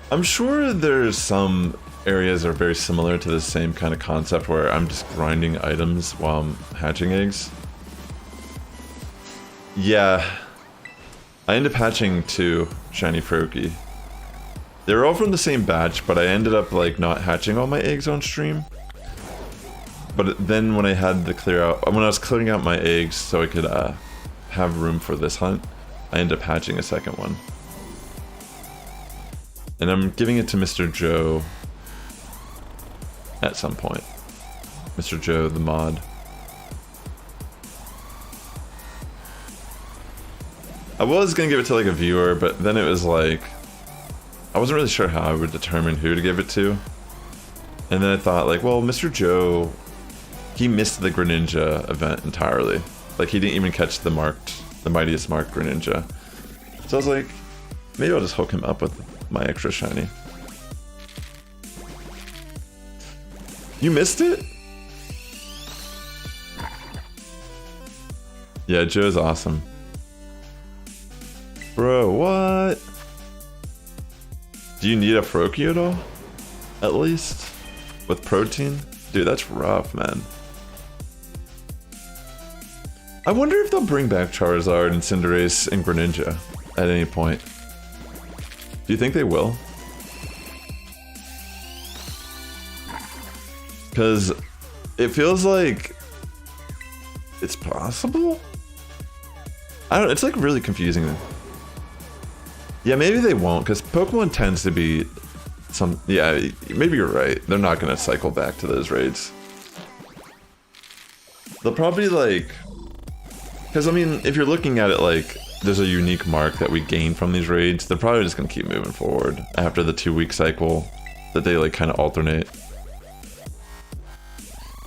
I'm sure there's some areas that are very similar to the same kind of concept where I'm just grinding items while I'm hatching eggs. Yeah. I ended up hatching 2 shiny Fuecoco. They were all from the same batch, but I ended up like not hatching all my eggs on stream. But then when I had to clear out, when I was clearing out my eggs so I could have room for this hunt, I ended up hatching a second one. And I'm giving it to Mr. Joe at some point. Mr. Joe, the mod. I was gonna give it to like a viewer, but then it was like, I wasn't really sure how I would determine who to give it to. And then I thought like, well, Mr. Joe, he missed the Greninja event entirely. Like he didn't even catch the mightiest marked Greninja. So I was like, maybe I'll just hook him up with my extra shiny. You missed it? Yeah, Joe's awesome. Bro, what? Do you need a Fuecoco at all? At least? With protein? Dude, that's rough, man. I wonder if they'll bring back Charizard and Cinderace and Greninja at any point. Do you think they will? Because it feels like it's possible? I don't know, it's like really confusing. Yeah, maybe they won't, because Pokemon tends to be some... Yeah, maybe you're right. They're not going to cycle back to those raids. They'll probably like... Because I mean, if you're looking at it like there's a unique mark that we gain from these raids, they're probably just going to keep moving forward after the 2-week cycle that they like kind of alternate.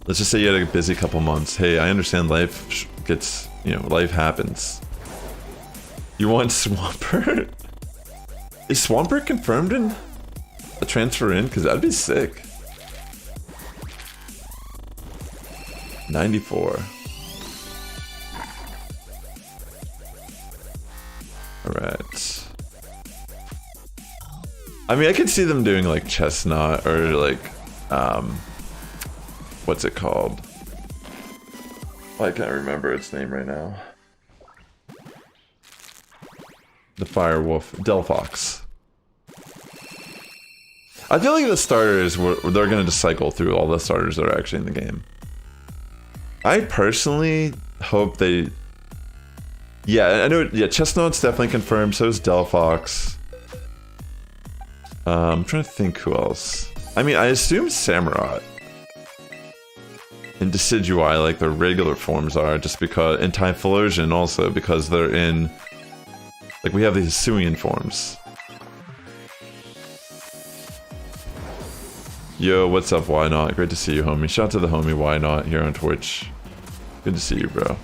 Let's just say you had a busy couple months. Hey, I understand life gets, you know, life happens. You want Swampert? Is Swampert confirmed in a transfer in? Because that'd be sick. 94. Alright. I mean, I could see them doing like Chestnut or like, what's it called? I can't remember its name right now. The Firewolf, Delphox. I feel like the starters, they're gonna just cycle through all the starters that are actually in the game. I personally hope they... Yeah, I know, yeah, Chestnut's definitely confirmed, so is Delphox. I'm trying to think who else. I mean, I assume Samurott and Decidueye, like their regular forms are, just because, and Typhlosion also, because they're in, like we have these Hisuian forms. Yo, what's up, Why Not? Great to see you, homie. Shout out to the homie Why Not here on Twitch. Good to see you, bro.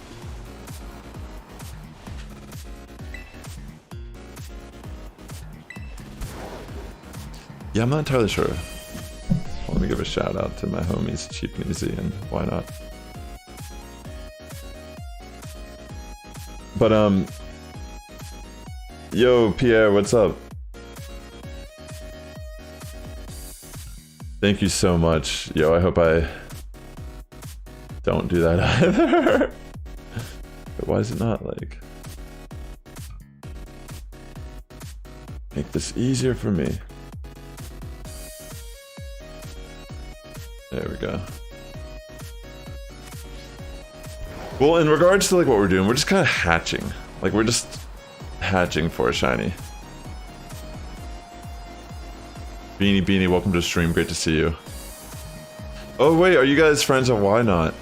Yeah, I'm not entirely sure. Let me give a shout out to my homies Cheap and Easy and Why Not. But yo, Pierre, what's up? Thank you so much. Yo, I hope I don't do that either. But why is it not like... Make this easier for me. There we go. Well, in regards to like what we're doing, we're just kind of hatching. Like we're just hatching for a shiny. Beanie, welcome to the stream. Great to see you. Oh wait, are you guys friends on Why Not?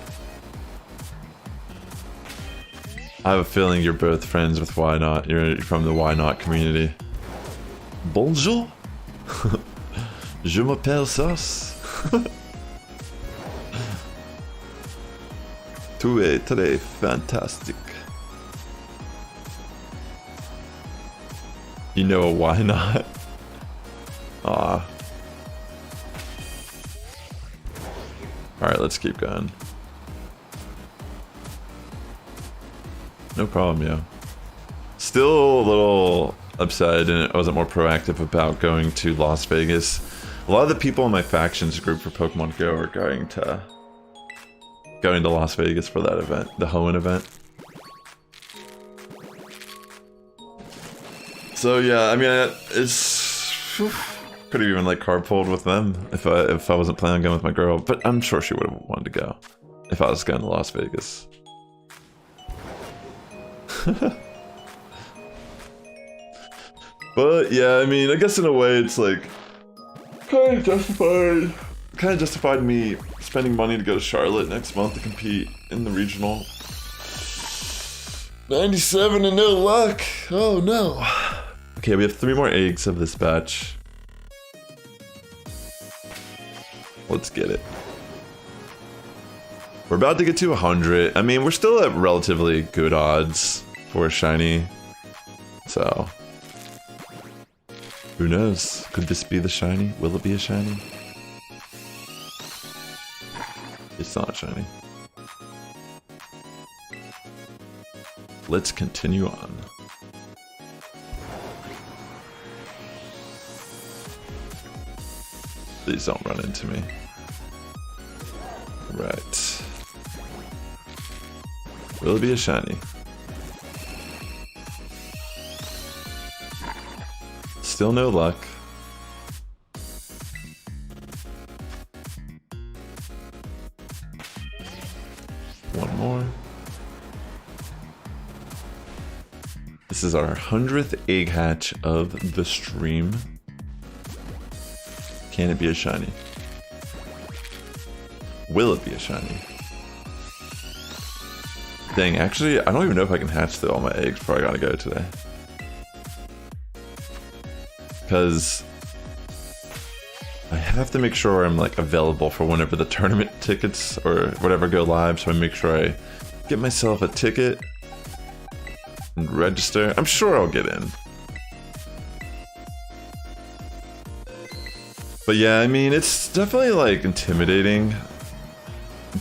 I have a feeling you're both friends with Why Not. You're from the Why Not community. Bonjour. Je m'appelle Sass. Tu es très fantastic. You know why not? Ah. Alright, let's keep going. No problem, yo. Still a little upset I wasn't more proactive about going to Las Vegas. A lot of the people in my factions group for Pokemon Go are going to Las Vegas for that event, the Hoenn event. So yeah, I mean, could have even like carpooled with them if I wasn't planning on going with my girl, but I'm sure she would have wanted to go if I was going to Las Vegas. But yeah, I mean, I guess in a way it's like kind of justified me spending money to go to Charlotte next month to compete in the regional. 97 and no luck. Oh no. Okay, we have 3 more eggs of this batch. Let's get it. We're about to get to 100. I mean, we're still at relatively good odds for a shiny. So, who knows? Could this be the shiny? Will it be a shiny? It's not a shiny. Let's continue on. Please don't run into me. Right. Will it be a shiny? Still no luck. One more. This is our 100th egg hatch of the stream. Can it be a shiny? Will it be a shiny? Dang, actually, I don't even know if I can hatch through all my eggs before I gotta go today. Because I have to make sure I'm like available for whenever the tournament tickets or whatever go live, so I make sure I get myself a ticket and register. I'm sure I'll get in. But yeah, I mean, it's definitely like intimidating,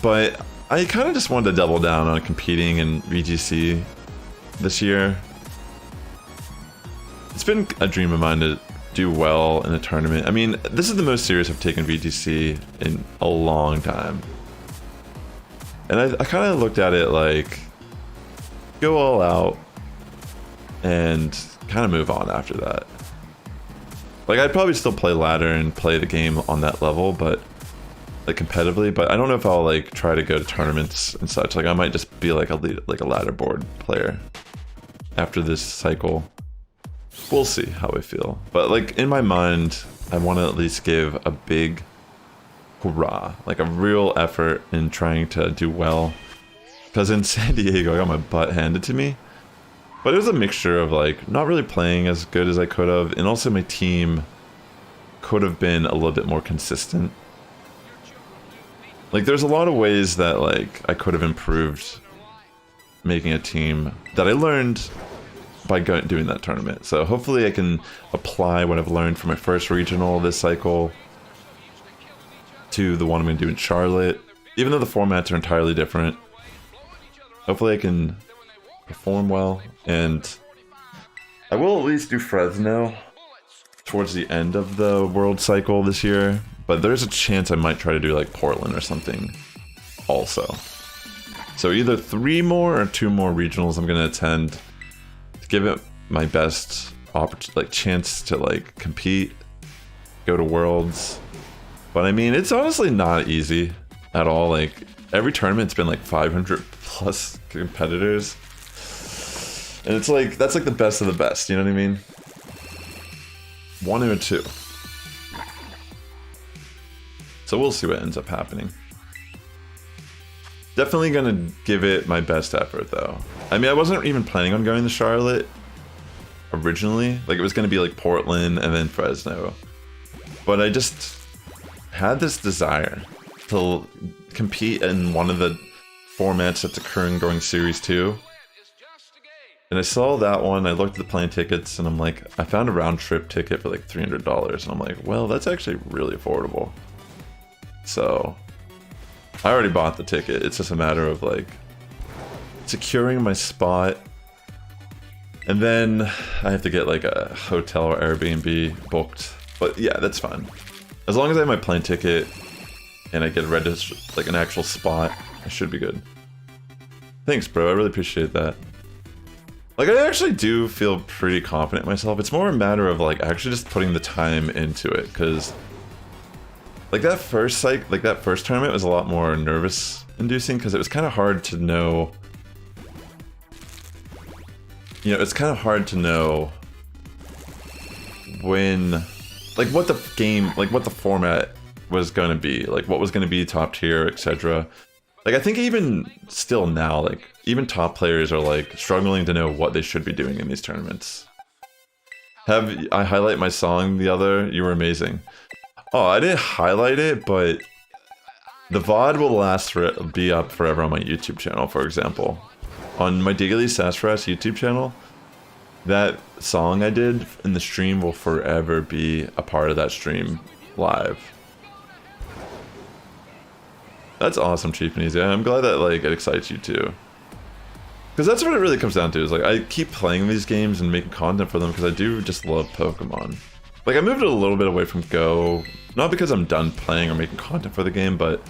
but I kind of just wanted to double down on competing in VGC this year. It's been a dream of mine to do well in a tournament. I mean, this is the most serious I've taken VGC in a long time. And I kind of looked at it like, go all out and kind of move on after that. Like, I'd probably still play ladder and play the game on that level, but like competitively, but I don't know if I'll like try to go to tournaments and such. Like, I might just be like a ladder board player after this cycle. We'll see how I feel. But like in my mind, I want to at least give a big hurrah, like a real effort in trying to do well. Because in San Diego, I got my butt handed to me. But it was a mixture of like not really playing as good as I could have, and also my team could have been a little bit more consistent. Like, there's a lot of ways that like I could have improved making a team that I learned by doing that tournament. So hopefully I can apply what I've learned from my first regional this cycle to the one I'm going to do in Charlotte. Even though the formats are entirely different, hopefully I can perform well, and I will at least do Fresno towards the end of the world cycle this year, but there's a chance I might try to do like Portland or something also. So either 3 more or 2 more regionals I'm going to attend to give it my best chance to like compete, go to worlds. But I mean, it's honestly not easy at all. Like, every tournament's been like 500 plus competitors. And it's like, that's like the best of the best, you know what I mean? 1 or 2. So we'll see what ends up happening. Definitely gonna give it my best effort though. I mean, I wasn't even planning on going to Charlotte originally. Like, it was gonna be like Portland and then Fresno. But I just had this desire to compete in one of the formats that's occurring during Series 2. And I saw that one, I looked at the plane tickets, and I'm like, I found a round trip ticket for like $300. And I'm like, well, that's actually really affordable. So I already bought the ticket. It's just a matter of like securing my spot. And then I have to get like a hotel or Airbnb booked. But yeah, that's fine. As long as I have my plane ticket and I get registered, like an actual spot, I should be good. Thanks, bro. I really appreciate that. Like, I actually do feel pretty confident in myself. It's more a matter of like actually just putting the time into it, because like that first tournament was a lot more nervous inducing, because it was kind of hard to know. You know, it's kind of hard to know when, like, what the game, like what the format was going to be, like what was going to be top tier, etc. Like, I think even still now, like even top players are like struggling to know what they should be doing in these tournaments. I highlight my song the other, you were amazing. Oh, I didn't highlight it, but the VOD will be up forever on my YouTube channel, for example. On my Daily Sassifrass YouTube channel, that song I did in the stream will forever be a part of that stream live. That's awesome, Chief and Easy. I'm glad that like it excites you too. Because that's what it really comes down to, is like I keep playing these games and making content for them because I do just love Pokemon. Like, I moved it a little bit away from Go, not because I'm done playing or making content for the game, but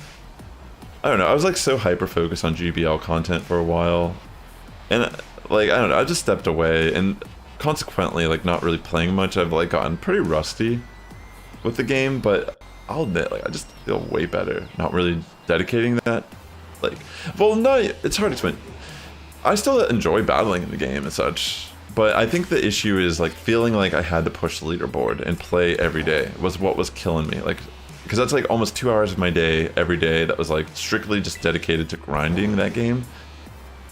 I don't know, I was like so hyper-focused on GBL content for a while, and like, I don't know, I just stepped away, and consequently, like, not really playing much. I've like gotten pretty rusty with the game, but I'll admit, like, I just feel way better not really dedicating that. Like, well, no, it's hard to explain. I still enjoy battling in the game and such, but I think the issue is like feeling like I had to push the leaderboard and play every day was what was killing me. Like, because that's like almost 2 hours of my day every day that was like strictly just dedicated to grinding that game.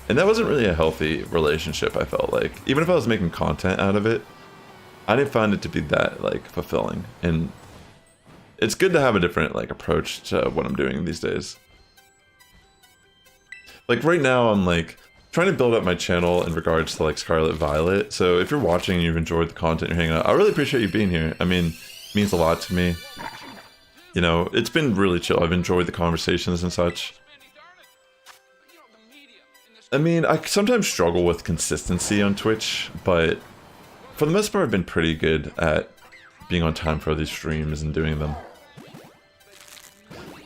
And that wasn't really a healthy relationship, I felt like. Even if I was making content out of it, I didn't find it to be that like fulfilling. And it's good to have a different like approach to what I'm doing these days. Like right now I'm like trying to build up my channel in regards to like Scarlet Violet. So if you're watching and you've enjoyed the content, you're hanging out, I really appreciate you being here. I mean, it means a lot to me. You know, it's been really chill. I've enjoyed the conversations and such. I mean, I sometimes struggle with consistency on Twitch, but for the most part, I've been pretty good at being on time for these streams and doing them.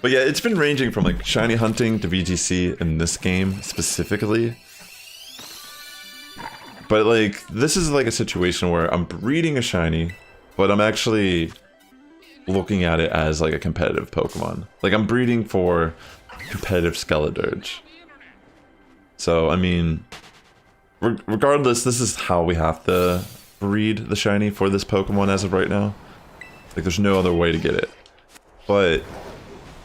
But yeah, it's been ranging from like shiny hunting to VGC in this game specifically. But like, this is like a situation where I'm breeding a shiny, but I'm actually looking at it as like a competitive Pokemon. Like, I'm breeding for competitive Skeledirge. So, I mean, regardless, this is how we have to breed the shiny for this Pokemon as of right now. Like, there's no other way to get it. But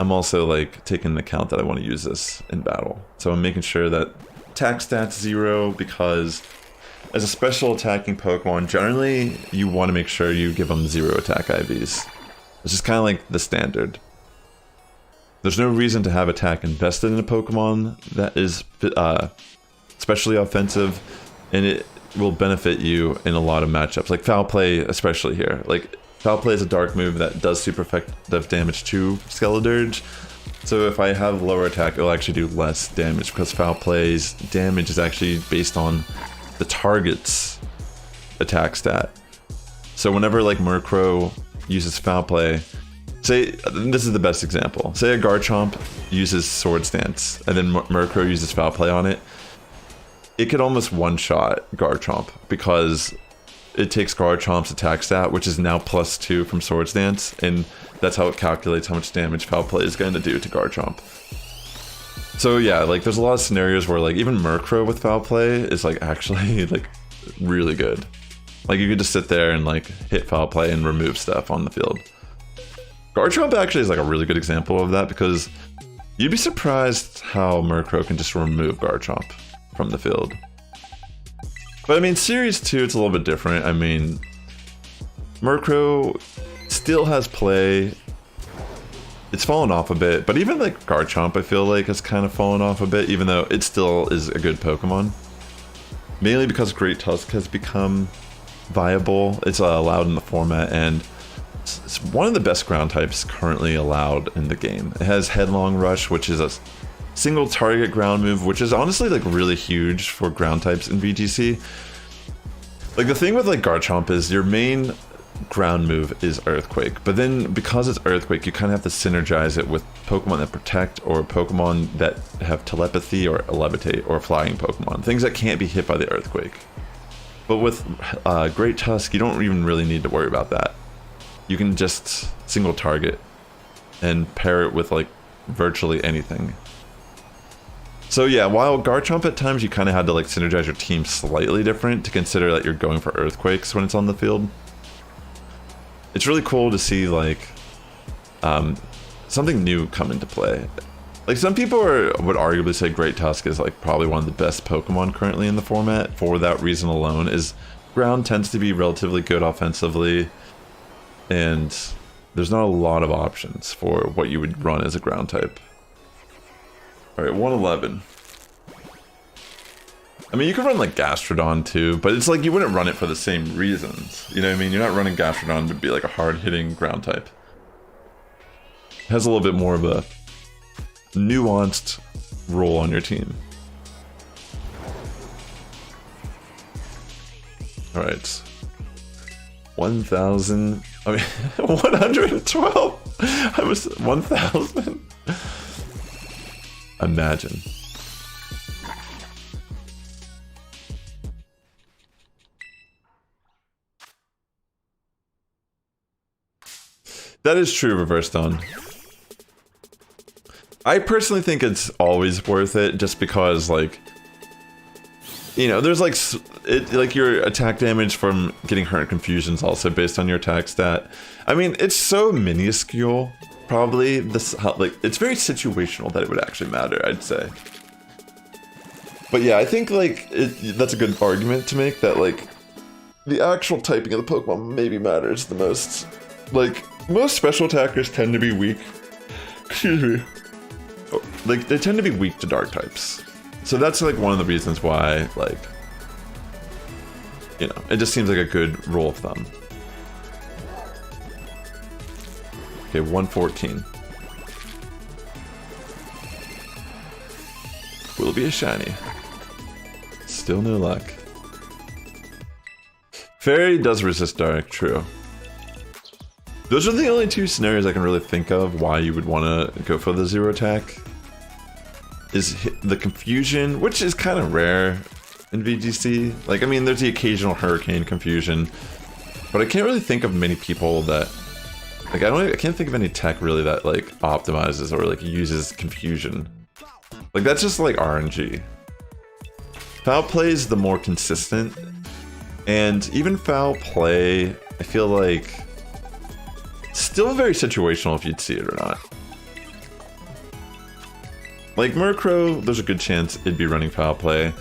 I'm also like taking into account that I want to use this in battle. So I'm making sure that attack stats 0, because as a special attacking Pokemon, generally you want to make sure you give them 0 attack IVs. It's just kind of like the standard. There's no reason to have attack invested in a Pokemon that is especially offensive, and it will benefit you in a lot of matchups. Like Foul Play, especially here. Like, Foul Play is a dark move that does super effective damage to Skeledirge. So if I have lower attack, it'll actually do less damage, because Foul Play's damage is actually based on the target's attack stat. So whenever like Murkrow uses Foul Play, say, this is the best example. Say a Garchomp uses Sword Stance, and then Murkrow uses Foul Play on it. It could almost one-shot Garchomp, because it takes Garchomp's attack stat, which is now +2 from Sword Stance, and that's how it calculates how much damage Foul Play is going to do to Garchomp. So yeah, like there's a lot of scenarios where like even Murkrow with foul play is like actually like really good. Like you could just sit there and like hit foul play and remove stuff on the field. Garchomp actually is like a really good example of that because you'd be surprised how Murkrow can just remove Garchomp from the field. But I mean, Series 2, it's a little bit different. I mean, Murkrow still has play. It's fallen off a bit, but even like Garchomp, I feel like has kind of fallen off a bit, even though it still is a good Pokemon. Mainly because Great Tusk has become viable. It's allowed in the format, and it's one of the best ground types currently allowed in the game. It has Headlong Rush, which is a single target ground move, which is honestly like really huge for ground types in VGC. Like the thing with like Garchomp is your main ground move is Earthquake, but then because it's Earthquake, you kind of have to synergize it with Pokemon that protect or Pokemon that have telepathy or levitate or flying Pokemon, things that can't be hit by the Earthquake. But with Great Tusk, you don't even really need to worry about that. You can just single target and pair it with like virtually anything. So yeah, while Garchomp at times you kind of had to like synergize your team slightly different to consider that you're going for Earthquakes when it's on the field. It's really cool to see like something new come into play. Like some people would arguably say Great Tusk is like probably one of the best Pokemon currently in the format. For that reason alone, is ground tends to be relatively good offensively, and there's not a lot of options for what you would run as a ground type. All right, 111. I mean, you could run like Gastrodon too, but it's like you wouldn't run it for the same reasons. You know what I mean? You're not running Gastrodon to be like a hard-hitting ground type. It has a little bit more of a nuanced role on your team. All right. 1,000. I mean, 112. I was 1,000. Imagine. That is true, Reverse Dawn. I personally think it's always worth it, just because, like, you know, there's like your attack damage from getting hurt in confusion's also based on your attack stat. I mean, it's so minuscule. Probably this, like, it's very situational that it would actually matter, I'd say. But yeah, I think like that's a good argument to make, that like the actual typing of the Pokemon maybe matters the most. Like most special attackers tend to be weak. Excuse me. Like they tend to be weak to dark types. So that's like one of the reasons why, like, you know, it just seems like a good rule of thumb. Okay, 114. Will it be a shiny? Still no luck. Fairy does resist dark, true. Those are the only two scenarios I can really think of why you would want to go for the zero attack. Is the confusion, which is kind of rare in VGC. Like, I mean, there's the occasional hurricane confusion, but I can't really think of many people that, like, I can't think of any tech really that like optimizes or like uses confusion. Like that's just like RNG. Foul play is the more consistent, and even foul play, I feel like, still very situational if you'd see it or not. Like Murkrow, there's a good chance it'd be running foul play,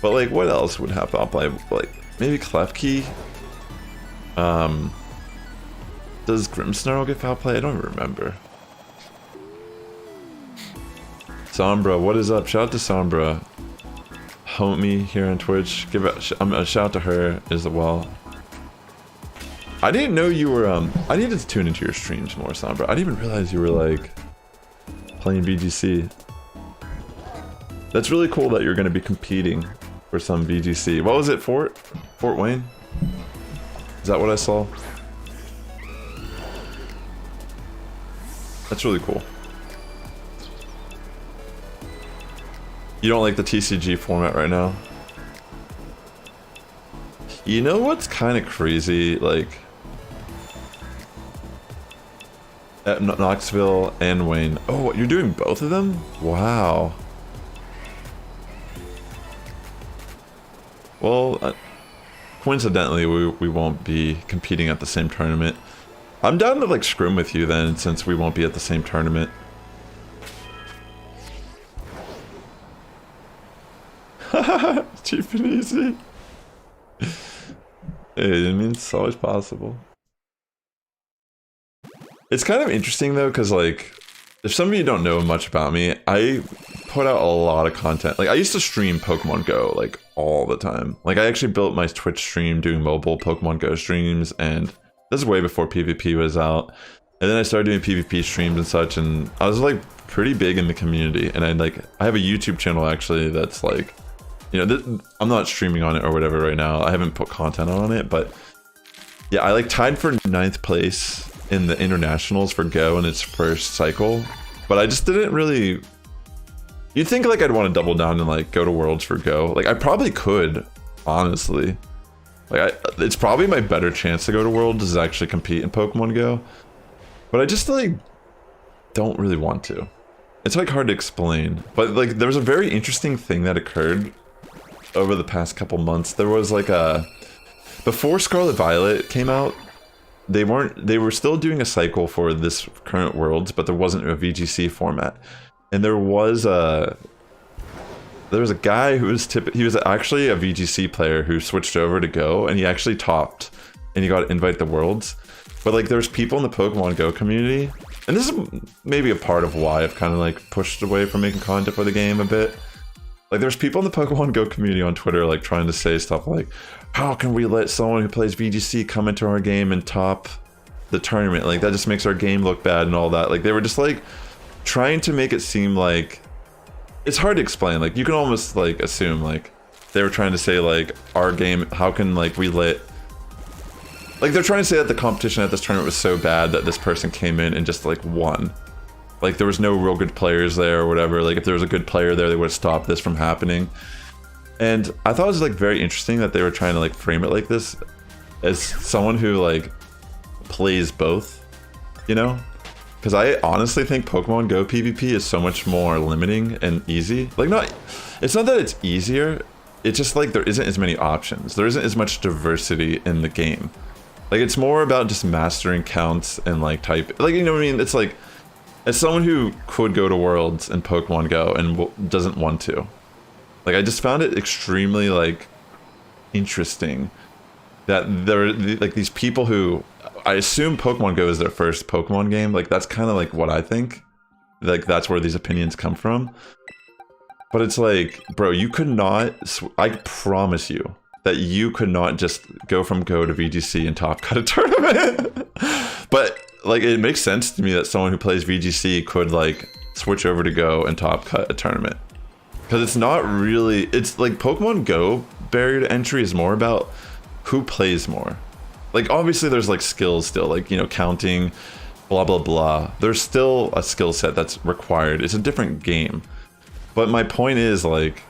but like what else would have foul play? Like maybe Klefki. Does Grimmsnarl get foul play? I don't even remember. Sombra, what is up? Shout out to Sombra, homie here on Twitch. Give a shout out to her as well. I didn't know you were. I needed to tune into your streams more, Sombra. I didn't even realize you were like playing VGC. That's really cool that you're going to be competing for some VGC. What was it, Fort Wayne? Is that what I saw? That's really cool. You don't like the TCG format right now? You know what's kind of crazy? Like, At Knoxville and Wayne. Oh, you're doing both of them? Wow. Well, coincidentally, we won't be competing at the same tournament. I'm down to like scrim with you then, since we won't be at the same tournament. Cheap and easy. Hey, I mean, it's always possible. It's kind of interesting though, because like, if some of you don't know much about me, I put out a lot of content. Like, I used to stream Pokemon Go like all the time. Like, I actually built my Twitch stream doing mobile Pokemon Go streams, and this is way before PvP was out. And then I started doing PvP streams and such, and I was like pretty big in the community. And I have a YouTube channel actually that's like, you know, I'm not streaming on it or whatever right now. I haven't put content on it, but yeah, I like tied for 9th place in the internationals for Go in its first cycle, but I just didn't really. You'd think like I'd want to double down and like go to Worlds for Go. Like I probably could, honestly. Like it's probably my better chance to go to Worlds is actually compete in Pokemon Go, but I just like don't really want to. It's like hard to explain, but like there was a very interesting thing that occurred over the past couple months. There was like before Scarlet Violet came out, they were still doing a cycle for this current Worlds, but there wasn't a VGC format. And there was a guy who was he was actually a VGC player who switched over to Go, and he actually topped and he got to invite the Worlds. But like there's people in the Pokemon Go community, and this is maybe a part of why I've kind of like pushed away from making content for the game a bit. Like there's people in the Pokemon Go community on Twitter like trying to say stuff like, how can we let someone who plays VGC come into our game and top the tournament? Like that just makes our game look bad and all that. Like they were just like trying to make it seem like, it's hard to explain. Like you can almost like assume like they were trying to say like our game, how can like we let, like they're trying to say that the competition at this tournament was so bad that this person came in and just like won. Like there was no real good players there or whatever. Like if there was a good player there, they would have stopped this from happening. And I thought it was like very interesting that they were trying to like frame it like this as someone who like plays both, you know? Because I honestly think Pokemon Go PvP is so much more limiting and easy. Like it's not that it's easier, it's just like there isn't as many options. There isn't as much diversity in the game. Like it's more about just mastering counts and like type, like, you know what I mean? It's like, as someone who could go to Worlds in Pokemon Go and doesn't want to, like I just found it extremely like interesting that there are like these people who, I assume Pokemon Go is their first Pokemon game. Like that's kind of like what I think. Like that's where these opinions come from. But it's like, bro, you could not, I promise you that you could not just go from Go to VGC and top cut a tournament. But like it makes sense to me that someone who plays VGC could like switch over to Go and top cut a tournament. Because it's not really, it's like Pokemon Go barrier to entry is more about who plays more. Like obviously there's like skills still, like, you know, counting, blah blah blah. There's still a skill set that's required. It's a different game. But my point is like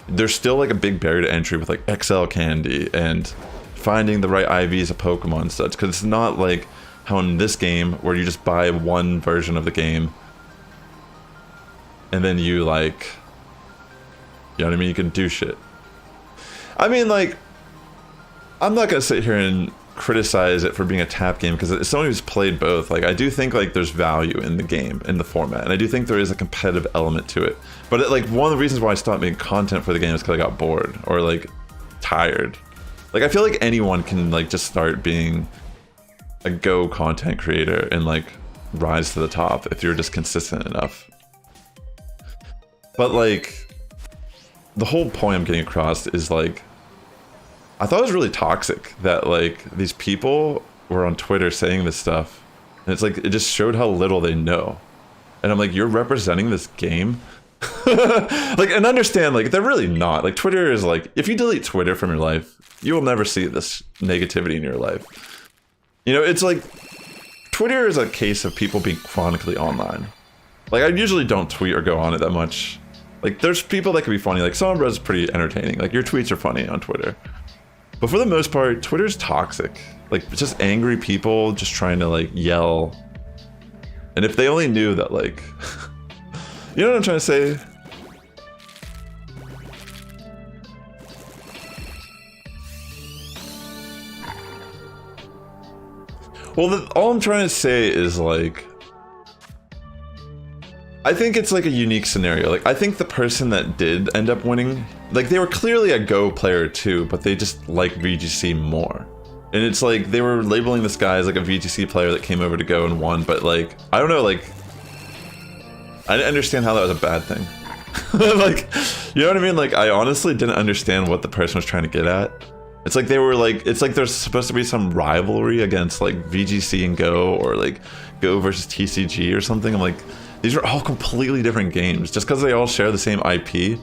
there's still like a big barrier to entry with like XL candy and finding the right IVs of Pokemon and such, because it's not like how in this game where you just buy one version of the game and then you like, you know what I mean, you can do shit. I mean, like, I'm not gonna sit here and criticize it for being a tap game, because as someone who's played both, like I do think like there's value in the game, in the format, and I do think there is a competitive element to it. But like one of the reasons why I stopped making content for the game is because I got bored or like tired. Like I feel like anyone can like just start being a Go content creator and like rise to the top if you're just consistent enough. But like the whole point I'm getting across is like, I thought it was really toxic that like these people were on Twitter saying this stuff, and it's like it just showed how little they know. And I'm like, you're representing this game? Like, and understand, like they're really not. Like Twitter is like, if you delete Twitter from your life, you will never see this negativity in your life. You know, it's like Twitter is a case of people being chronically online. Like I usually don't tweet or go on it that much. Like there's people that can be funny, like Sombra's pretty entertaining, like your tweets are funny on Twitter. But for the most part, Twitter's toxic. Like it's just angry people just trying to like yell And if they only knew that, like, you know what I'm trying to say? Well, all I'm trying to say is, like, I think it's like a unique scenario. Like, I think the person that did end up winning, like, they were clearly a Go player too, but they just like VGC more. And it's like, they were labeling this guy as like a VGC player that came over to Go and won, but like, I don't know, like, I didn't understand how that was a bad thing. Like, you know what I mean? Like, I honestly didn't understand what the person was trying to get at. It's like they were like, it's like there's supposed to be some rivalry against like VGC and Go, or like Go versus TCG or something. I'm like, these are all completely different games. Just because they all share the same IP,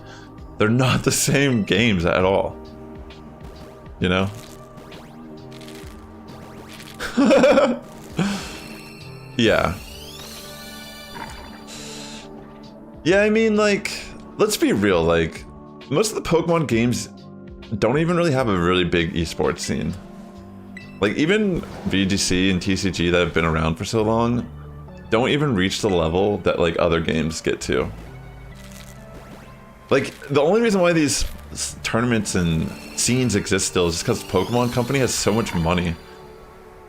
they're not the same games at all. You know? Yeah. Yeah, I mean, like, let's be real, like, most of the Pokemon games don't even really have a really big esports scene. Like, even VGC and TCG that have been around for so long don't even reach the level that, like, other games get to. Like, the only reason why these tournaments and scenes exist still is just because Pokemon Company has so much money.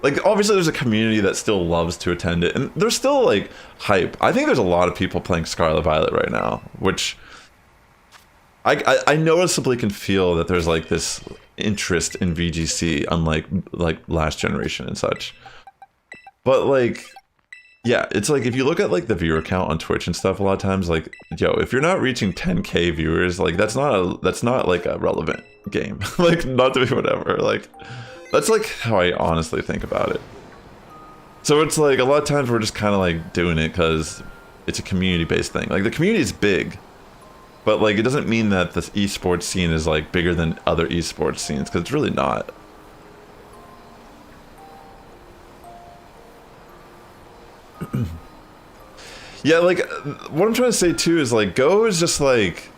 Like, obviously there's a community that still loves to attend it, and there's still, like, hype. I think there's a lot of people playing Scarlet Violet right now, which I noticeably can feel that there's, like, this interest in VGC, unlike, like, last generation and such. But, like, yeah, it's like, if you look at, like, the viewer count on Twitch and stuff, a lot of times, like, yo, if you're not reaching 10K viewers, like, that's not like a relevant game. Like, not to be whatever, like, that's, like, how I honestly think about it. So it's like, a lot of times we're just kind of, like, doing it because it's a community-based thing. Like, the community is big, but, like, it doesn't mean that this esports scene is, like, bigger than other esports scenes, because it's really not. Yeah, like, what I'm trying to say, too, is, like, Go is just, like,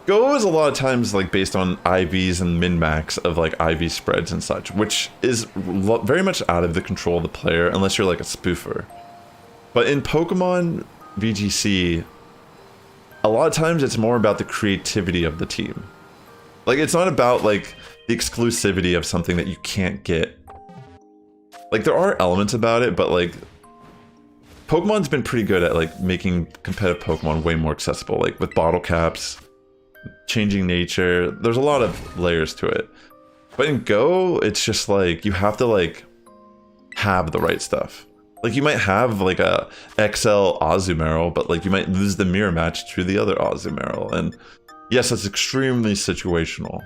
Go is a lot of times, like, based on IVs and min-max of, like, IV spreads and such, which is very much out of the control of the player, unless you're, like, a spoofer. But in Pokemon VGC, a lot of times it's more about the creativity of the team. Like, it's not about, like, the exclusivity of something that you can't get. Like, there are elements about it, but, like, Pokemon's been pretty good at, like, making competitive Pokemon way more accessible, like, with bottle caps, changing nature. There's a lot of layers to it. But in Go, it's just, like, you have to, like, have the right stuff. Like, you might have, like, a XL Azumarill, but, like, you might lose the mirror match to the other Azumarill. And yes, that's extremely situational.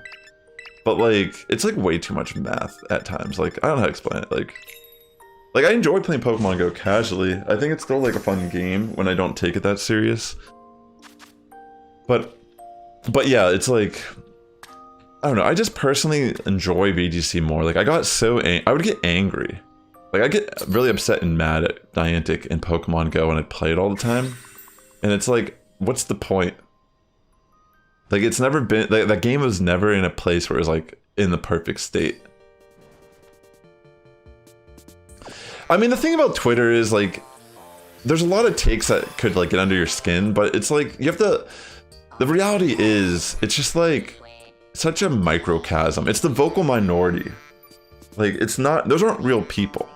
But, like, it's, like, way too much math at times. Like, I don't know how to explain it. Like, I enjoy playing Pokemon Go casually. I think it's still, like, a fun game when I don't take it that serious. But yeah, it's, like, I don't know. I just personally enjoy VGC more. Like, I got so I would get angry. Like, I get really upset and mad at Niantic and Pokemon Go when I play it all the time. And it's like, what's the point? Like, it's never been, like, that game was never in a place where it was, like, in the perfect state. I mean, the thing about Twitter is, like, there's a lot of takes that could, like, get under your skin, but it's like, you have to, the reality is, it's just, like, such a microcosm. It's the vocal minority. Like, it's not, those aren't real people.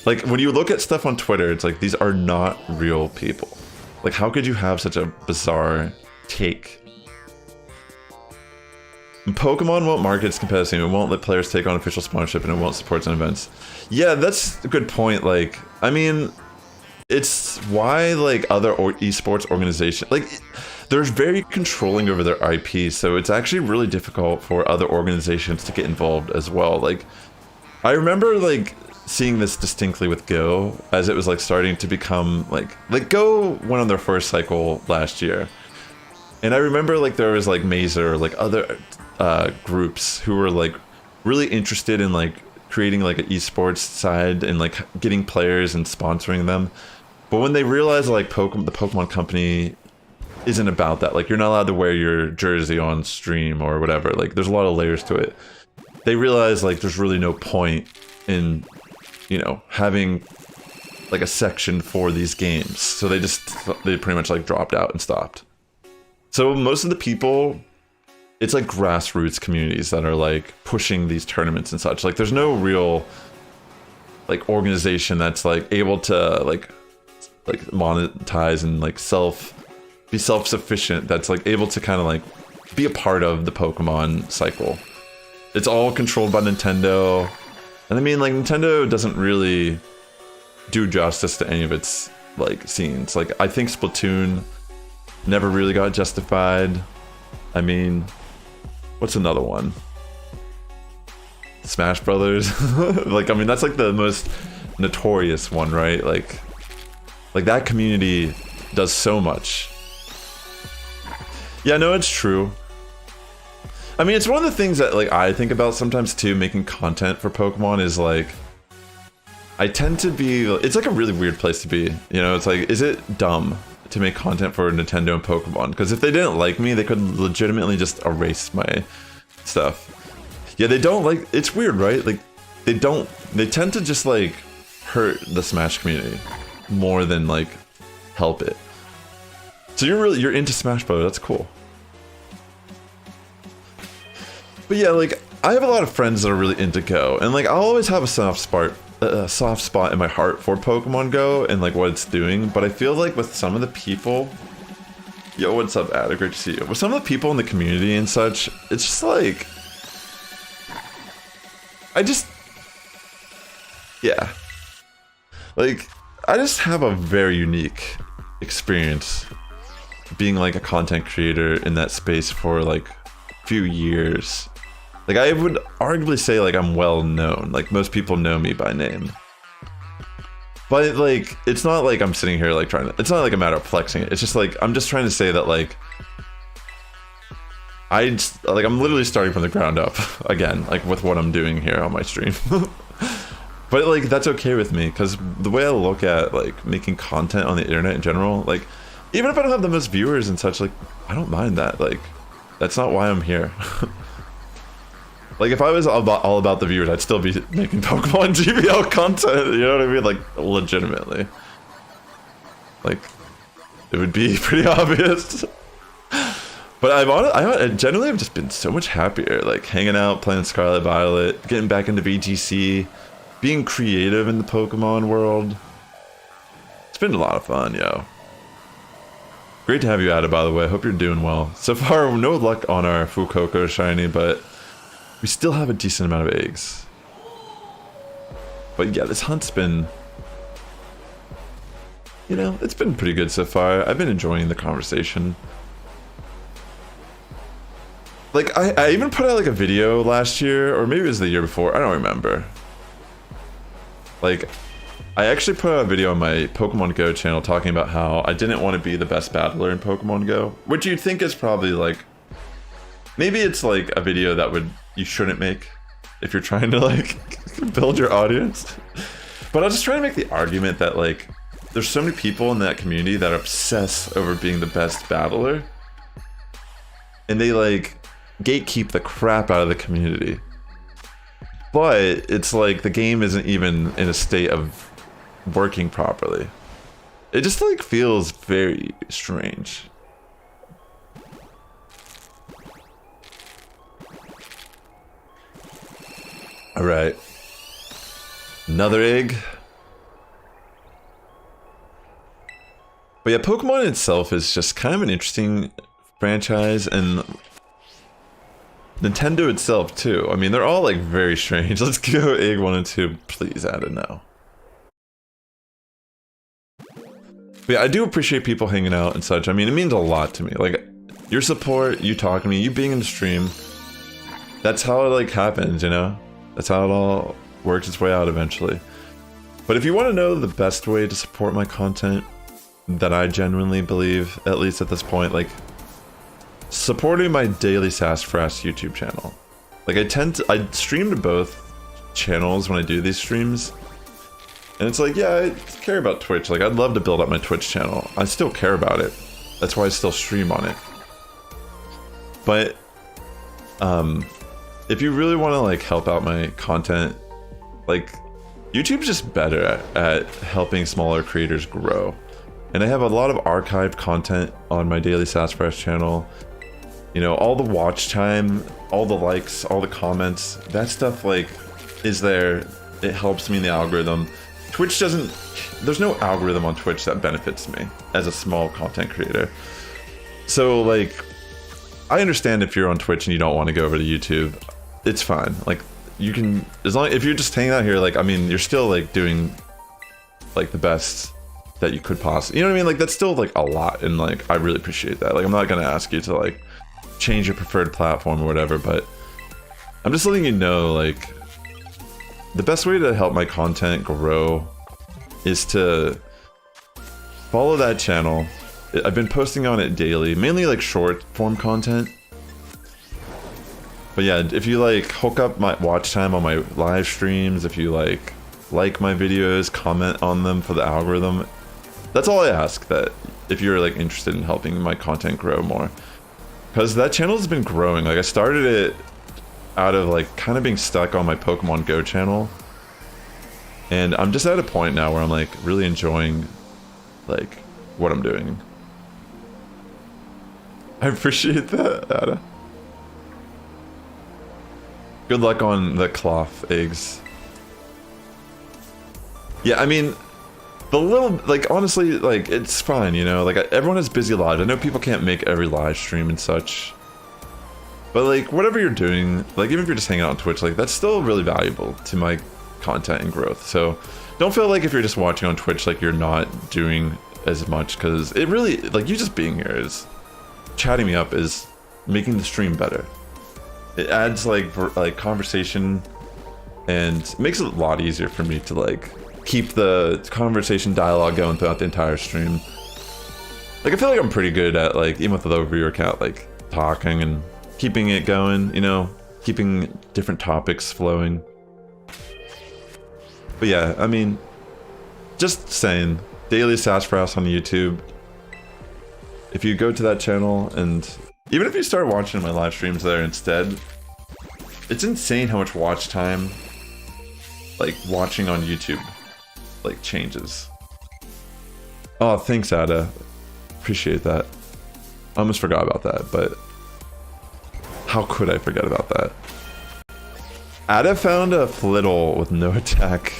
Like, when you look at stuff on Twitter, it's like, these are not real people. Like, how could you have such a bizarre take? Pokemon won't market its competitive scene. It won't let players take on official sponsorship, and it won't support some events. Yeah, that's a good point. Like, I mean, it's why, like, other esports organizations, like, they're very controlling over their IP, so it's actually really difficult for other organizations to get involved as well. Like, I remember, like, seeing this distinctly with Go, as it was, like, starting to become, like Go went on their first cycle last year. And I remember, like, there was, like, Mazer, or, like, other groups who were, like, really interested in, like, creating, like, an esports side and, like, getting players and sponsoring them. But when they realized, like, the Pokemon Company isn't about that. Like, you're not allowed to wear your jersey on stream or whatever. Like, there's a lot of layers to it. They realized, like, there's really no point in, you know, having like a section for these games. So they pretty much like dropped out and stopped. So most of the people, it's like grassroots communities that are like pushing these tournaments and such. Like there's no real like organization that's like able to like monetize and like be self-sufficient, that's like able to kind of like be a part of the Pokemon cycle. It's all controlled by Nintendo. And I mean, like, Nintendo doesn't really do justice to any of its like scenes. Like, I think Splatoon never really got justified. I mean, what's another one? Smash Brothers. Like, I mean, that's like the most notorious one, right? Like that community does so much. Yeah, no, it's true. I mean, it's one of the things that like I think about sometimes too, making content for Pokemon, is like, I tend to be, it's like a really weird place to be, you know? It's like, is it dumb to make content for Nintendo and Pokemon? Because if they didn't like me, they could legitimately just erase my stuff. Yeah, they don't like, it's weird, right? Like, they tend to just like hurt the Smash community more than like help it. So you're into Smash Bros. That's cool. But yeah, like, I have a lot of friends that are really into Go, and like, I'll always have a soft spot in my heart for Pokemon Go and like what it's doing. But I feel like with some of the people, yo, what's up, Ada? Great to see you. With some of the people in the community and such, it's just like, yeah, like, I just have a very unique experience being like a content creator in that space for like a few years. Like, I would arguably say like I'm well known. Like, most people know me by name. But like, it's not like I'm sitting here like trying to, it's not like a matter of flexing it. It's just like, I'm just trying to say that like, I'm literally starting from the ground up again, like with what I'm doing here on my stream. But like, that's okay with me, because the way I look at like making content on the internet in general, like, even if I don't have the most viewers and such, like, I don't mind that. Like, that's not why I'm here. Like, if I was all about the viewers, I'd still be making Pokemon GBL content, you know what I mean? Like, legitimately. Like, it would be pretty obvious. But I generally have just been so much happier, like, hanging out, playing Scarlet Violet, getting back into VGC, being creative in the Pokemon world. It's been a lot of fun, yo. Great to have you Ada, by the way. Hope you're doing well. So far, no luck on our Fuecoco shiny, but we still have a decent amount of eggs. But yeah, this hunt's been, you know, it's been pretty good so far. I've been enjoying the conversation. Like, I even put out like a video last year, or maybe it was the year before, I don't remember. Like, I actually put out a video on my Pokemon Go channel talking about how I didn't want to be the best battler in Pokemon Go, which you'd think is probably like, maybe it's like a video that you shouldn't make if you're trying to like build your audience. But I was just trying to make the argument that like, there's so many people in that community that obsess over being the best battler, and they like gatekeep the crap out of the community. But it's like the game isn't even in a state of working properly. It just like feels very strange. All right, another egg. But yeah, Pokemon itself is just kind of an interesting franchise, and Nintendo itself too. I mean, they're all like very strange. Let's go egg 1 and 2, please add it now. But yeah, I do appreciate people hanging out and such. I mean, it means a lot to me. Like, your support, you talking to me, you being in the stream. That's how it like happens, you know? That's how it all works its way out eventually. But if you want to know the best way to support my content, that I genuinely believe, at least at this point, like, supporting my daily Sassifrass YouTube channel. Like, I stream to both channels when I do these streams. And it's like, yeah, I care about Twitch. Like, I'd love to build up my Twitch channel. I still care about it. That's why I still stream on it. But, if you really want to like help out my content, like, YouTube's just better at helping smaller creators grow. And I have a lot of archived content on my daily Sassifrass channel. You know, all the watch time, all the likes, all the comments, that stuff like is there. It helps me in the algorithm. Twitch doesn't, there's no algorithm on Twitch that benefits me as a small content creator. So like, I understand if you're on Twitch and you don't want to go over to YouTube, it's fine. Like you can, as long, if you're just hanging out here, like, I mean, you're still like doing like the best that you could possibly, you know what I mean? Like that's still like a lot. And like, I really appreciate that. Like, I'm not going to ask you to like change your preferred platform or whatever, but I'm just letting you know, like, the best way to help my content grow is to follow that channel. I've been posting on it daily, mainly like short form content. But yeah, if you like hook up my watch time on my live streams, if you like my videos, comment on them for the algorithm, that's all I ask, that if you're like interested in helping my content grow more. Because that channel has been growing. Like I started it out of like kind of being stuck on my Pokemon Go channel, and I'm just at a point now where I'm like really enjoying like what I'm doing. I appreciate that, Ada. Good luck on the cloth eggs. Yeah, I mean, the little, like, honestly, like, it's fine, you know? Like, everyone has busy lives. I know people can't make every live stream and such. But, like, whatever you're doing, like, even if you're just hanging out on Twitch, like, that's still really valuable to my content and growth. So, don't feel like if you're just watching on Twitch, like, you're not doing as much, because it really, like, you just being here is, chatting me up is making the stream better. It adds, like conversation, and makes it a lot easier for me to, like, keep the conversation dialogue going throughout the entire stream. Like, I feel like I'm pretty good at, like, even with the low viewer count, like, talking and keeping it going, you know, keeping different topics flowing. But yeah, I mean, just saying, Daily Sassifrass on YouTube. If you go to that channel, and even if you start watching my live streams there instead, it's insane how much watch time, like, watching on YouTube, like, changes. Oh, thanks, Ada. Appreciate that. I almost forgot about that, but how could I forget about that? Ada found a Flittle with no attack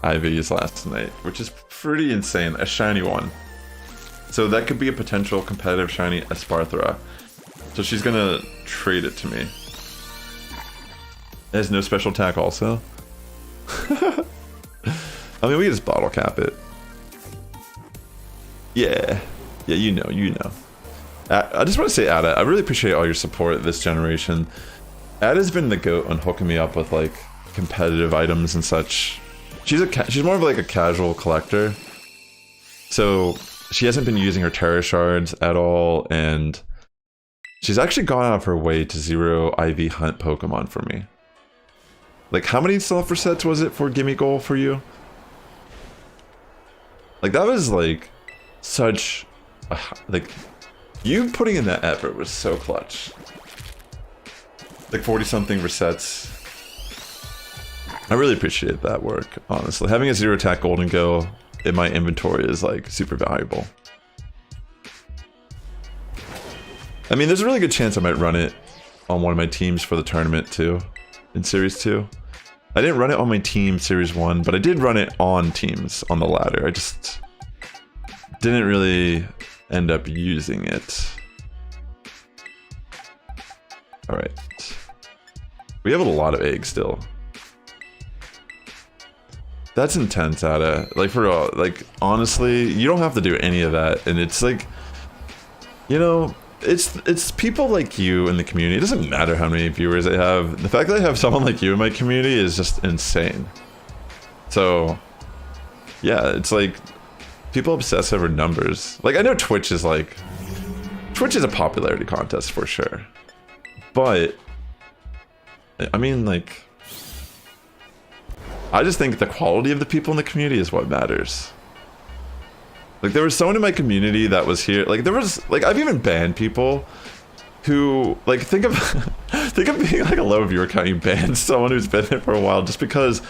IVs last night, which is pretty insane. A shiny one. So that could be a potential competitive shiny Esparthra. So she's gonna trade it to me. It has no special attack also. I mean, we can just bottle cap it. Yeah. Yeah, you know, you know. I just want to say, Ada, I really appreciate all your support this generation. Ada's been the GOAT on hooking me up with, like, competitive items and such. She's more of, like, a casual collector. So she hasn't been using her Terra Shards at all, and she's actually gone out of her way to zero IV hunt Pokemon for me. Like, how many self resets was it for Gimme Goal for you? Like, that was, like, such a, like, you putting in that effort was so clutch. Like 40-something resets. I really appreciate that work, honestly. Having a zero attack Golden Go in my inventory is, like, super valuable. I mean, there's a really good chance I might run it on one of my teams for the tournament too, in Series 2. I didn't run it on my team Series 1, but I did run it on teams on the ladder. I just didn't really end up using it. Alright. We have a lot of eggs still. That's intense, Ada. Like, for real, like, honestly, you don't have to do any of that, and it's like, you know, it's people like you in the community. It doesn't matter how many viewers I have. The fact that I have someone like you in my community is just insane. So, yeah, it's like, people obsess over numbers. Like, I know Twitch is a popularity contest for sure. But, I mean, like, I just think the quality of the people in the community is what matters. Like, there was someone in my community that was here, like, there was, like, I've even banned people who, like, think of being, like, a low viewer count, you ban someone who's been there for a while just because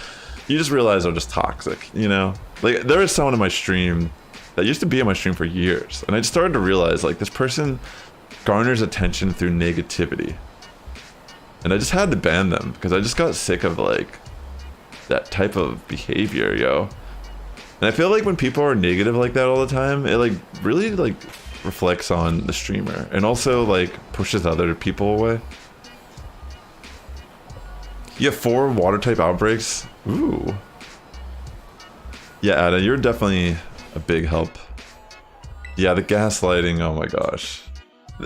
you just realize are just toxic, you know? Like, there is someone in my stream that used to be in my stream for years, and I just started to realize, like, this person garners attention through negativity. And I just had to ban them, because I just got sick of, like, that type of behavior, yo. And I feel like when people are negative like that all the time, it, like, really, like, reflects on the streamer, and also, like, pushes other people away. You have 4 water type outbreaks. Ooh. Yeah, Ada, you're definitely a big help. Yeah, the gaslighting, oh my gosh.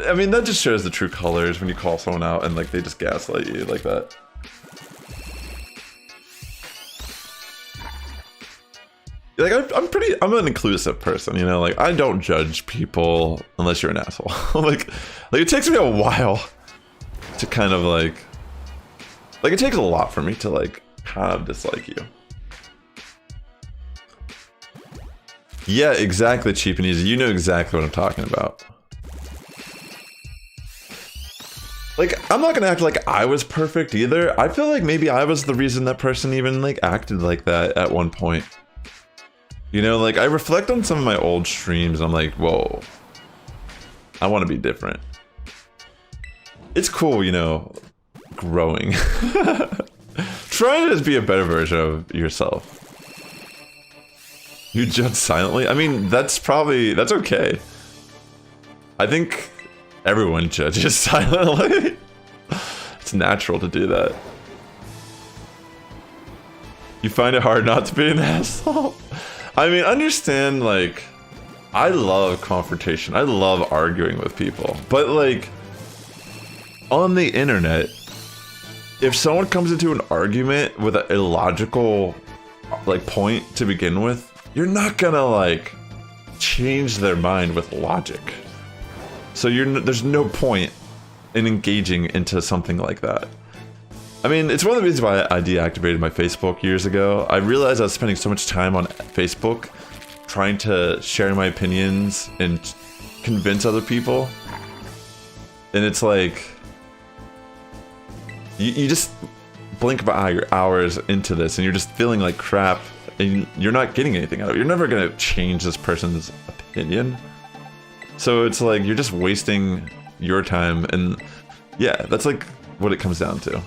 I mean, that just shows the true colors when you call someone out and like they just gaslight you like that. Like, I'm an inclusive person, you know? Like, I don't judge people unless you're an asshole. like it takes me a while to kind of like it takes a lot for me to, like, kind of dislike you. Yeah, exactly, cheap and easy. You know exactly what I'm talking about. Like, I'm not gonna act like I was perfect either. I feel like maybe I was the reason that person even, like, acted like that at one point. You know, like, I reflect on some of my old streams and I'm like, whoa. I want to be different. It's cool, you know, growing. Trying to just be a better version of yourself. You judge silently? I mean, that's okay. I think everyone judges silently. It's natural to do that. You find it hard not to be an asshole? I mean, understand, like, I love confrontation. I love arguing with people. But, like, on the internet, if someone comes into an argument with an illogical, like, point to begin with, you're not gonna, like, change their mind with logic. So there's no point in engaging into something like that. I mean, it's one of the reasons why I deactivated my Facebook years ago. I realized I was spending so much time on Facebook trying to share my opinions and convince other people. And it's like, you just blink of an eye, you're hours into this and you're just feeling like crap and you're not getting anything out of it. You're never gonna change this person's opinion. So it's like, you're just wasting your time, and yeah, that's like what it comes down to.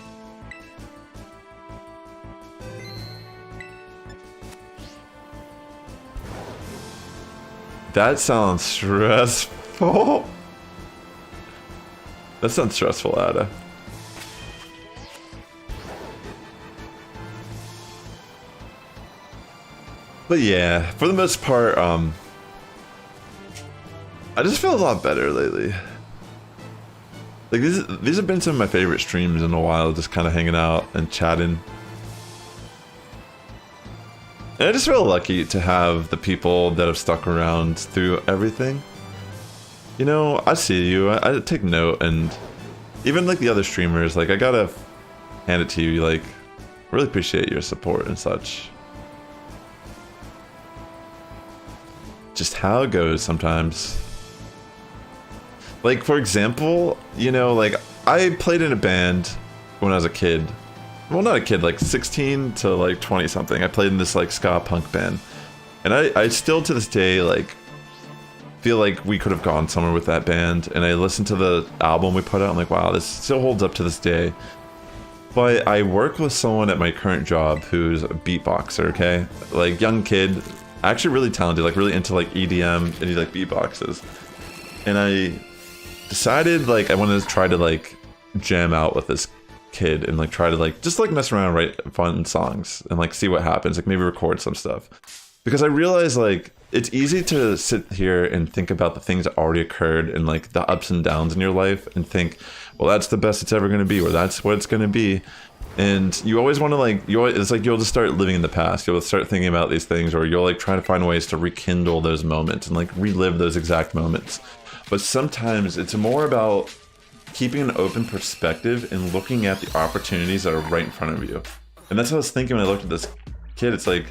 That sounds stressful. That sounds stressful, Ada. But yeah, for the most part, I just feel a lot better lately. Like, these have been some of my favorite streams in a while, just kind of hanging out and chatting. And I just feel lucky to have the people that have stuck around through everything. You know, I see you, I take note, and even like the other streamers, like, I gotta hand it to you, like, really appreciate your support and such. Just how it goes sometimes. Like, for example, you know, like, I played in a band when I was a kid. Well, not a kid, like 16 to like 20 something. I played in this like ska punk band. And I still to this day, like, feel like we could have gone somewhere with that band. And I listened to the album we put out, I'm like, wow, this still holds up to this day. But I work with someone at my current job who's a beatboxer, okay? Like, young kid, actually really talented, like really into like EDM, and he like beatboxes. And I decided, like, I wanted to try to like jam out with this kid and like try to like just like mess around, write fun songs and like see what happens, like maybe record some stuff. Because I realized, like, it's easy to sit here and think about the things that already occurred and like the ups and downs in your life and think, well, that's the best it's ever going to be, or that's what it's going to be. And you always want to like, it's like you'll just start living in the past. You'll start thinking about these things, or you'll like try to find ways to rekindle those moments and like relive those exact moments. But sometimes it's more about keeping an open perspective and looking at the opportunities that are right in front of you. And that's what I was thinking when I looked at this kid. It's like,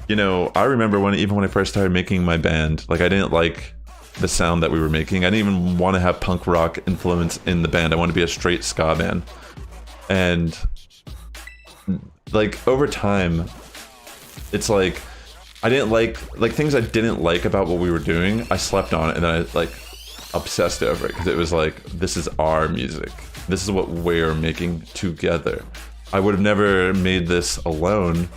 you know, I remember even when I first started making my band, like, I didn't like the sound that we were making. I didn't even want to have punk rock influence in the band. I wanted to be a straight ska band. And like, over time, It's like, I didn't like things I didn't like about what we were doing, I slept on it and then I like obsessed over it because it was like, this is our music. This is what we're making together. I would have never made this alone,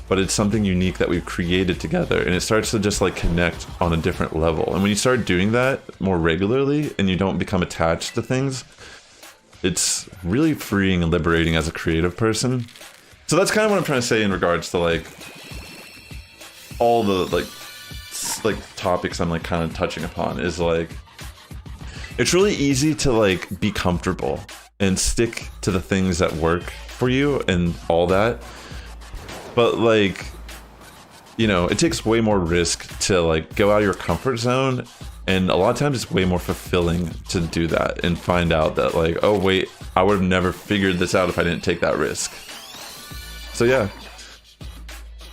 but it's something unique that we've created together, and it starts to just like connect on a different level. And when you start doing that more regularly and you don't become attached to things, it's really freeing and liberating as a creative person. So that's kind of what I'm trying to say in regards to like all the like topics I'm like kind of touching upon is like, it's really easy to like be comfortable and stick to the things that work for you and all that. But like, you know, it takes way more risk to like go out of your comfort zone. And a lot of times it's way more fulfilling to do that and find out that like, oh wait, I would have never figured this out if I didn't take that risk. So yeah,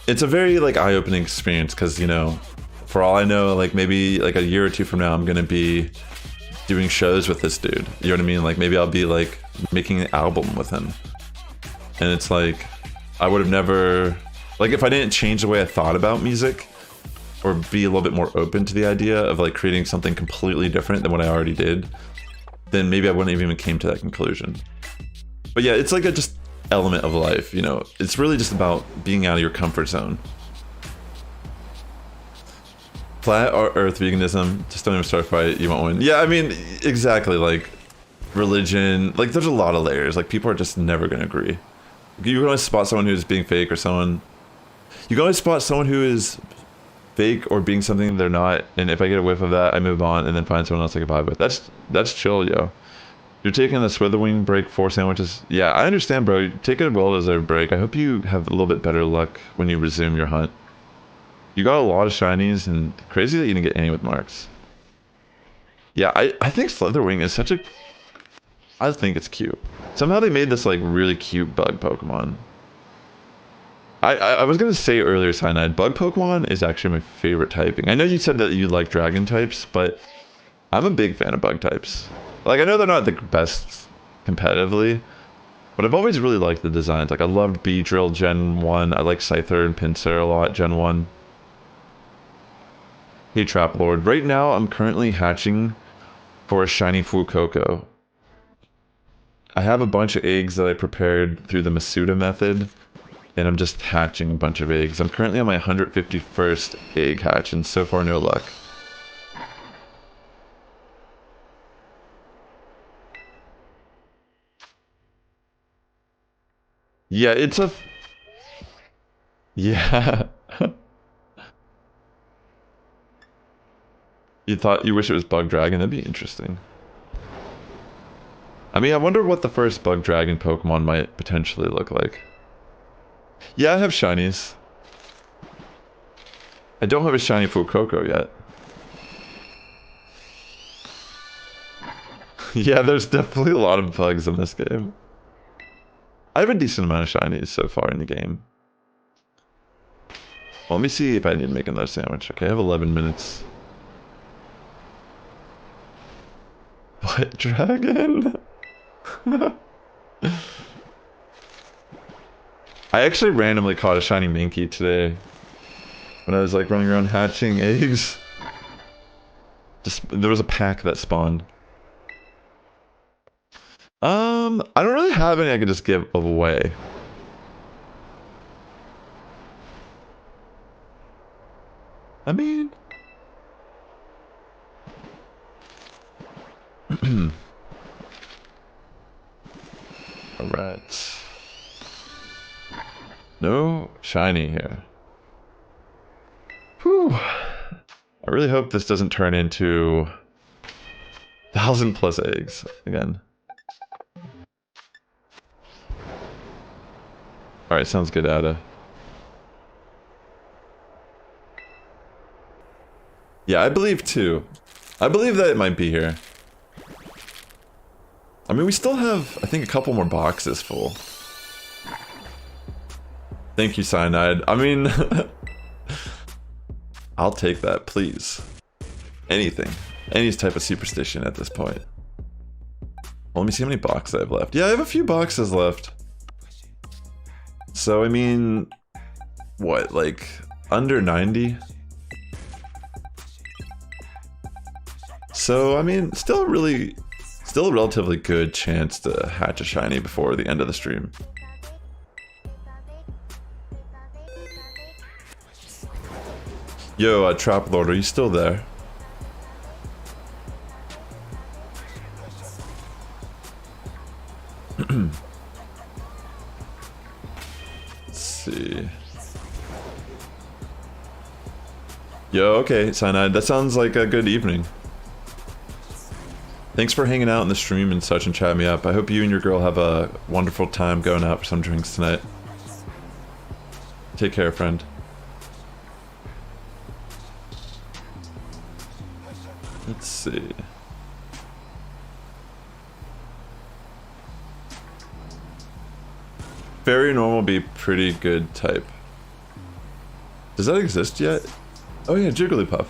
it's a very like eye-opening experience because, you know, for all I know, like maybe like a year or two from now, I'm gonna be doing shows with this dude. You know what I mean? Like maybe I'll be like making an album with him. And it's like, I would have never, like if I didn't change the way I thought about music or be a little bit more open to the idea of like creating something completely different than what I already did, then maybe I wouldn't have even came to that conclusion. But yeah, it's like a just element of life, you know? It's really just about being out of your comfort zone. Flat or earth veganism, just don't even start a fight, you won't win. Yeah, I mean, exactly, like religion, like there's a lot of layers, like people are just never gonna agree. You can always spot someone who's being fake or someone, you can always spot someone who is fake or being something they're not, and if I get a whiff of that, I move on and then find someone else I can vibe with. That's chill, yo. You're taking the Switherwing break 4 sandwiches. Yeah, I understand, bro. Take a well-deserved break. I hope you have a little bit better luck when you resume your hunt. You got a lot of shinies, and crazy that you didn't get any with marks. Yeah, I think Slitherwing is such a... I think it's cute. Somehow they made this like really cute bug Pokemon. I was gonna say earlier, Cyanide, bug Pokemon is actually my favorite typing. I know you said that you like dragon types, but I'm a big fan of bug types. Like, I know they're not the best competitively, but I've always really liked the designs. Like, I loved Beedrill Gen 1. I like Scyther and Pinsir a lot, Gen 1. Hey, Trap Lord. Right now, I'm currently hatching for a shiny Fuecoco. I have a bunch of eggs that I prepared through the Masuda Method, and I'm just hatching a bunch of eggs. I'm currently on my 151st egg hatch, and so far, no luck. Yeah, it's a... Yeah. You wish it was Bug Dragon? That'd be interesting. I mean, I wonder what the first Bug Dragon Pokemon might potentially look like. Yeah, I have shinies. I don't have a shiny Fuecoco yet. Yeah, there's definitely a lot of bugs in this game. I have a decent amount of shinies so far in the game. Well, let me see if I need to make another sandwich. Okay, I have 11 minutes. What dragon? I actually randomly caught a shiny Minky today when I was like running around hatching eggs. Just there was a pack that spawned. I don't really have any I could just give away. I mean, alright. No shiny here. Whew. I really hope this doesn't turn into 1,000+ eggs again. Alright, sounds good, Ada. Yeah, I believe too. I believe that it might be here. I mean, we still have, I think, a couple more boxes full. Thank you, Cyanide. I mean, I'll take that, please. Anything. Any type of superstition at this point. Well, let me see how many boxes I have left. Yeah, I have a few boxes left. So, I mean, what, like under 90? So I mean, still a relatively good chance to hatch a shiny before the end of the stream. Yo, Trap Lord, are you still there? Let's see. Yo, okay, Cyanide, that sounds like a good evening. Thanks for hanging out in the stream and such and chatting me up. I hope you and your girl have a wonderful time going out for some drinks tonight. Take care, friend. Let's see. Fairy normal be pretty good type. Does that exist yet? Oh yeah, Jigglypuff.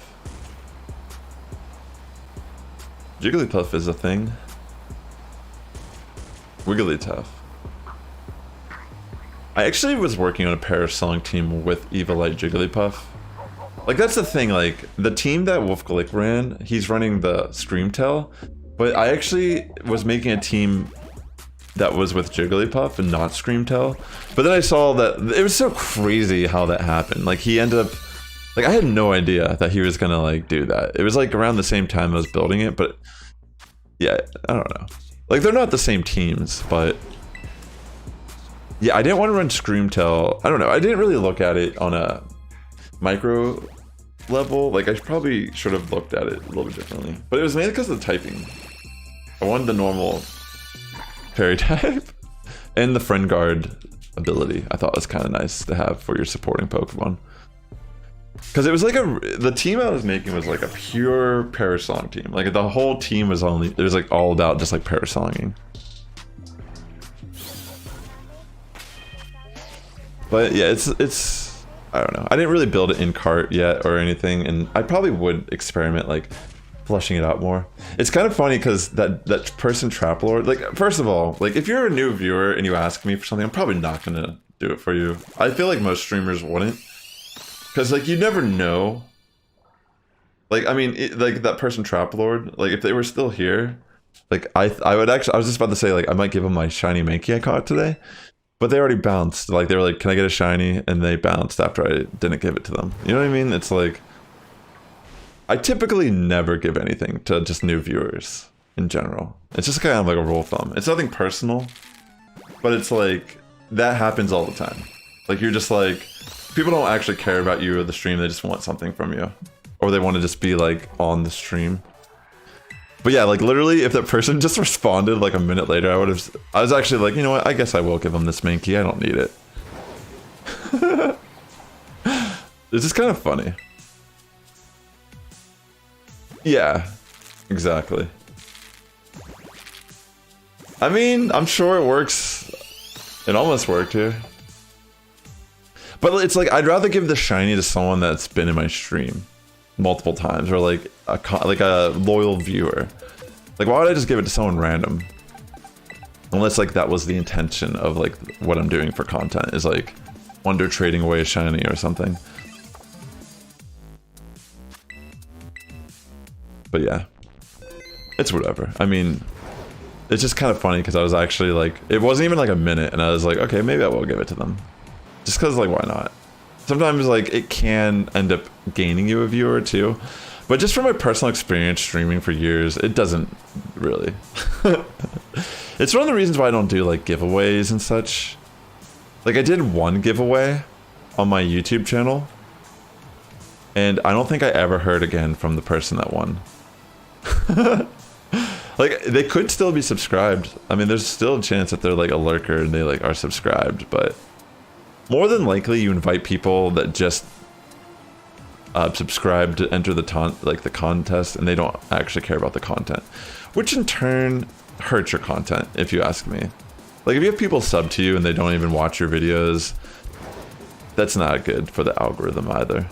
Jigglypuff is a thing. Wigglytuff. I actually was working on a Parasong team with Evilite Jigglypuff. Like, that's the thing, like, the team that Wolfglick ran, he's running the Screamtail, but I actually was making a team that was with Jigglypuff and not Screamtail. But then I saw that, it was so crazy how that happened. Like, he ended up, like, I had no idea that he was gonna, like, do that. It was, like, around the same time I was building it, but, yeah, I don't know. Like, they're not the same teams, but... yeah, I didn't want to run Screamtail. I don't know, I didn't really look at it on a micro level. Like, I probably should have looked at it a little bit differently. But it was mainly because of the typing. I wanted the normal parry type. And the Friend Guard ability, I thought was kind of nice to have for your supporting Pokemon. Because it was like the team I was making was like a pure Parasong team. Like, the whole team was only, it was like all about just like Parasonging. But yeah, it's I don't know. I didn't really build it in cart yet or anything, and I probably would experiment like fleshing it out more. It's kind of funny because that person Trap Lord, like, first of all, like, if you're a new viewer and you ask me for something, I'm probably not gonna do it for you. I feel like most streamers wouldn't, because like you never know. Like, I mean, like that person Trap Lord, like if they were still here, like I would actually, I was just about to say, like, I might give them my shiny Mankey I caught today. But they already bounced. Like, they were like, can I get a shiny? And they bounced after I didn't give it to them. You know what I mean? It's like, I typically never give anything to just new viewers in general. It's just kind of like a rule of thumb. It's nothing personal, but it's like, that happens all the time. Like, you're just like, people don't actually care about you or the stream. They just want something from you. Or they want to just be like on the stream. But yeah, like, literally, if that person just responded like a minute later, I was actually like, you know what, I guess I will give him this Mankey, I don't need it. It's just kind of funny. Yeah, exactly. I mean, I'm sure it works. It almost worked here. But it's like, I'd rather give the shiny to someone that's been in my stream multiple times, or like a loyal viewer. Like, why would I just give it to someone random? Unless like that was the intention of like what I'm doing for content, is like wonder trading away a shiny or something. But yeah, it's whatever. I mean, it's just kind of funny because I was actually like, it wasn't even like a minute, and I was like, okay, maybe I will give it to them, just because, like, why not? Sometimes, like, it can end up gaining you a viewer too, but just from my personal experience streaming for years, it doesn't really. It's one of the reasons why I don't do like giveaways and such. Like, I did one giveaway on my YouTube channel, and I don't think I ever heard again from the person that won. Like, they could still be subscribed. I mean, there's still a chance that they're like a lurker and they like are subscribed, but more than likely, you invite people that just subscribe to enter the contest, and they don't actually care about the content, which in turn hurts your content, if you ask me. Like, if you have people sub to you and they don't even watch your videos, that's not good for the algorithm either.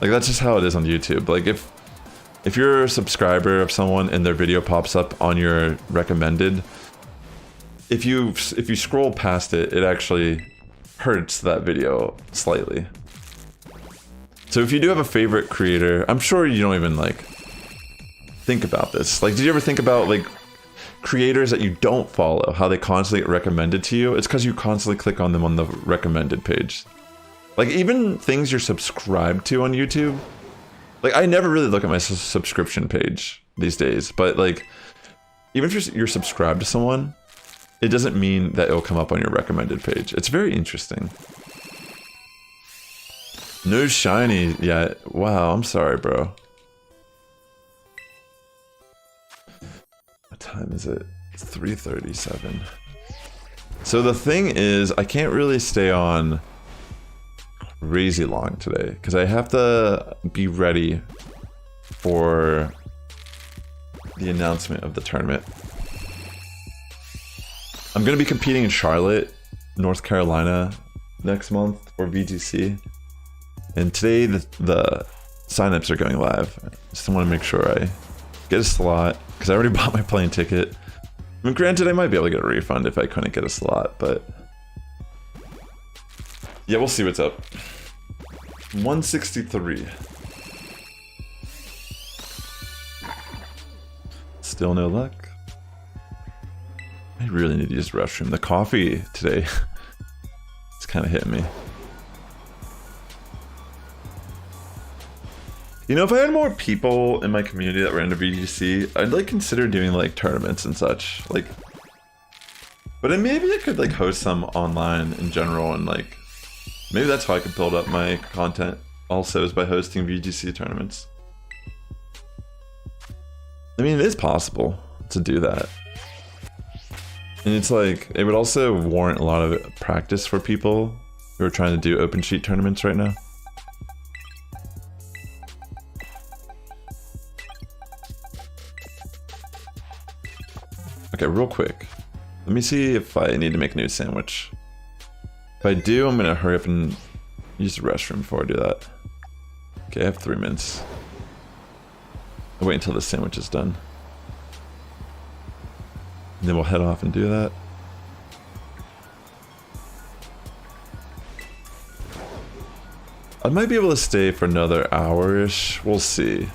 Like, that's just how it is on YouTube. Like, if you're a subscriber of someone and their video pops up on your recommended, if you scroll past it, it actually hurts that video slightly. So if you do have a favorite creator, I'm sure you don't even like think about this. Like, did you ever think about like creators that you don't follow, how they constantly get recommended to you? It's because you constantly click on them on the recommended page. Like even things you're subscribed to on YouTube. Like I never really look at my subscription page these days, but like even if you're subscribed to someone, it doesn't mean that it'll come up on your recommended page. It's very interesting. No shiny yet. Wow, I'm sorry, bro. What time is it? It's 3:37. So the thing is, I can't really stay on crazy long today because I have to be ready for the announcement of the tournament. I'm going to be competing in Charlotte, North Carolina next month for VGC. And today the signups are going live. Just want to make sure I get a slot because I already bought my plane ticket. I mean, granted, I might be able to get a refund if I couldn't get a slot, but yeah, we'll see what's up. 163. Still no luck. I really need to use the restroom. The coffee today, it's kind of hitting me. You know, if I had more people in my community that were into VGC, I'd like consider doing like tournaments and such. Like, but then maybe I could like host some online in general, and like maybe that's how I could build up my content. Also, is by hosting VGC tournaments. I mean, it is possible to do that, and it's like it would also warrant a lot of practice for people who are trying to do open sheet tournaments right now. Okay, real quick. Let me see if I need to make a new sandwich. If I do, I'm gonna hurry up and use the restroom before I do that. Okay, I have 3 minutes. I'll wait until the sandwich is done. And then we'll head off and do that. I might be able to stay for another hour-ish. We'll see.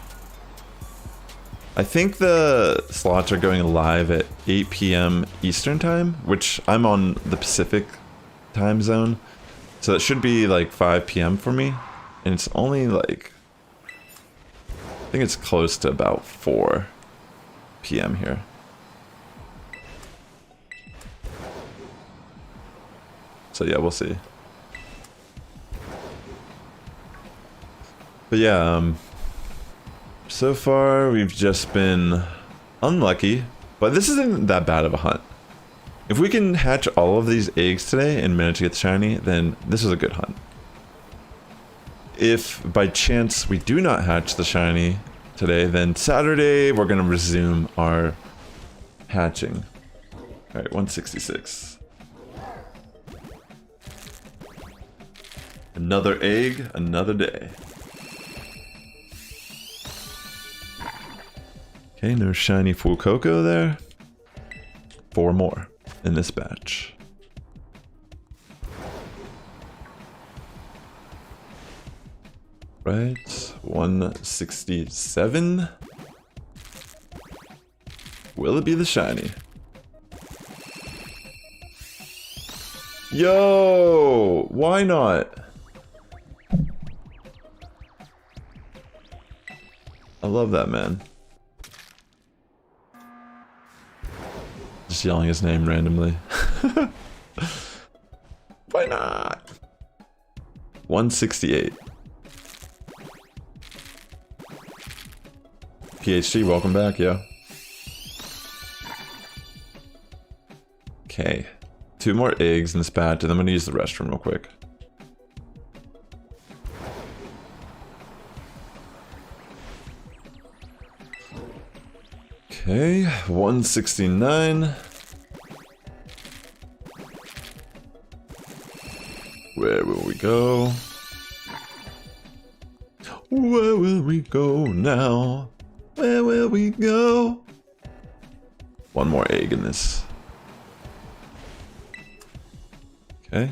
I think the slots are going live at 8 p.m. Eastern time, which I'm on the Pacific time zone. So that should be like 5 p.m. for me. And it's only like, I think it's close to about 4 p.m. here. So yeah, we'll see. But yeah, so far, we've just been unlucky, but this isn't that bad of a hunt. If we can hatch all of these eggs today and manage to get the shiny, then this is a good hunt. If by chance we do not hatch the shiny today, then Saturday we're going to resume our hatching. Alright, 166. Another egg, another day. Okay, no shiny Fuecoco there. 4 more in this batch. Right, 167. Will it be the shiny? Yo, why not? I love that, man. Just yelling his name randomly. Why not? 168. PhD, welcome back, yo. Okay. 2 more eggs in this batch, and I'm gonna use the restroom real quick. Okay, 169. Where will we go? Where will we go now? Where will we go? 1 more egg in this. Okay.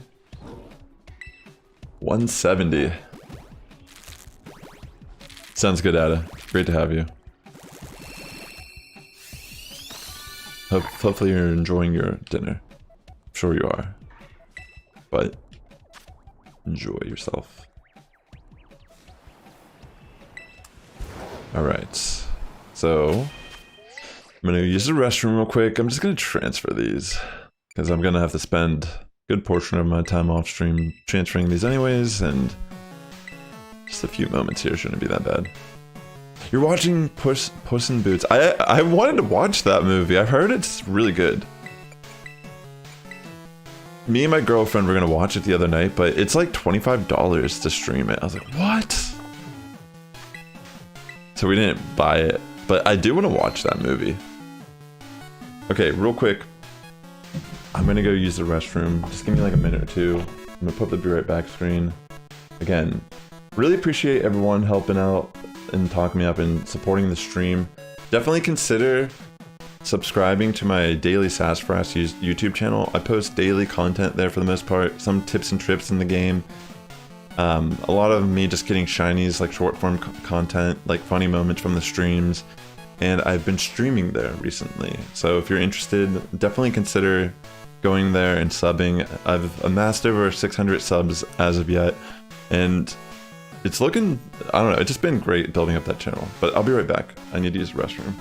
170. Sounds good, Ada. Great to have you. Hopefully you're enjoying your dinner. I'm sure you are. But enjoy yourself. Alright. So I'm gonna use the restroom real quick. I'm just gonna transfer these. Because I'm gonna have to spend a good portion of my time off stream transferring these anyways, and just a few moments here shouldn't be that bad. You're watching Puss in Boots. I wanted to watch that movie. I've heard it's really good. Me and my girlfriend were gonna watch it the other night, but it's like $25 to stream it. I was like, what? So we didn't buy it, but I do want to watch that movie. Okay, real quick. I'm gonna go use the restroom. Just give me like a minute or two. I'm gonna put the be right back screen. Again, really appreciate everyone helping out and talking me up and supporting the stream. Definitely consider subscribing to my daily Sassifrass YouTube channel. I post daily content there for the most part. Some tips and trips in the game. A lot of me just getting shinies, like short form content, like funny moments from the streams. And I've been streaming there recently. So if you're interested, definitely consider going there and subbing. I've amassed over 600 subs as of yet. And it's looking, I don't know, it's just been great building up that channel. But I'll be right back. I need to use the restroom.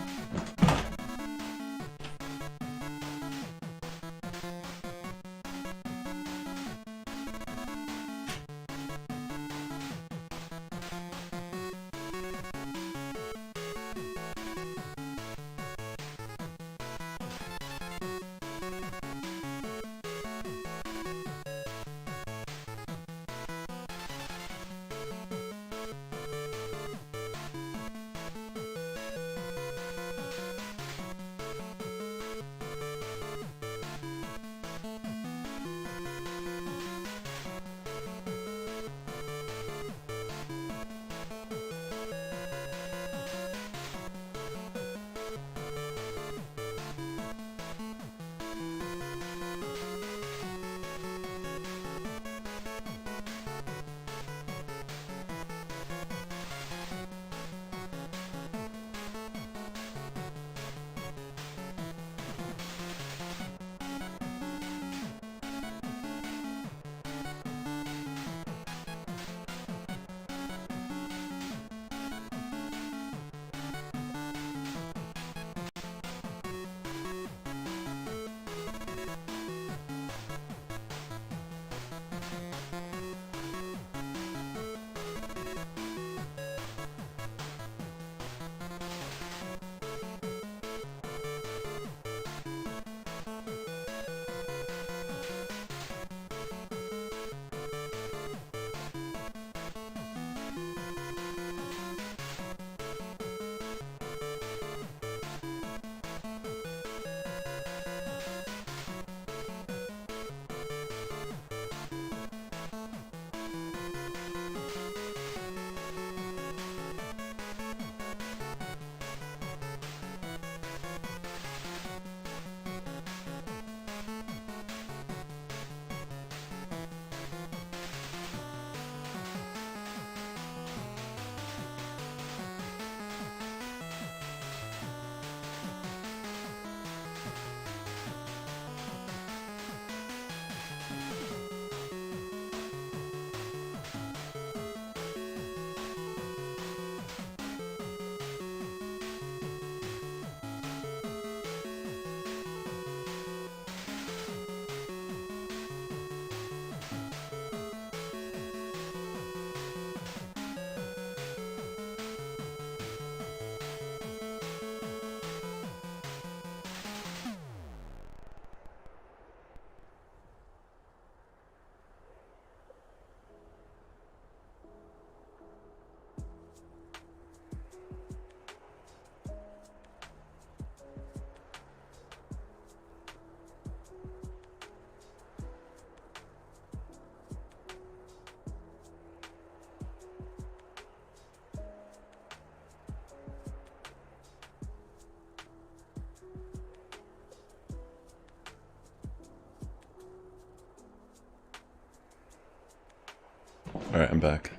Alright, I'm back.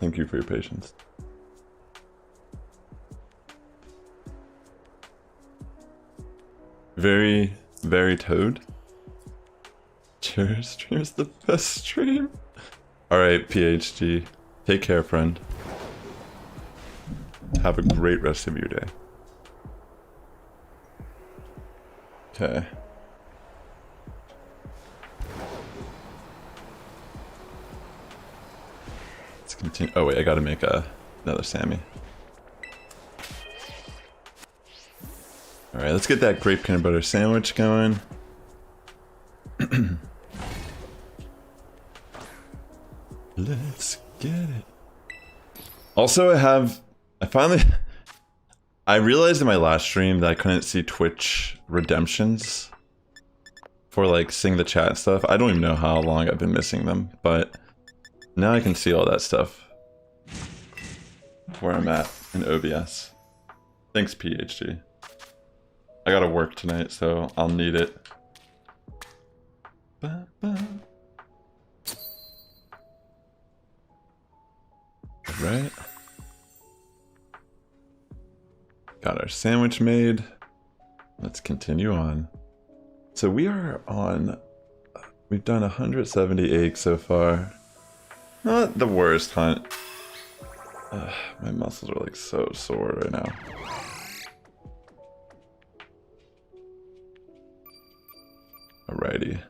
Thank you for your patience. Very, very Toad. Your stream is the best stream. Alright, PhD. Take care, friend. Have a great rest of your day. Okay. Let's continue. Oh wait, I gotta make another Sammy. Alright, let's get that grape peanut butter sandwich going. Let's get it. Also, I realized in my last stream that I couldn't see Twitch redemptions for like seeing the chat stuff. I don't even know how long I've been missing them, but now I can see all that stuff where I'm at in OBS. Thanks, PhD. I gotta work tonight, so I'll need it. Right. Got our sandwich made. Let's continue on. So we've done 170 eggs so far. Not the worst hunt. My muscles are like so sore right now. Alrighty.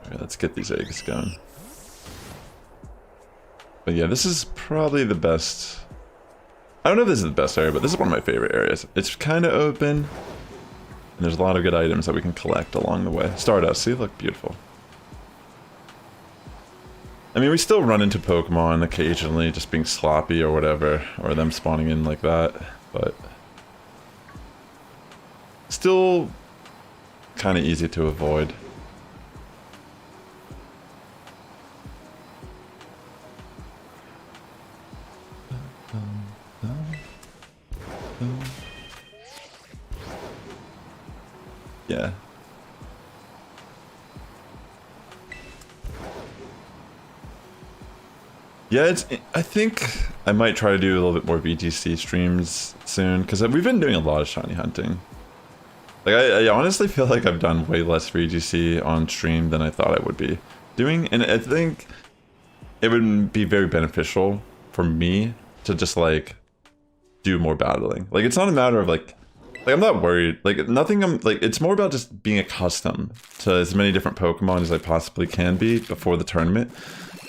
Alright, let's get these eggs going. But yeah, this is probably the best. I don't know if this is the best area, but this is one of my favorite areas. It's kind of open, and there's a lot of good items that we can collect along the way. Stardust, see, look beautiful. I mean, we still run into Pokemon occasionally just being sloppy or whatever, or them spawning in like that, but still kind of easy to avoid. Yeah. Yeah, I think I might try to do a little bit more VGC streams soon, because we've been doing a lot of shiny hunting. Like, I honestly feel like I've done way less VGC on stream than I thought I would be doing, and I think it would be very beneficial for me to just, like, do more battling. Like, it's not a matter of, like I'm not worried. Like, nothing, it's more about just being accustomed to as many different Pokemon as I possibly can be before the tournament.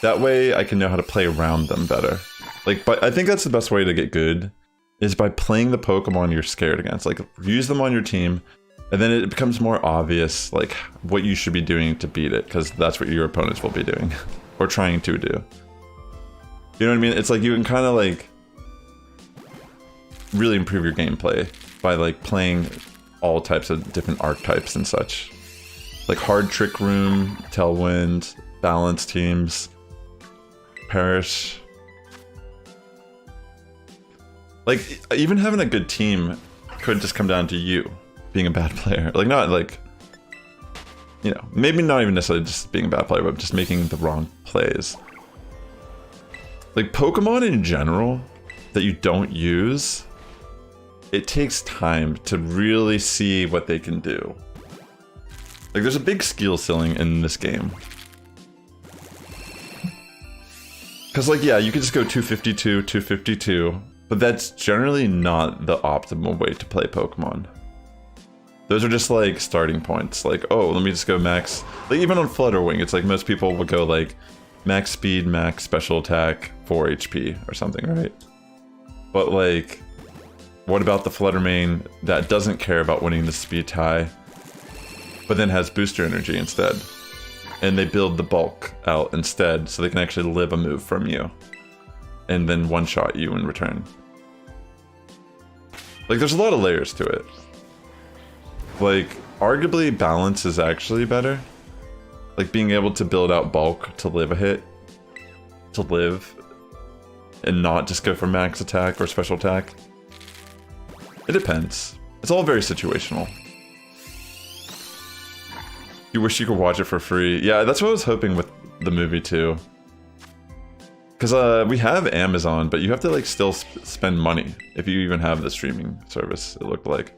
That way, I can know how to play around them better. Like, but I think that's the best way to get good, is by playing the Pokemon you're scared against. Like, use them on your team, and then it becomes more obvious, like, what you should be doing to beat it, because that's what your opponents will be doing, or trying to do. You know what I mean? It's like you can kind of, like, really improve your gameplay by, like, playing all types of different archetypes and such. Like Hard Trick Room, Tailwind, Balance Teams, Perish. Like, even having a good team could just come down to you being a bad player. Like, not like, you know, maybe not even necessarily just being a bad player, but just making the wrong plays. Like, Pokemon in general that you don't use, it takes time to really see what they can do. Like, there's a big skill ceiling in this game. Because, like, yeah, you could just go 252, 252, but that's generally not the optimal way to play Pokemon. Those are just, like, starting points. Like, oh, let me just go max. Like, even on Flutterwing, it's like most people will go, like, max speed, max special attack, 4 HP or something, right? But, like, what about the Fluttermane that doesn't care about winning the speed tie, but then has booster energy instead? And they build the bulk out instead, so they can actually live a move from you. And then one-shot you in return. Like, there's a lot of layers to it. Like, arguably, balance is actually better. Like, being able to build out bulk to live a hit. To live. And not just go for max attack or special attack. It depends. It's all very situational. You wish you could watch it for free. Yeah, that's what I was hoping with the movie too. Because we have Amazon, but you have to like still spend money if you even have the streaming service, it looked like.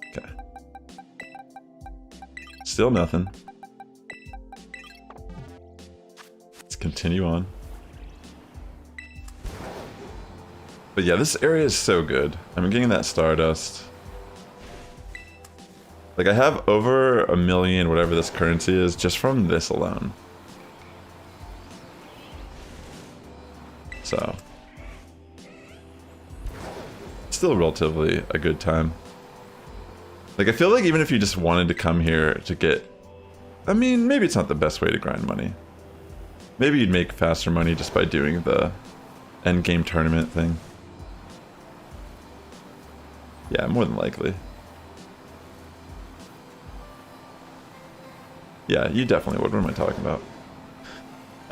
Okay. Still nothing. Let's continue on. But yeah, this area is so good. I'm getting that Stardust. Like, I have over 1 million, whatever this currency is, just from this alone. So. Still relatively a good time. Like, I feel like even if you just wanted to come here to get... I mean, maybe it's not the best way to grind money. Maybe you'd make faster money just by doing the endgame tournament thing. Yeah, more than likely. Yeah, you definitely would. What am I talking about?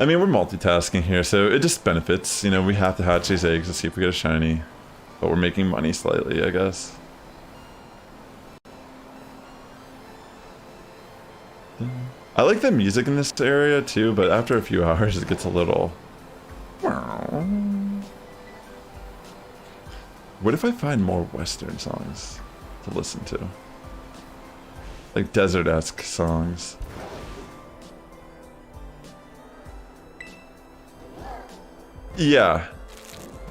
I mean, we're multitasking here, so it just benefits. You know, we have to hatch these eggs to see if we get a shiny. But we're making money slightly, I guess. I like the music in this area too, but after a few hours it gets a little... What if I find more Western songs to listen to? Like desert-esque songs. Yeah.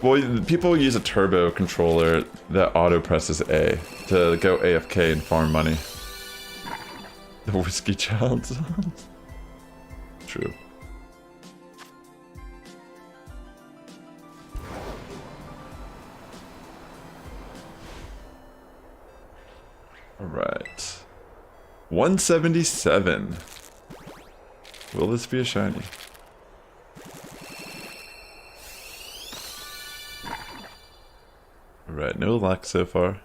Well, people use a turbo controller that auto presses A to go AFK and farm money. The Whiskey Child songs. True. Alright. 177. Will this be a shiny? Alright, no luck so far.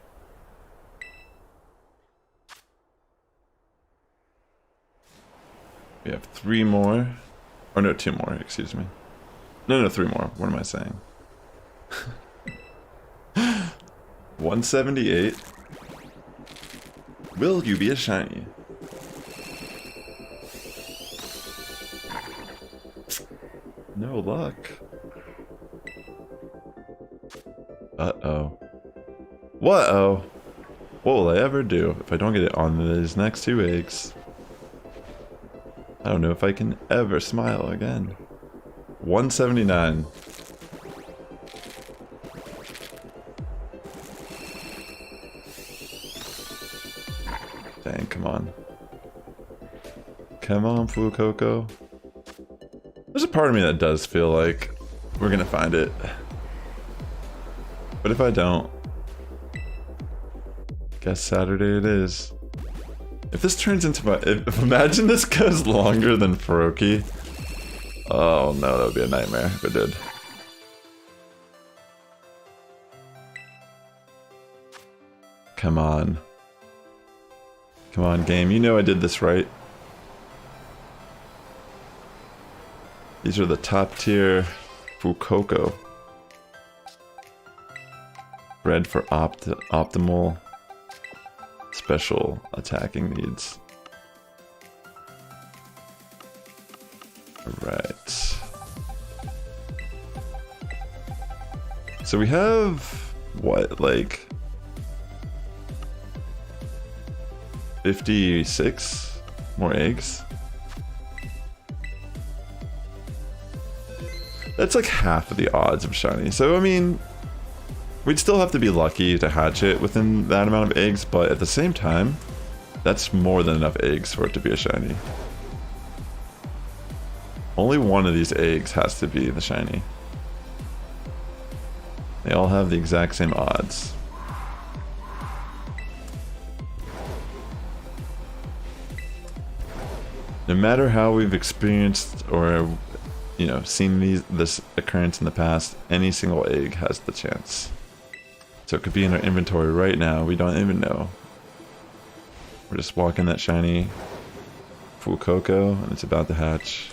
We have 3 more. Or no, 2 more, excuse me. No, 3 more. What am I saying? 178. Will you be a shiny? No luck. Uh-oh. What-oh? What will I ever do if I don't get it on these next 2 eggs? I don't know if I can ever smile again. 179. Dang, come on. Come on, Fuecoco. There's a part of me that does feel like we're gonna find it. But if I don't, guess Saturday it is. If this turns into my... If imagine this goes longer than Feroki. Oh no, that would be a nightmare if it did. Come on. Come on, game. You know I did this right. These are the top tier Fuecoco. Bred for optimal special attacking needs. Alright. So we have, what, like 56 more eggs? That's like half of the odds of shiny. So, I mean, we'd still have to be lucky to hatch it within that amount of eggs, but at the same time, that's more than enough eggs for it to be a shiny. Only one of these eggs has to be the shiny. They all have the exact same odds. No matter how we've experienced or, you know, seen this occurrence in the past, any single egg has the chance. So it could be in our inventory right now, we don't even know. We're just walking that shiny Fuecoco and it's about to hatch.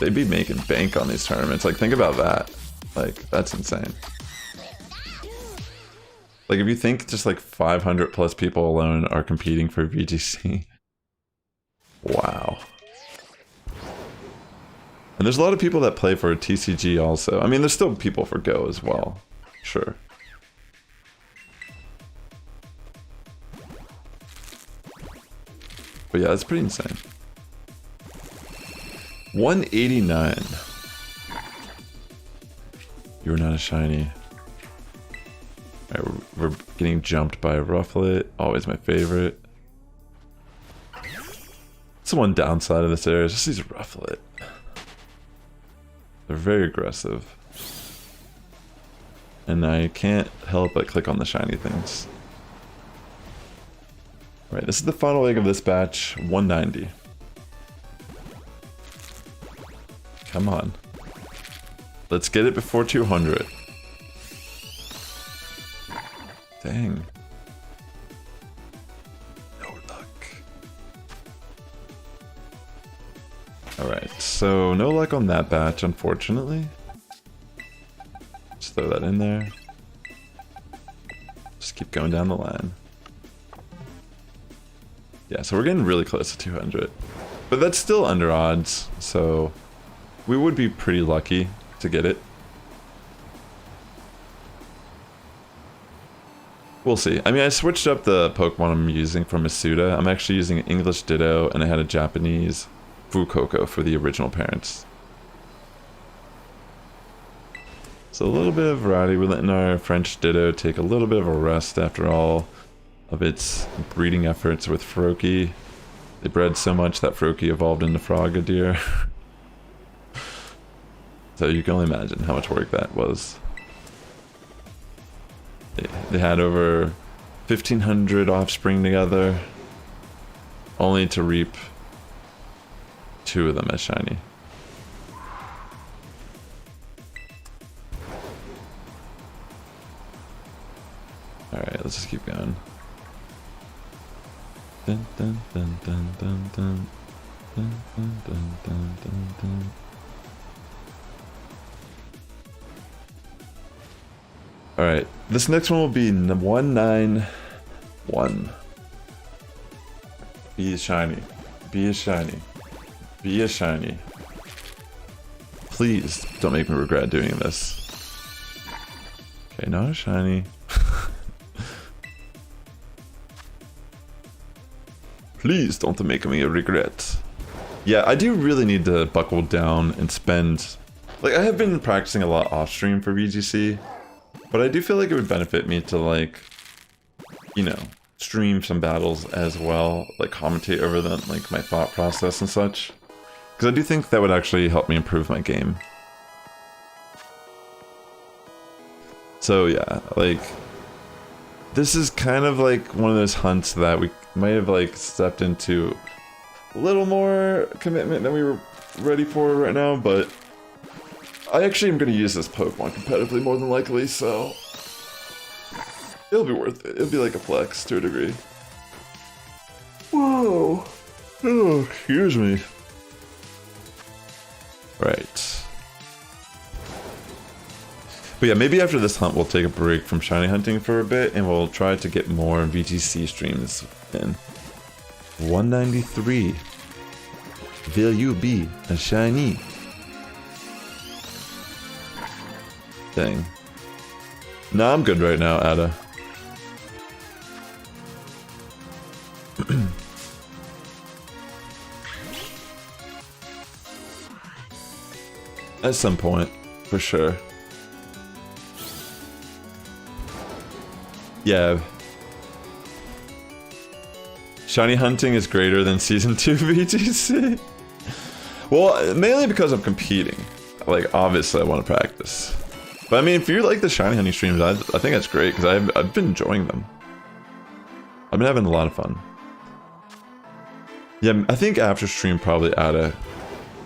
they'd be making bank on these tournaments. Like, think about that. Like, that's insane. Like, if you think just like 500 plus people alone are competing for VGC. Wow. And there's a lot of people that play for TCG also. I mean, there's still people for Go as well. Sure. But yeah, that's pretty insane. 189. You're not a shiny. Alright, we're getting jumped by a Rufflet. Always my favorite. That's the one downside of this area, is just these Rufflet. They're very aggressive. And I can't help but click on the shiny things. Right, this is the final leg of this batch, 190. Come on. Let's get it before 200. Dang. No luck. Alright, so no luck on that batch, unfortunately. Just throw that in there. Just keep going down the line. Yeah, so we're getting really close to 200. But that's still under odds, so we would be pretty lucky to get it. We'll see. I mean, I switched up the Pokemon I'm using from Masuda. I'm actually using an English Ditto, and I had a Japanese Fuecoco for the original parents. So a little bit of variety. We're letting our French Ditto take a little bit of a rest after all of its breeding efforts with Froakie. They bred so much that Froakie evolved into Frogadier. So you can only imagine how much work that was. They had over 1,500 offspring together, only to reap 2 of them as shiny. Alright, let's just keep going. Dun, dun, dun, dun, dun, dun. Dun, dun, dun, dun, dun, dun. Alright, this next one will be 191. Be a shiny. Be a shiny. Be a shiny. Please don't make me regret doing this. Okay, not a shiny. Please don't make me regret. Yeah, I do really need to buckle down and spend... Like, I have been practicing a lot off stream for VGC. But I do feel like it would benefit me to, like, you know, stream some battles as well, like commentate over them, like my thought process and such. Because I do think that would actually help me improve my game. So yeah, like, this is kind of like one of those hunts that we might have like stepped into a little more commitment than we were ready for right now, but I actually am going to use this Pokemon competitively more than likely, so it'll be worth it. It'll be like a flex to a degree. Whoa. Oh, excuse me. Right. But yeah, maybe after this hunt we'll take a break from shiny hunting for a bit and we'll try to get more VGC streams in. 193. Will you be a shiny? Dang. Nah, I'm good right now, Ada. At some point, for sure. Yeah. Shiny hunting is greater than Season 2 VGC? Well, mainly because I'm competing. Like, obviously I want to practice. But I mean, if you like the shiny hunting streams, I think that's great, because I've been enjoying them. I've been having a lot of fun. Yeah, I think after stream probably Ada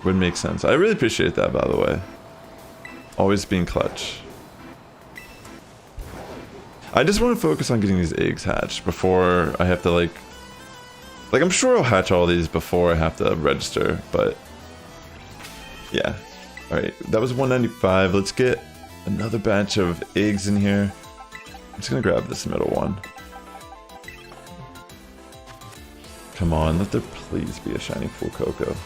would make sense. I really appreciate that, by the way. Always being clutch. I just want to focus on getting these eggs hatched before I have to like I'm sure I'll hatch all these before I have to register, but Yeah. Alright, that was 195. Let's get another batch of eggs in here. I'm just gonna grab this middle one. Come on, let there please be a shiny Fuecoco.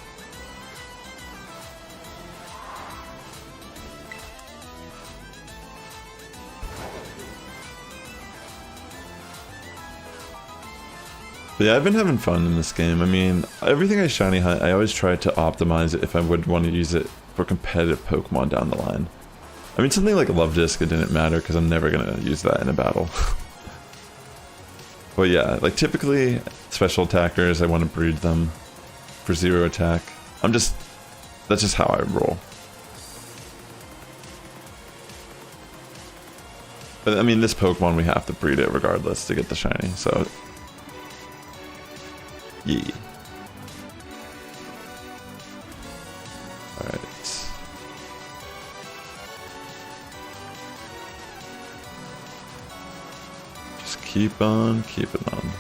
But yeah, I've been having fun in this game. I mean, everything I shiny hunt, I always try to optimize it if I would want to use it for competitive Pokemon down the line. I mean, something like Love Disc, it didn't matter because I'm never going to use that in a battle. But yeah, like typically special attackers, I want to breed them for 0 attack. That's just how I roll. But I mean, this Pokemon, we have to breed it regardless to get the shiny, so... yeah. Alright. Just keep on keeping on.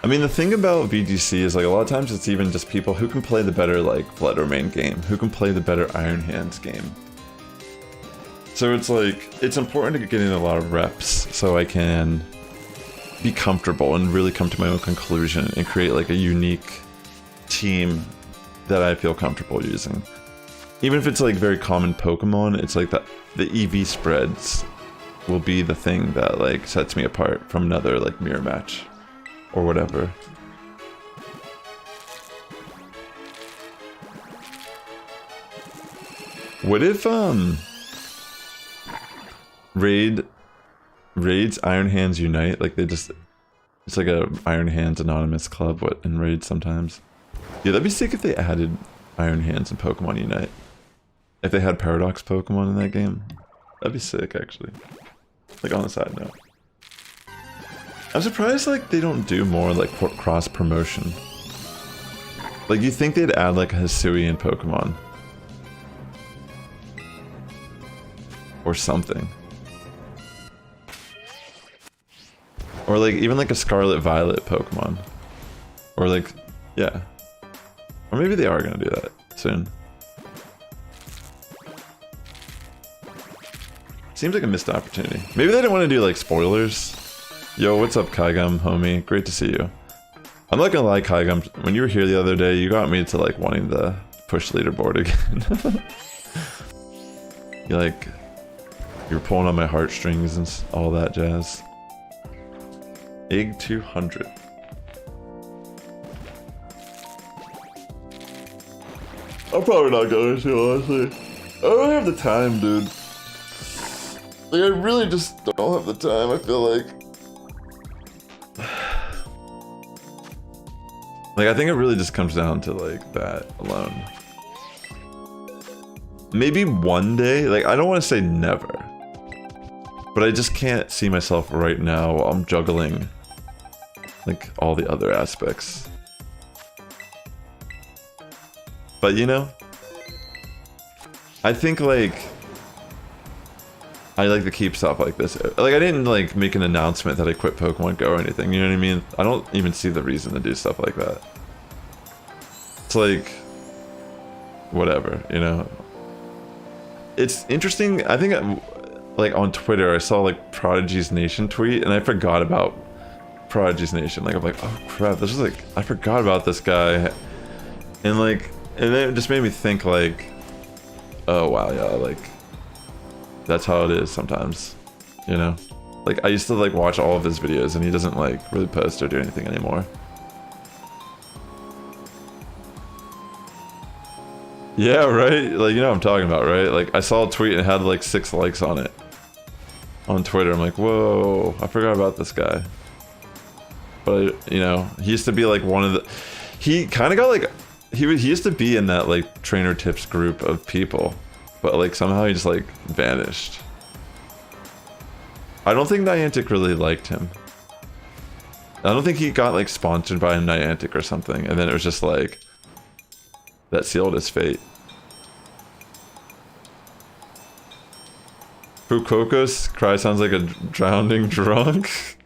I mean, the thing about VGC is, like, a lot of times it's even just people who can play the better, like, Blood Domain game, who can play the better Iron Hands game. So it's like, it's important to get in a lot of reps so I can be comfortable and really come to my own conclusion and create like a unique team that I feel comfortable using. Even if it's like very common Pokemon, it's like that the EV spreads will be the thing that like sets me apart from another like mirror match or whatever. What if Raids Iron Hands Unite, like they just, it's like a Iron Hands Anonymous club in Raids sometimes. Yeah, that'd be sick if they added Iron Hands in Pokemon Unite. If they had Paradox Pokemon in that game. That'd be sick, actually. Like, on a side note. I'm surprised, like, they don't do more, like, cross-promotion. Like, you think they'd add, like, a Hisuian Pokemon. Or something. Or like even like a Scarlet Violet Pokemon. Or like, yeah. Or maybe they are gonna do that soon. Seems like a missed opportunity. Maybe they didn't want to do like spoilers. Yo, what's up Kaigum, homie? Great to see you. I'm not gonna lie, Kaigum, when you were here the other day, you got me to like wanting to push leaderboard again. You were pulling on my heartstrings and all that jazz. Egg 200. I'm probably not going to, honestly. I don't have the time, dude. Like, I really just don't have the time, I feel like. Like, I think it really just comes down to, like, that alone. Maybe one day, like, I don't want to say never. But I just can't see myself right now while I'm juggling like all the other aspects. But you know, I think like I like to keep stuff like this. Like I didn't like make an announcement that I quit Pokemon Go or anything, you know what I mean? I don't even see the reason to do stuff like that. It's like whatever, you know. It's interesting, I think like on Twitter I saw like Prodigy's Nation tweet and I forgot about Prodigy's Nation. Like I'm like, oh crap, this is like, I forgot about this guy. And like, and then it just made me think like, oh wow, yeah, like that's how it is sometimes, you know? Like I used to like watch all of his videos and he doesn't like really post or do anything anymore. Yeah, right? Like, you know what I'm talking about, right? Like I saw a tweet and it had like 6 likes on it. On Twitter, I'm like, whoa, I forgot about this guy. But, you know, he used to be like one of the... He kind of got like... He used to be in that like trainer tips group of people. But like somehow he just like vanished. I don't think Niantic really liked him. I don't think he got like sponsored by Niantic or something. And then it was just like... That sealed his fate. Fuecoco's cry sounds like a drowning drunk.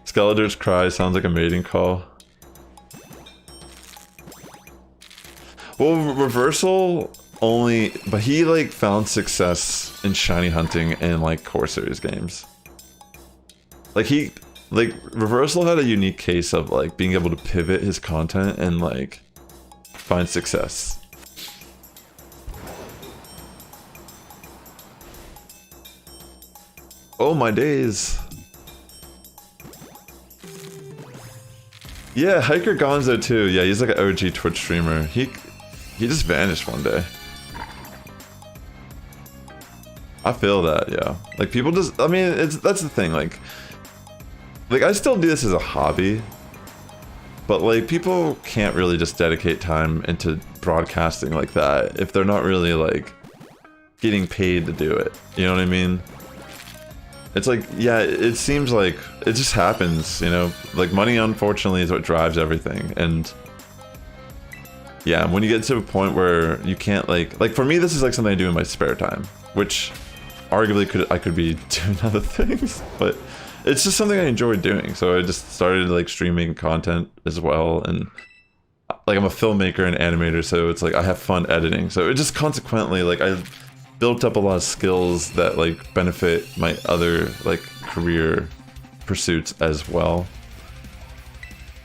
Skeledirge's cry sounds like a mating call. Well, Reversal only, but he like found success in shiny hunting and like core series games. Like Reversal had a unique case of like being able to pivot his content and like find success. Oh my days. Yeah, Hiker Gonzo too. Yeah, he's like an OG Twitch streamer. He just vanished one day. I feel that, yeah. Like people just, I mean, that's the thing. Like I still do this as a hobby, but like people can't really just dedicate time into broadcasting like that if they're not really like getting paid to do it. You know what I mean? It's like, yeah, it seems like it just happens, you know? Like money, unfortunately, is what drives everything. And yeah, when you get to a point where you can't like for me, this is like something I do in my spare time, which arguably I could be doing other things, but it's just something I enjoy doing. So I just started like streaming content as well. And like I'm a filmmaker and animator, so it's like I have fun editing. So it just consequently, like I built up a lot of skills that like benefit my other like career pursuits as well.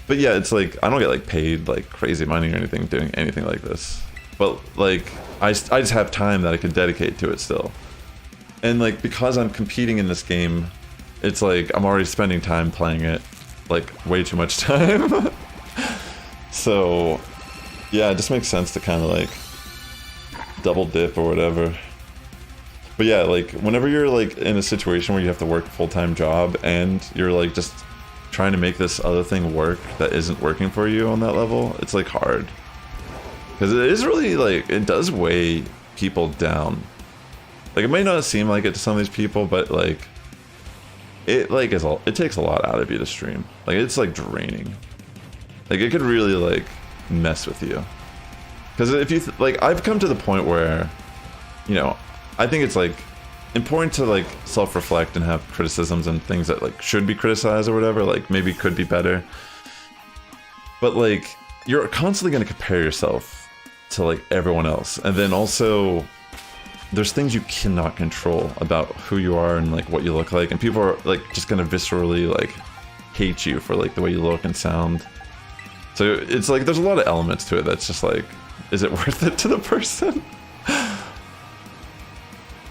But yeah, it's like I don't get like paid like crazy money or anything doing anything like this, but like I just have time that I can dedicate to it still. And like because I'm competing in this game, it's like I'm already spending time playing it, like way too much time. So yeah, it just makes sense to kind of like double dip or whatever. But yeah, like whenever you're like in a situation where you have to work a full-time job and you're like just trying to make this other thing work that isn't working for you on that level, it's like hard. Because it is really like, it does weigh people down. Like it may not seem like it to some of these people, but like it takes a lot out of you to stream. Like it's like draining. Like it could really like mess with you. Because if you like, I've come to the point where, you know, I think it's like important to like self-reflect and have criticisms and things that like should be criticized or whatever, like maybe could be better. But like you're constantly going to compare yourself to like everyone else, and then also there's things you cannot control about who you are and like what you look like, and people are like just going to viscerally like hate you for like the way you look and sound. So it's like there's a lot of elements to it that's just like, is it worth it to the person?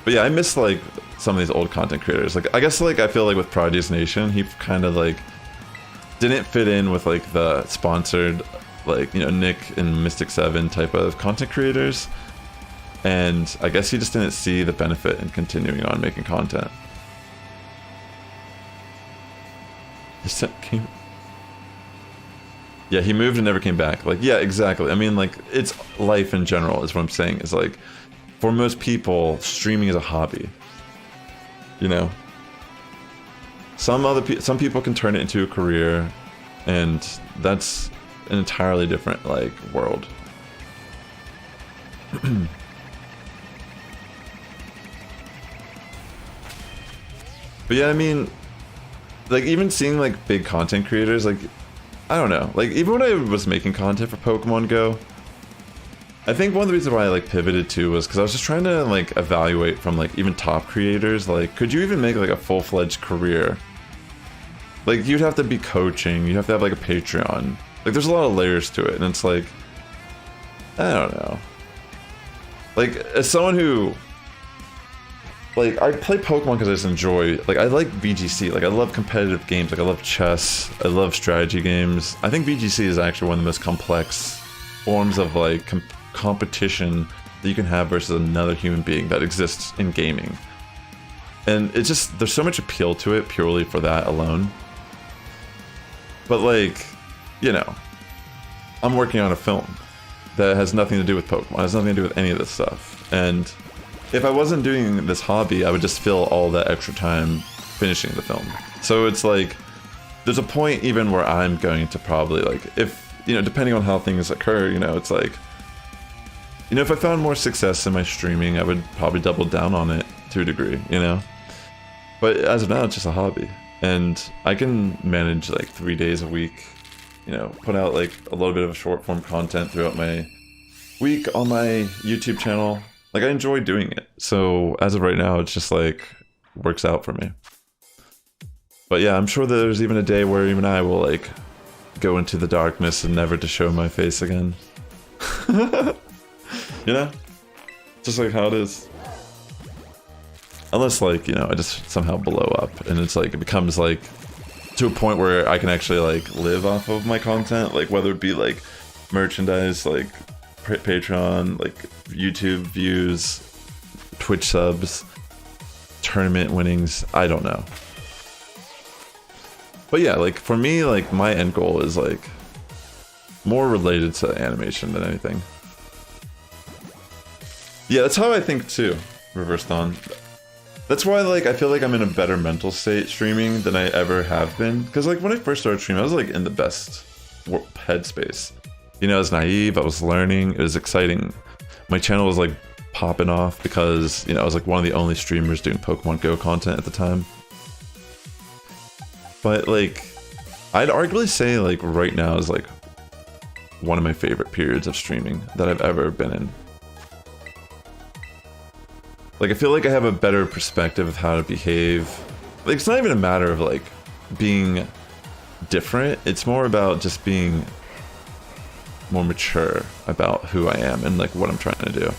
But yeah, I miss like some of these old content creators. Like I guess like I feel like with Prodigy's Nation, he kind of like didn't fit in with like the sponsored, like, you know, Nick and Mystic 7 type of content creators. And I guess he just didn't see the benefit in continuing on making content. Yeah, he moved and never came back. Like, yeah, exactly. I mean, like, it's life in general is what I'm saying. Is like, for most people, streaming is a hobby. You know? Some people can turn it into a career, and that's an entirely different, like, world. But yeah, I mean, like, even seeing, like, big content creators, like, I don't know. Like, even when I was making content for Pokemon Go, I think one of the reasons why I, like, pivoted to was because I was just trying to, like, evaluate from, like, even top creators, like, could you even make, like, a full-fledged career? Like, you'd have to be coaching, you'd have to have, like, a Patreon. Like, there's a lot of layers to it, and it's like, I don't know. Like, as someone who, like, I play Pokemon because I just enjoy, like, I like VGC, like, I love competitive games, like, I love chess, I love strategy games. I think VGC is actually one of the most complex forms of, like, competition that you can have versus another human being that exists in gaming. And it's just, there's so much appeal to it purely for that alone. But, like, you know, I'm working on a film that has nothing to do with Pokemon, has nothing to do with any of this stuff. And if I wasn't doing this hobby, I would just fill all that extra time finishing the film. So it's like, there's a point even where I'm going to probably, like, if, you know, depending on how things occur, you know, it's like, you know, if I found more success in my streaming, I would probably double down on it to a degree, you know? But as of now, it's just a hobby. And I can manage, like, 3 days a week, you know, put out, like, a little bit of short form content throughout my week on my YouTube channel. Like, I enjoy doing it. So as of right now, it's just like works out for me. But yeah, I'm sure that there's even a day where even I will like go into the darkness and never to show my face again. You know? Just like how it is. Unless like, you know, I just somehow blow up and it's like, it becomes like to a point where I can actually like live off of my content, like whether it be like merchandise, like Patreon, like YouTube views, Twitch subs, tournament winnings, I don't know. But yeah, like for me, like my end goal is like more related to animation than anything. Yeah, that's how I think too, Reverse Dawn. That's why like I feel like I'm in a better mental state streaming than I ever have been. Because like when I first started streaming, I was like in the best headspace. You know, I was naive, I was learning, it was exciting. My channel was like popping off because, you know, I was like one of the only streamers doing Pokemon Go content at the time. But like, I'd arguably say like right now is like one of my favorite periods of streaming that I've ever been in. Like, I feel like I have a better perspective of how to behave. Like, it's not even a matter of like being different. It's more about just being more mature about who I am and like what I'm trying to do.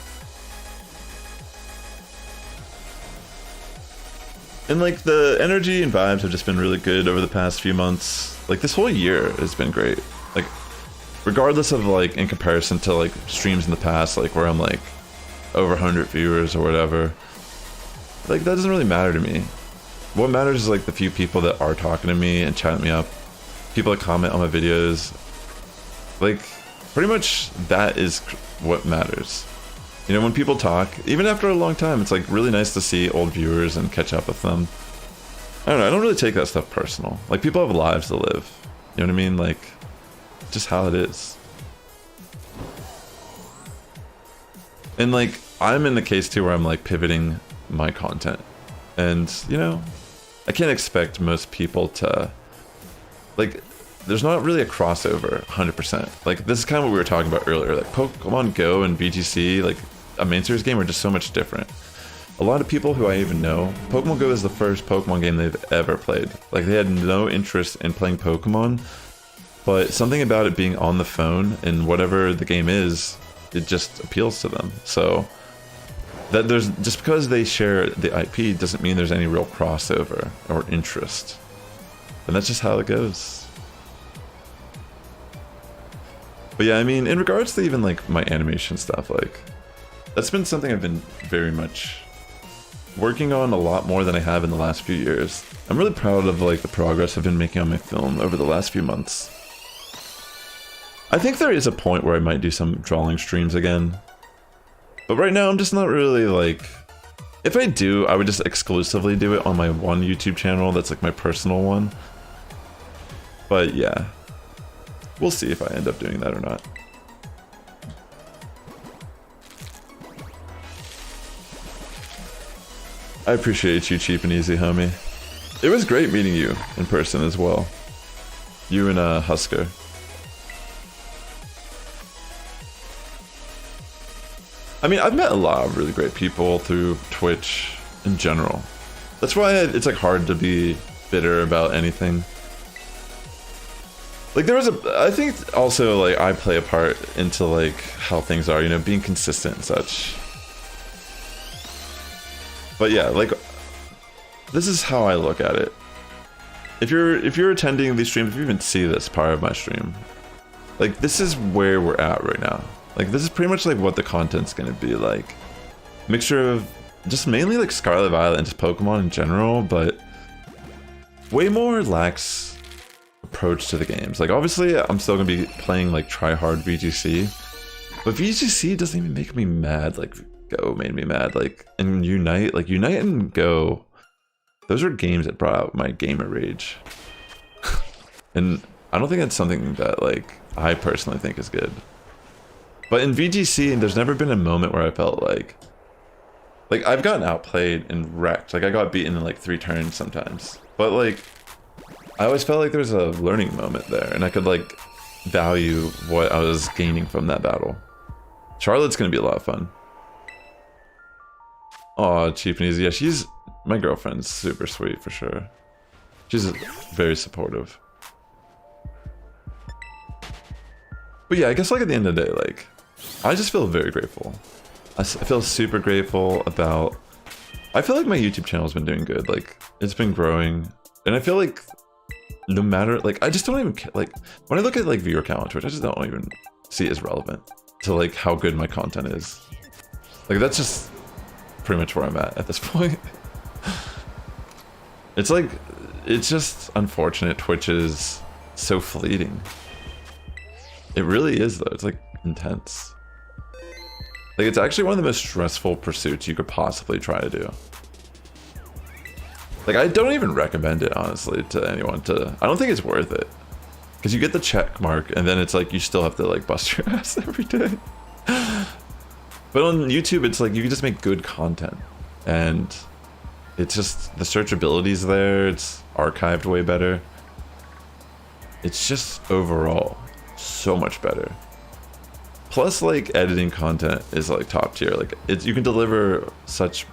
And like the energy and vibes have just been really good over the past few months. Like this whole year has been great. Like regardless of like in comparison to like streams in the past, like where I'm like over 100 viewers or whatever, like that doesn't really matter to me. What matters is like the few people that are talking to me and chatting me up, people that comment on my videos. Like pretty much that is what matters. You know, when people talk, even after a long time, it's like really nice to see old viewers and catch up with them. I don't know, I don't really take that stuff personal. Like people have lives to live. You know what I mean? Like, just how it is. And like, I'm in the case too where I'm like pivoting my content. And, you know, I can't expect most people to, like, there's not really a crossover 100%. Like, this is kind of what we were talking about earlier. Like, Pokemon Go and VGC, like, a main series game are just so much different. A lot of people who I even know, Pokemon Go is the first Pokemon game they've ever played. Like, they had no interest in playing Pokemon, but something about it being on the phone and whatever the game is, it just appeals to them. So, that there's just because they share the IP doesn't mean there's any real crossover or interest. And that's just how it goes. But yeah, I mean, in regards to even like my animation stuff, like that's been something I've been very much working on a lot more than I have in the last few years. I'm really proud of like the progress I've been making on my film over the last few months. I think there is a point where I might do some drawing streams again. But right now I'm just not really like, if I do, I would just exclusively do it on my one YouTube channel that's like my personal one. But yeah. We'll see if I end up doing that or not. I appreciate you, Cheap and Easy, homie. It was great meeting you in person as well. You and Husker. I mean, I've met a lot of really great people through Twitch in general. That's why it's like hard to be bitter about anything. Like there was I think also like I play a part into like how things are, you know, being consistent and such. But yeah, like this is how I look at it. If you're attending these streams, if you even see this part of my stream, like this is where we're at right now. Like this is pretty much like what the content's gonna be like. Mixture of just mainly like Scarlet Violet and just Pokemon in general, but way more lax approach to the games. Like obviously I'm still gonna be playing like try-hard VGC, but VGC doesn't even make me mad like Go made me mad. Like and Unite and Go, those are games that brought out my gamer rage. And I don't think that's something that like I personally think is good. But in VGC, there's never been a moment where I felt like I've gotten outplayed and wrecked. Like I got beaten in like 3 turns sometimes, but like I always felt like there was a learning moment there and I could like value what I was gaining from that battle. Charlotte's gonna be a lot of fun. Aw, cheap and easy. Yeah, she's my girlfriend's super sweet for sure. She's very supportive. But yeah, I guess like at the end of the day, like I just feel very grateful. I feel super grateful about. I feel like my YouTube channel has been doing good. Like it's been growing, and I feel like no matter like I just don't even care. Like when I look at like viewer count on Twitch, I just don't even see it as relevant to like how good my content is. Like that's just pretty much where I'm at this point. It's like it's just unfortunate Twitch is so fleeting. It really is though. It's like intense. Like it's actually one of the most stressful pursuits you could possibly try to do. Like I don't even recommend it honestly to anyone to. I don't think it's worth it. Because you get the check mark and then it's like you still have to like bust your ass every day. But on YouTube it's like you can just make good content. And it's just the searchability's there, it's archived way better. It's just overall so much better. Plus like editing content is like top tier. Like it's you can deliver such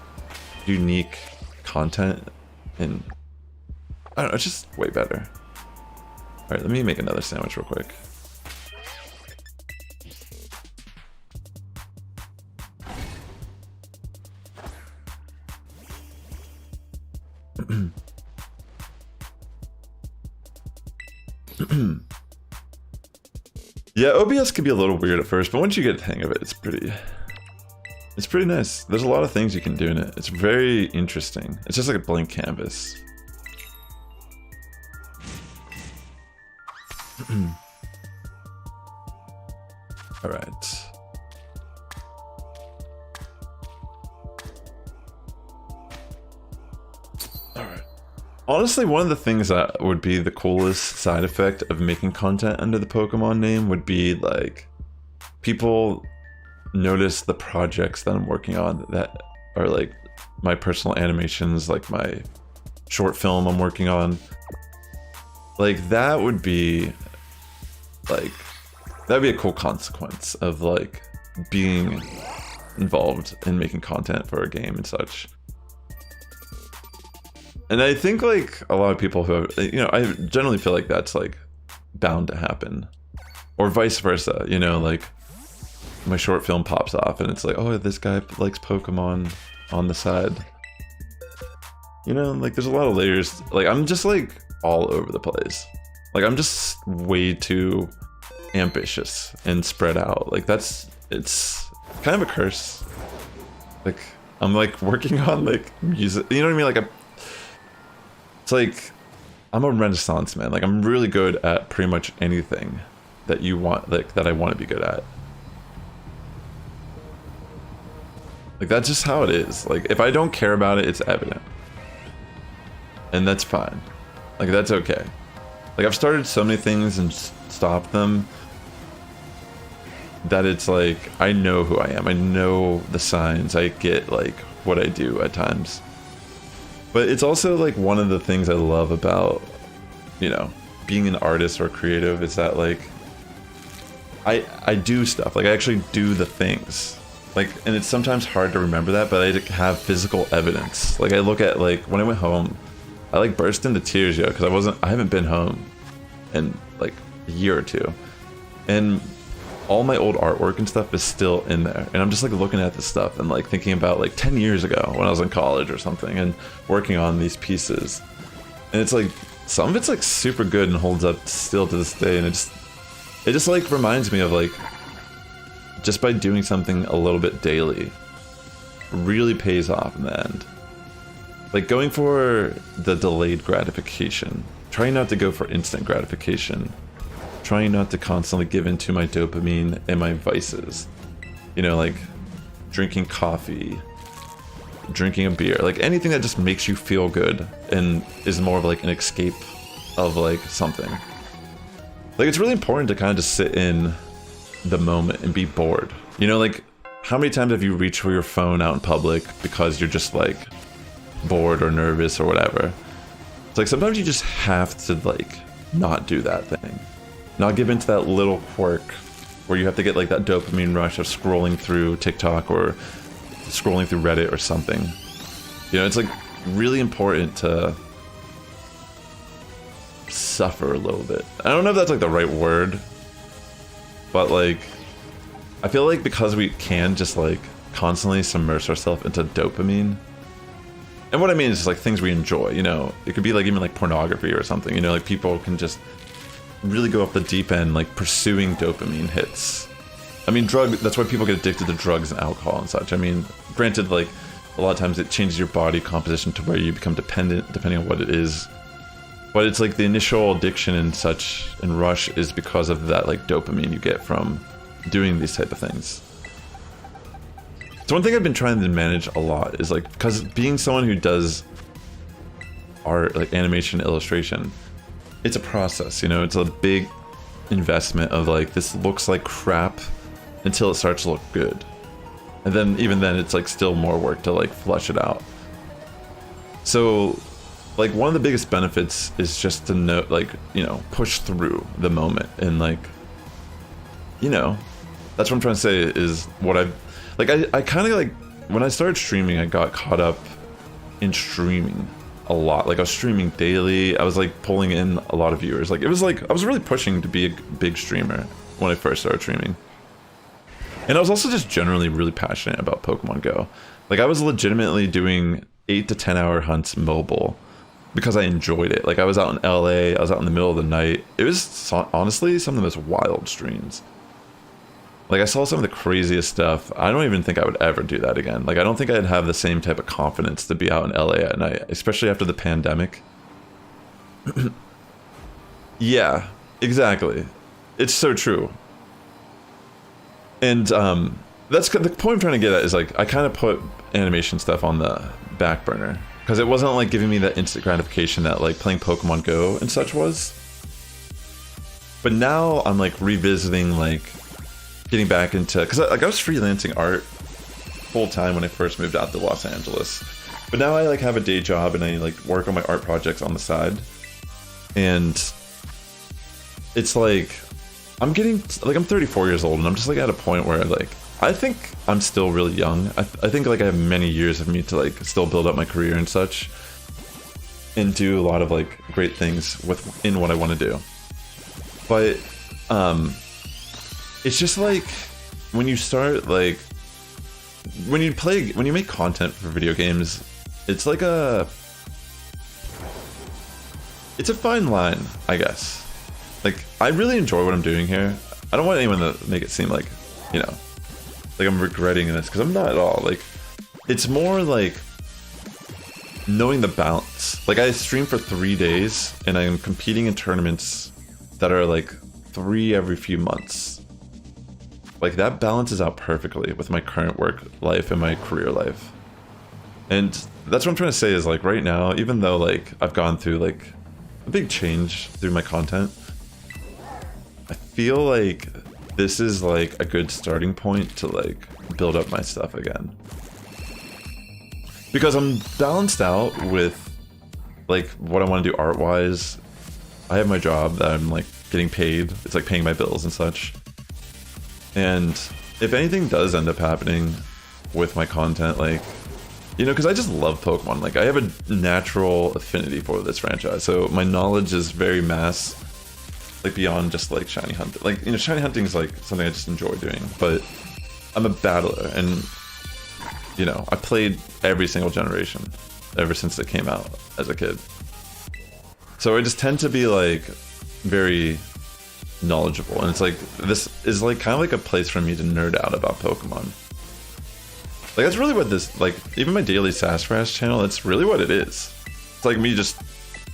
unique content and I don't know, it's just way better. Alright, let me make another sandwich real quick. Yeah, OBS can be a little weird at first, but once you get the hang of it, it's pretty nice. There's a lot of things you can do in it. It's very interesting. It's just like a blank canvas. All right. All right. Honestly, one of the things that would be the coolest side effect of making content under the Pokemon name would be like people notice the projects that I'm working on that are like my personal animations, like my short film I'm working on. Like that would be like that'd be a cool consequence of like being involved in making content for a game and such. And I think like a lot of people who have, you know, I generally feel like that's like bound to happen, or vice versa, you know, like my short film pops off and it's like, oh, this guy likes Pokemon on the side. You know, like there's a lot of layers. Like I'm just like all over the place. Like I'm just way too ambitious and spread out. Like it's kind of a curse. Like I'm like working on like music, you know what I mean? Like it's like I'm a renaissance man. Like I'm really good at pretty much anything that you want, like that I want to be good at. Like that's just how it is. Like if I don't care about it, it's evident. And that's fine. Like that's okay. Like I've started so many things and stopped them that it's like I know who I am. I know the signs. I get like what I do at times. But it's also like one of the things I love about, you know, being an artist or creative is that like I do stuff. Like I actually do the things. Like, and it's sometimes hard to remember that, but I have physical evidence. Like I look at like when I went home, I like burst into tears, yo, because I haven't been home in like a year or two. And all my old artwork and stuff is still in there. And I'm just like looking at this stuff and like thinking about like 10 years ago when I was in college or something and working on these pieces. And it's like, some of it's like super good and holds up still to this day. And it just like reminds me of like, just by doing something a little bit daily really pays off in the end. Like going for the delayed gratification, trying not to go for instant gratification, trying not to constantly give into my dopamine and my vices. You know, like drinking coffee, drinking a beer, like anything that just makes you feel good and is more of like an escape of like something. Like it's really important to kind of just sit in the moment and be bored. You know, like how many times have you reached for your phone out in public because you're just like bored or nervous or whatever? It's like sometimes you just have to like not do that thing, not give into that little quirk where you have to get like that dopamine rush of scrolling through TikTok or scrolling through Reddit or something. You know, it's like really important to suffer a little bit. I don't know if that's like the right word, but like I feel like because we can just like constantly submerge ourselves into dopamine, and what I mean is just like things we enjoy, you know, it could be like even like pornography or something, you know, like people can just really go off the deep end like pursuing dopamine hits. I mean, that's why people get addicted to drugs and alcohol and such. I mean, granted, like a lot of times it changes your body composition to where you become dependent depending on what it is. But it's like the initial addiction and such and rush is because of that like dopamine you get from doing these type of things. So one thing I've been trying to manage a lot is like, because being someone who does art, like animation, illustration, it's a process, you know, it's a big investment of like, this looks like crap until it starts to look good. And then even then it's like still more work to like flush it out. So like one of the biggest benefits is just to know, like, you know, push through the moment and like, you know, that's what I'm trying to say is what I kind of like, when I started streaming, I got caught up in streaming a lot. Like I was streaming daily. I was like pulling in a lot of viewers. Like it was like, I was really pushing to be a big streamer when I first started streaming. And I was also just generally really passionate about Pokemon Go. Like I was legitimately doing 8 to 10 hour hunts mobile because I enjoyed it. Like I was out in LA, I was out in the middle of the night. It was honestly some of the most wild streams. Like I saw some of the craziest stuff. I don't even think I would ever do that again. Like I don't think I'd have the same type of confidence to be out in LA at night, especially after the pandemic. Yeah, exactly. It's so true. And that's the point I'm trying to get at is like I kind of put animation stuff on the back burner because it wasn't like giving me that instant gratification that like playing Pokemon Go and such was. But now I'm like revisiting like getting back into, because like I was freelancing art full time when I first moved out to Los Angeles, but now I like have a day job and I like work on my art projects on the side, and it's like I'm getting like I'm 34 years old and I'm just like at a point where like I think I'm still really young. I think like I have many years of me to like still build up my career and such and do a lot of like great things within what I want to do. But it's just like when you start like when you make content for video games, it's like it's a fine line, I guess. Like I really enjoy what I'm doing here. I don't want anyone to make it seem like, you know, like I'm regretting this, because I'm not at all. Like it's more like knowing the balance. Like I stream for 3 days and I'm competing in tournaments that are like 3 every few months. Like that balances out perfectly with my current work life and my career life. And that's what I'm trying to say is like right now, even though like I've gone through like a big change through my content, I feel like this is like a good starting point to like build up my stuff again. Because I'm balanced out with like what I want to do art wise. I have my job that I'm like getting paid. It's like paying my bills and such. And if anything does end up happening with my content, like, you know, because I just love Pokemon. Like I have a natural affinity for this franchise. So my knowledge is very mass. Like beyond just like shiny hunting. Like, you know, shiny hunting is like something I just enjoy doing, but I'm a battler and, you know, I played every single generation ever since it came out as a kid. So I just tend to be like very knowledgeable, and it's like this is like kind of like a place for me to nerd out about Pokemon. Like that's really what this, like even my daily Sassifrass channel, that's really what it is. It's like me just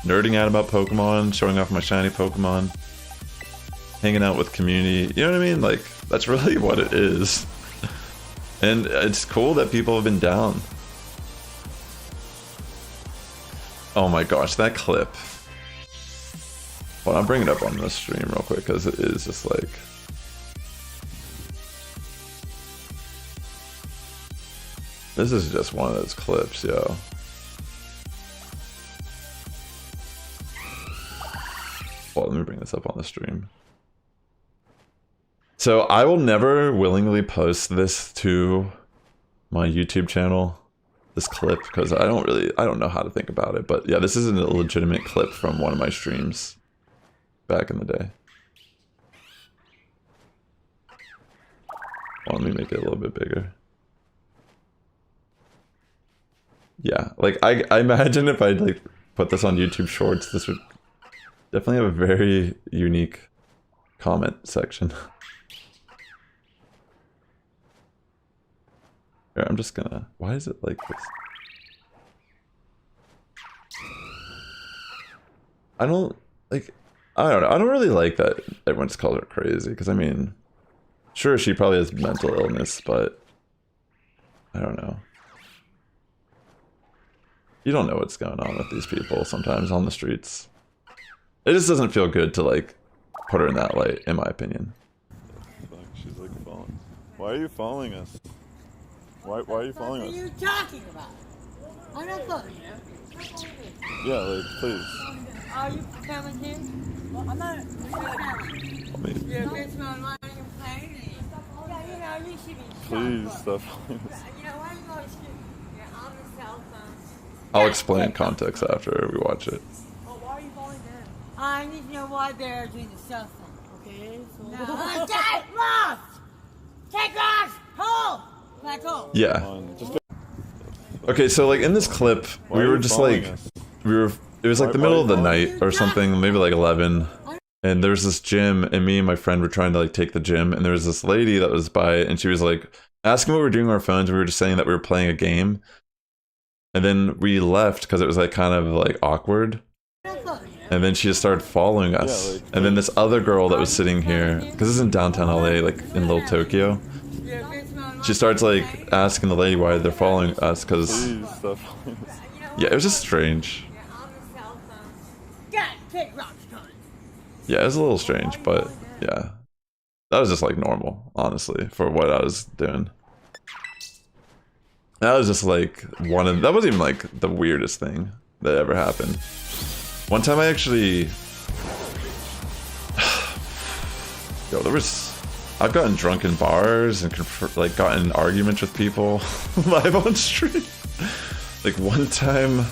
nerding out about Pokemon, showing off my shiny Pokemon, hanging out with community, you know what I mean? Like that's really what it is. And it's cool that people have been down. Oh my gosh, that clip. Well, I'll bring it up on the stream real quick because it is just like, this is just one of those clips, yo. Well, let me bring this up on the stream. So I will never willingly post this to my YouTube channel, this clip, because I don't know how to think about it. But yeah, this is a legitimate clip from one of my streams back in the day. Well, let me make it a little bit bigger. Yeah, like I imagine if I like put this on YouTube Shorts, this would definitely have a very unique comment section. Here, I'm just gonna. Why is it like this? I don't know. I don't really like that everyone's called her crazy, because I mean, sure, she probably has mental illness, but I don't know. You don't know what's going on with these people sometimes on the streets. It just doesn't feel good to like put her in that light, in my opinion. She's like following. Why are you following us? Why are you following us? What are you talking about? I'm not following you. Yeah, like, please. Are you coming here? Well, I'm not. You're a bitch on line and playing. Yeah, you know, you should be. Please stop following us. You know, why are you going to you're on the cell phone? I'll explain context after we watch it. Well, why are you following them? I need to know why they're doing the cell phone. Okay, so. No, get lost! Take off! Hold! Back home. Yeah. Okay, so like in this clip, we were just like, it was like the middle of the night or something, maybe like 11. And there was this gym, and me and my friend were trying to like take the gym, and there was this lady that was by, and she was like asking what we were doing on our phones. We were just saying that we were playing a game. And then we left because it was like kind of like awkward. And then she just started following us. And then this other girl that was sitting here, because this is in downtown LA, like in Little Tokyo. She starts like asking the lady why they're following us, because yeah, it was just strange. Yeah, it was a little strange, but yeah, that was just like normal, honestly, for what I was doing. That was just like that wasn't even like the weirdest thing that ever happened. One time I actually, I've gotten drunk in bars and like gotten in arguments with people live on stream. Like one time,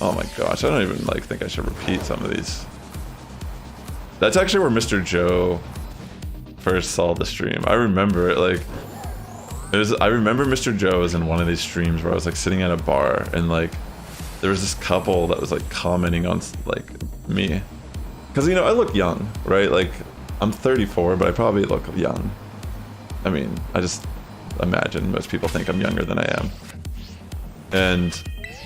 oh my gosh, I don't even like think I should repeat some of these. That's actually where Mr. Joe first saw the stream. I remember it like, I remember Mr. Joe was in one of these streams where I was like sitting at a bar, and like there was this couple that was like commenting on like me. Cause you know, I look young, right? Like I'm 34, but I probably look young. I mean, I just imagine most people think I'm younger than I am. And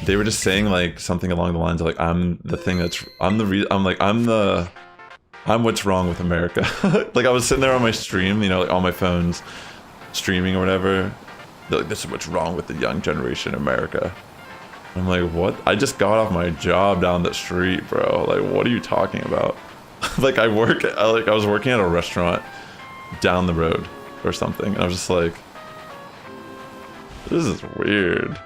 they were just saying like something along the lines of like, I'm what's wrong with America. Like I was sitting there on my stream, you know, like on my phones, streaming or whatever. They're like, this is what's wrong with the young generation in America. I'm like, what? I just got off my job down the street, bro. Like, what are you talking about? Like I was working at a restaurant down the road or something, and I was just like, this is weird.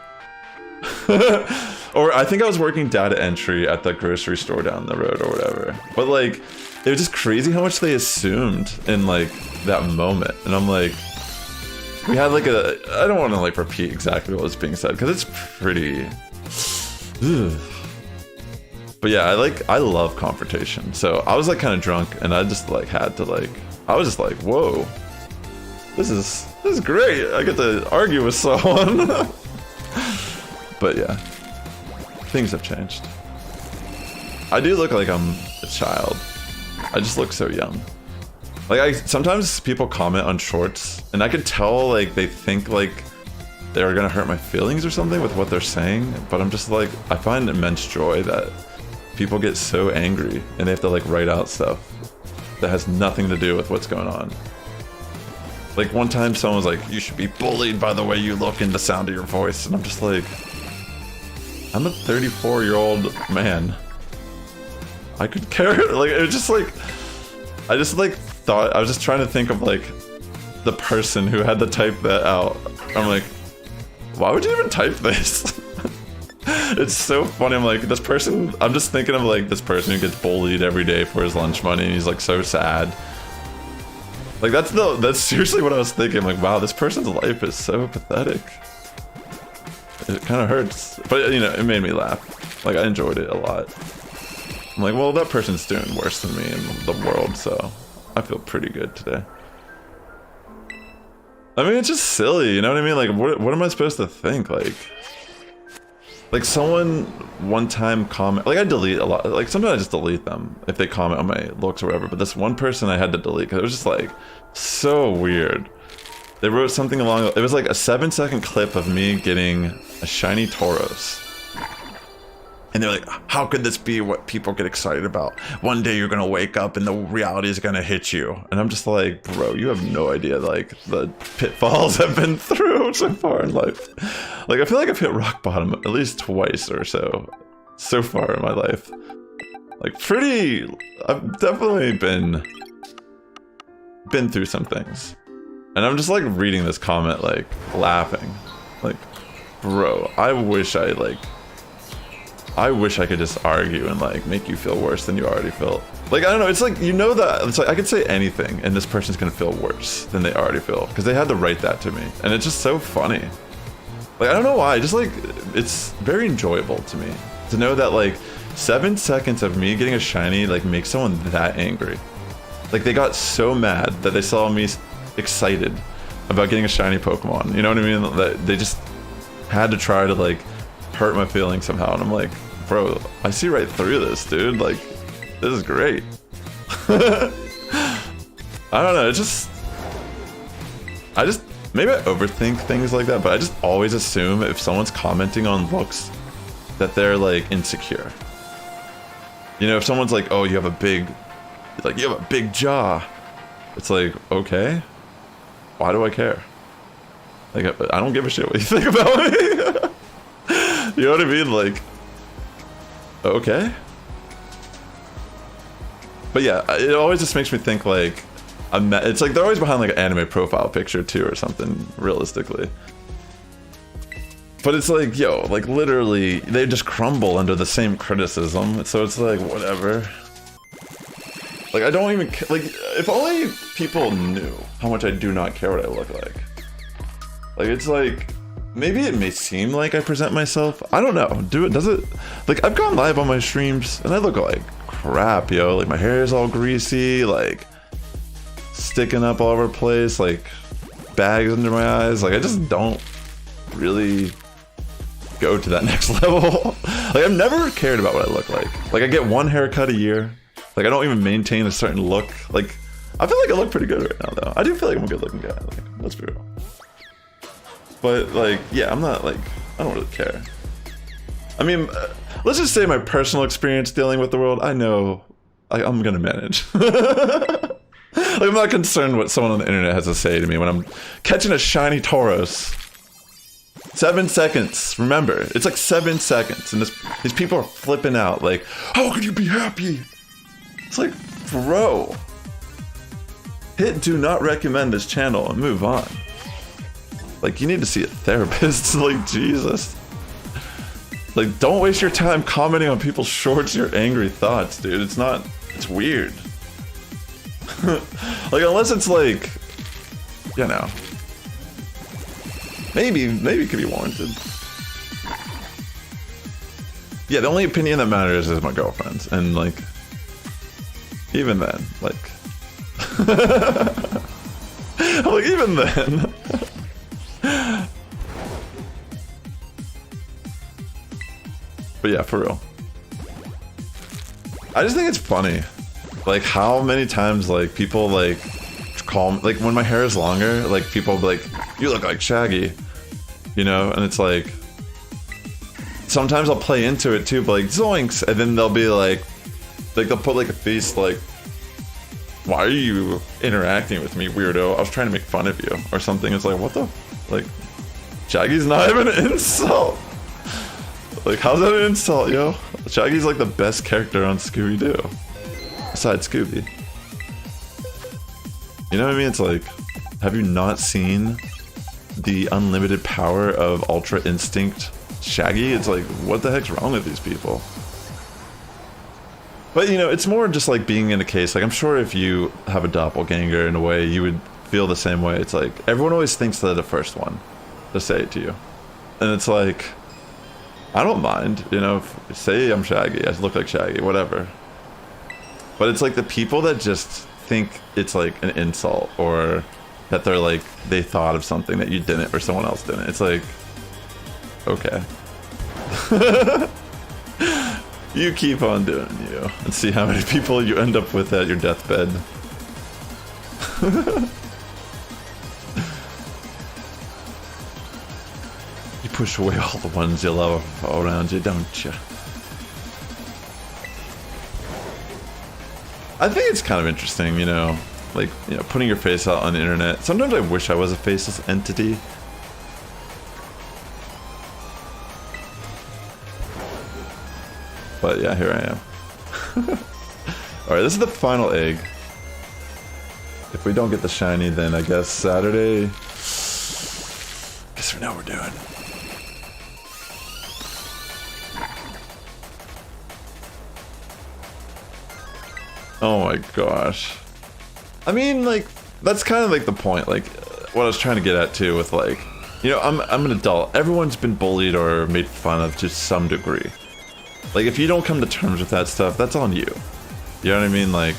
Or I think I was working data entry at the grocery store down the road or whatever. But like, it was just crazy how much they assumed in like that moment. And I'm like, we had like I don't want to like repeat exactly what was being said because it's pretty. Ugh. But yeah, I love confrontation. So I was like kind of drunk, and I just like had to like, I was just like, whoa, this is great. I get to argue with someone. But yeah, things have changed. I do look like I'm a child. I just look so young. Like sometimes people comment on shorts, and I could tell like they think like they're gonna hurt my feelings or something with what they're saying. But I'm just like, I find immense joy that people get so angry and they have to like write out stuff that has nothing to do with what's going on. Like one time someone was like, you should be bullied by the way you look and the sound of your voice. And I'm just like, I'm a 34-year-old man. I could care. Like, it was just like, I just like thought, I was just trying to think of like the person who had to type that out. I'm like, why would you even type this? It's so funny. I'm like, this person, I'm just thinking of like this person who gets bullied every day for his lunch money, and he's like so sad. Like that's seriously what I was thinking. Like, wow, this person's life is so pathetic. It kind of hurts, but you know, it made me laugh. Like, I enjoyed it a lot. I'm like, well, that person's doing worse than me in the world, so I feel pretty good today. I mean, it's just silly, you know what I mean? Like, what am I supposed to think? Like someone one time comment, like I delete a lot, like sometimes I just delete them if they comment on my looks or whatever, but this one person I had to delete because it was just like so weird. They wrote something along, it was like a 7-second clip of me getting a shiny Tauros. And they're like, how could this be what people get excited about? One day you're gonna wake up and the reality is gonna hit you. And I'm just like, bro, you have no idea like the pitfalls I've been through so far in life. Like, I feel like I've hit rock bottom at least twice or so far in my life. Like, I've definitely been through some things. And I'm just like reading this comment, like laughing. Like, bro, I wish I could just argue and like make you feel worse than you already felt. Like, I don't know, it's like, you know that, it's like I could say anything and this person's gonna feel worse than they already feel because they had to write that to me. And it's just so funny. Like, I don't know why, just like, it's very enjoyable to me to know that like 7 seconds of me getting a shiny like makes someone that angry. Like, they got so mad that they saw me excited about getting a shiny Pokemon. You know what I mean? That they just had to try to like hurt my feelings somehow, and I'm like, bro, I see right through this, dude. Like, this is great. I don't know, I just maybe I overthink things like that, but I just always assume if someone's commenting on looks that they're like insecure. You know, if someone's like, oh, you have a big jaw, it's like, okay, why do I care? Like, I don't give a shit what you think about me. You know what I mean? Like, okay. But yeah, it always just makes me think like, it's like they're always behind like an anime profile picture too or something, realistically. But it's like, yo, like literally, they just crumble under the same criticism. So it's like, whatever. Like, I don't even, like, if only people knew how much I do not care what I look like. Like, it's like, maybe it may seem like I present myself. I don't know. Does it? Like, I've gone live on my streams and I look like crap, yo. Like, my hair is all greasy, like, sticking up all over the place, like, bags under my eyes. Like, I just don't really go to that next level. Like, I've never cared about what I look like. Like, I get one haircut a year. Like, I don't even maintain a certain look. Like, I feel like I look pretty good right now, though. I do feel like I'm a good-looking guy. Like, let's be real. But, like, yeah, I'm not, like, I don't really care. I mean, let's just say my personal experience dealing with the world, I know I'm gonna manage. Like, I'm not concerned what someone on the internet has to say to me when I'm catching a shiny Tauros. 7 seconds, remember, it's like 7 seconds, and these people are flipping out, like, how could you be happy? It's like, bro, hit do not recommend this channel and move on. Like, you need to see a therapist. Like, Jesus. Like, don't waste your time commenting on people's shorts, your angry thoughts, dude. It's weird. Like, unless it's like, you know, maybe it could be warranted. Yeah, the only opinion that matters is my girlfriend's, and like, even then, like, I'm like, even then. But yeah, for real. I just think it's funny, like how many times like people like call me, like when my hair is longer, like people be like, you look like Shaggy, you know, and it's like, sometimes I'll play into it too, but like zoinks, and then they'll be like they'll put like a face like, why are you interacting with me, weirdo? I was trying to make fun of you or something. It's like, what the, like, Shaggy's not even an insult. Like, how's that an insult, yo? Shaggy's like the best character on Scooby-Doo. Besides Scooby. You know what I mean? It's like, have you not seen the unlimited power of Ultra Instinct Shaggy? It's like, what the heck's wrong with these people? But you know, it's more just like being in a case. Like I'm sure if you have a doppelganger in a way, you would feel the same way. It's like everyone always thinks they're the first one to say it to you, and it's like I don't mind. You know, say I'm Shaggy, I look like Shaggy, whatever. But it's like the people that just think it's like an insult or that they're like they thought of something that you didn't or someone else didn't. It's like okay. You keep on doing you and see how many people you end up with at your deathbed. You push away all the ones you love around you, don't you? I think it's kind of interesting, you know, like, you know, putting your face out on the internet. Sometimes I wish I was a faceless entity. But yeah, here I am. Alright, this is the final egg. If we don't get the shiny, then I guess Saturday. Guess we know what we're doing. Oh my gosh. I mean, like, that's kind of like the point. Like, what I was trying to get at too with like, you know, I'm an adult. Everyone's been bullied or made fun of to some degree. Like, if you don't come to terms with that stuff, that's on you. You know what I mean? Like,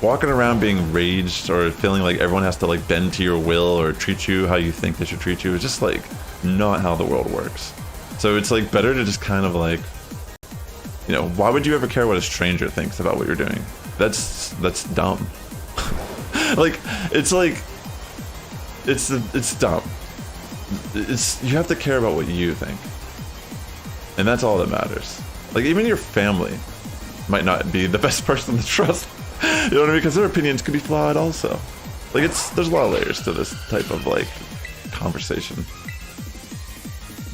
walking around being raged or feeling like everyone has to, like, bend to your will or treat you how you think they should treat you is just, like, not how the world works. So it's, like, better to just kind of, like, you know, why would you ever care what a stranger thinks about what you're doing? That's dumb. Like, it's dumb. You have to care about what you think. And that's all that matters. Like, even your family might not be the best person to trust. You know what I mean? Because their opinions could be flawed also. Like, there's a lot of layers to this type of, like, conversation.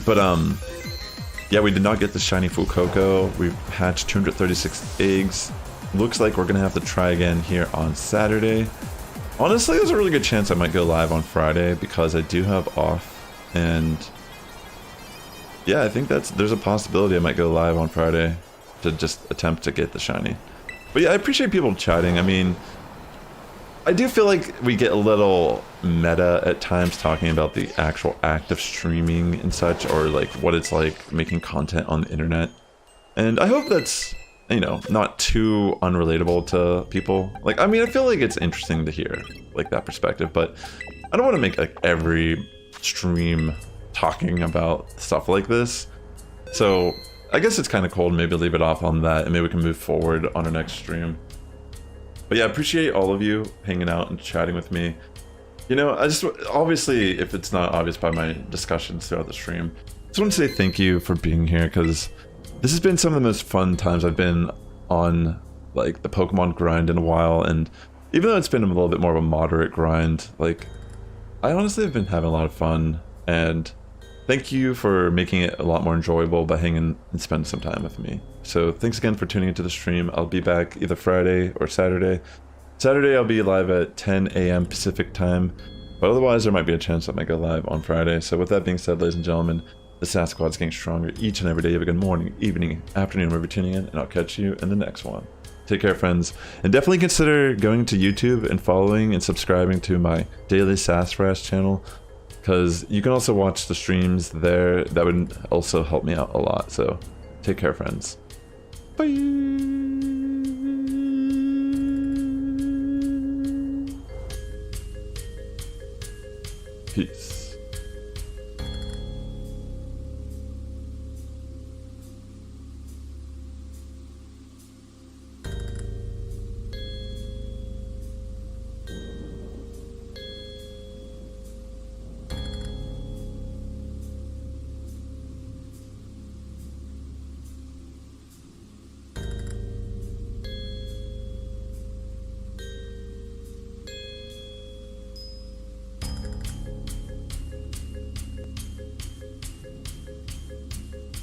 But, yeah, we did not get the shiny Fuecoco. We hatched 236 eggs. Looks like we're gonna have to try again here on Saturday. Honestly, there's a really good chance I might go live on Friday because I do have off, and yeah, I think there's a possibility I might go live on Friday to just attempt to get the shiny. But yeah, I appreciate people chatting. I mean, I do feel like we get a little meta at times talking about the actual act of streaming and such, or like what it's like making content on the internet. And I hope that's, you know, not too unrelatable to people. Like, I mean, I feel like it's interesting to hear like that perspective, but I don't want to make like every stream talking about stuff like this. So I guess it's kind of cold. Maybe leave it off on that, and maybe we can move forward on our next stream. But yeah, I appreciate all of you hanging out and chatting with me. You know, I just, obviously, if it's not obvious by my discussions throughout the stream, I just want to say thank you for being here, because this has been some of the most fun times I've been on, like, the Pokemon grind in a while. And even though it's been a little bit more of a moderate grind, like, I honestly have been having a lot of fun. And thank you for making it a lot more enjoyable by hanging and spending some time with me. So thanks again for tuning into the stream. I'll be back either Friday or Saturday. Saturday I'll be live at 10 a.m. Pacific time, but otherwise there might be a chance I might go live on Friday. So with that being said, ladies and gentlemen, the Sass Squad's getting stronger each and every day. Have a good morning, evening, afternoon, wherever you're tuning in, and I'll catch you in the next one. Take care, friends, and definitely consider going to YouTube and following and subscribing to my daily Sassifrass channel, because you can also watch the streams there. That would also help me out a lot. So take care, friends. Bye. Peace.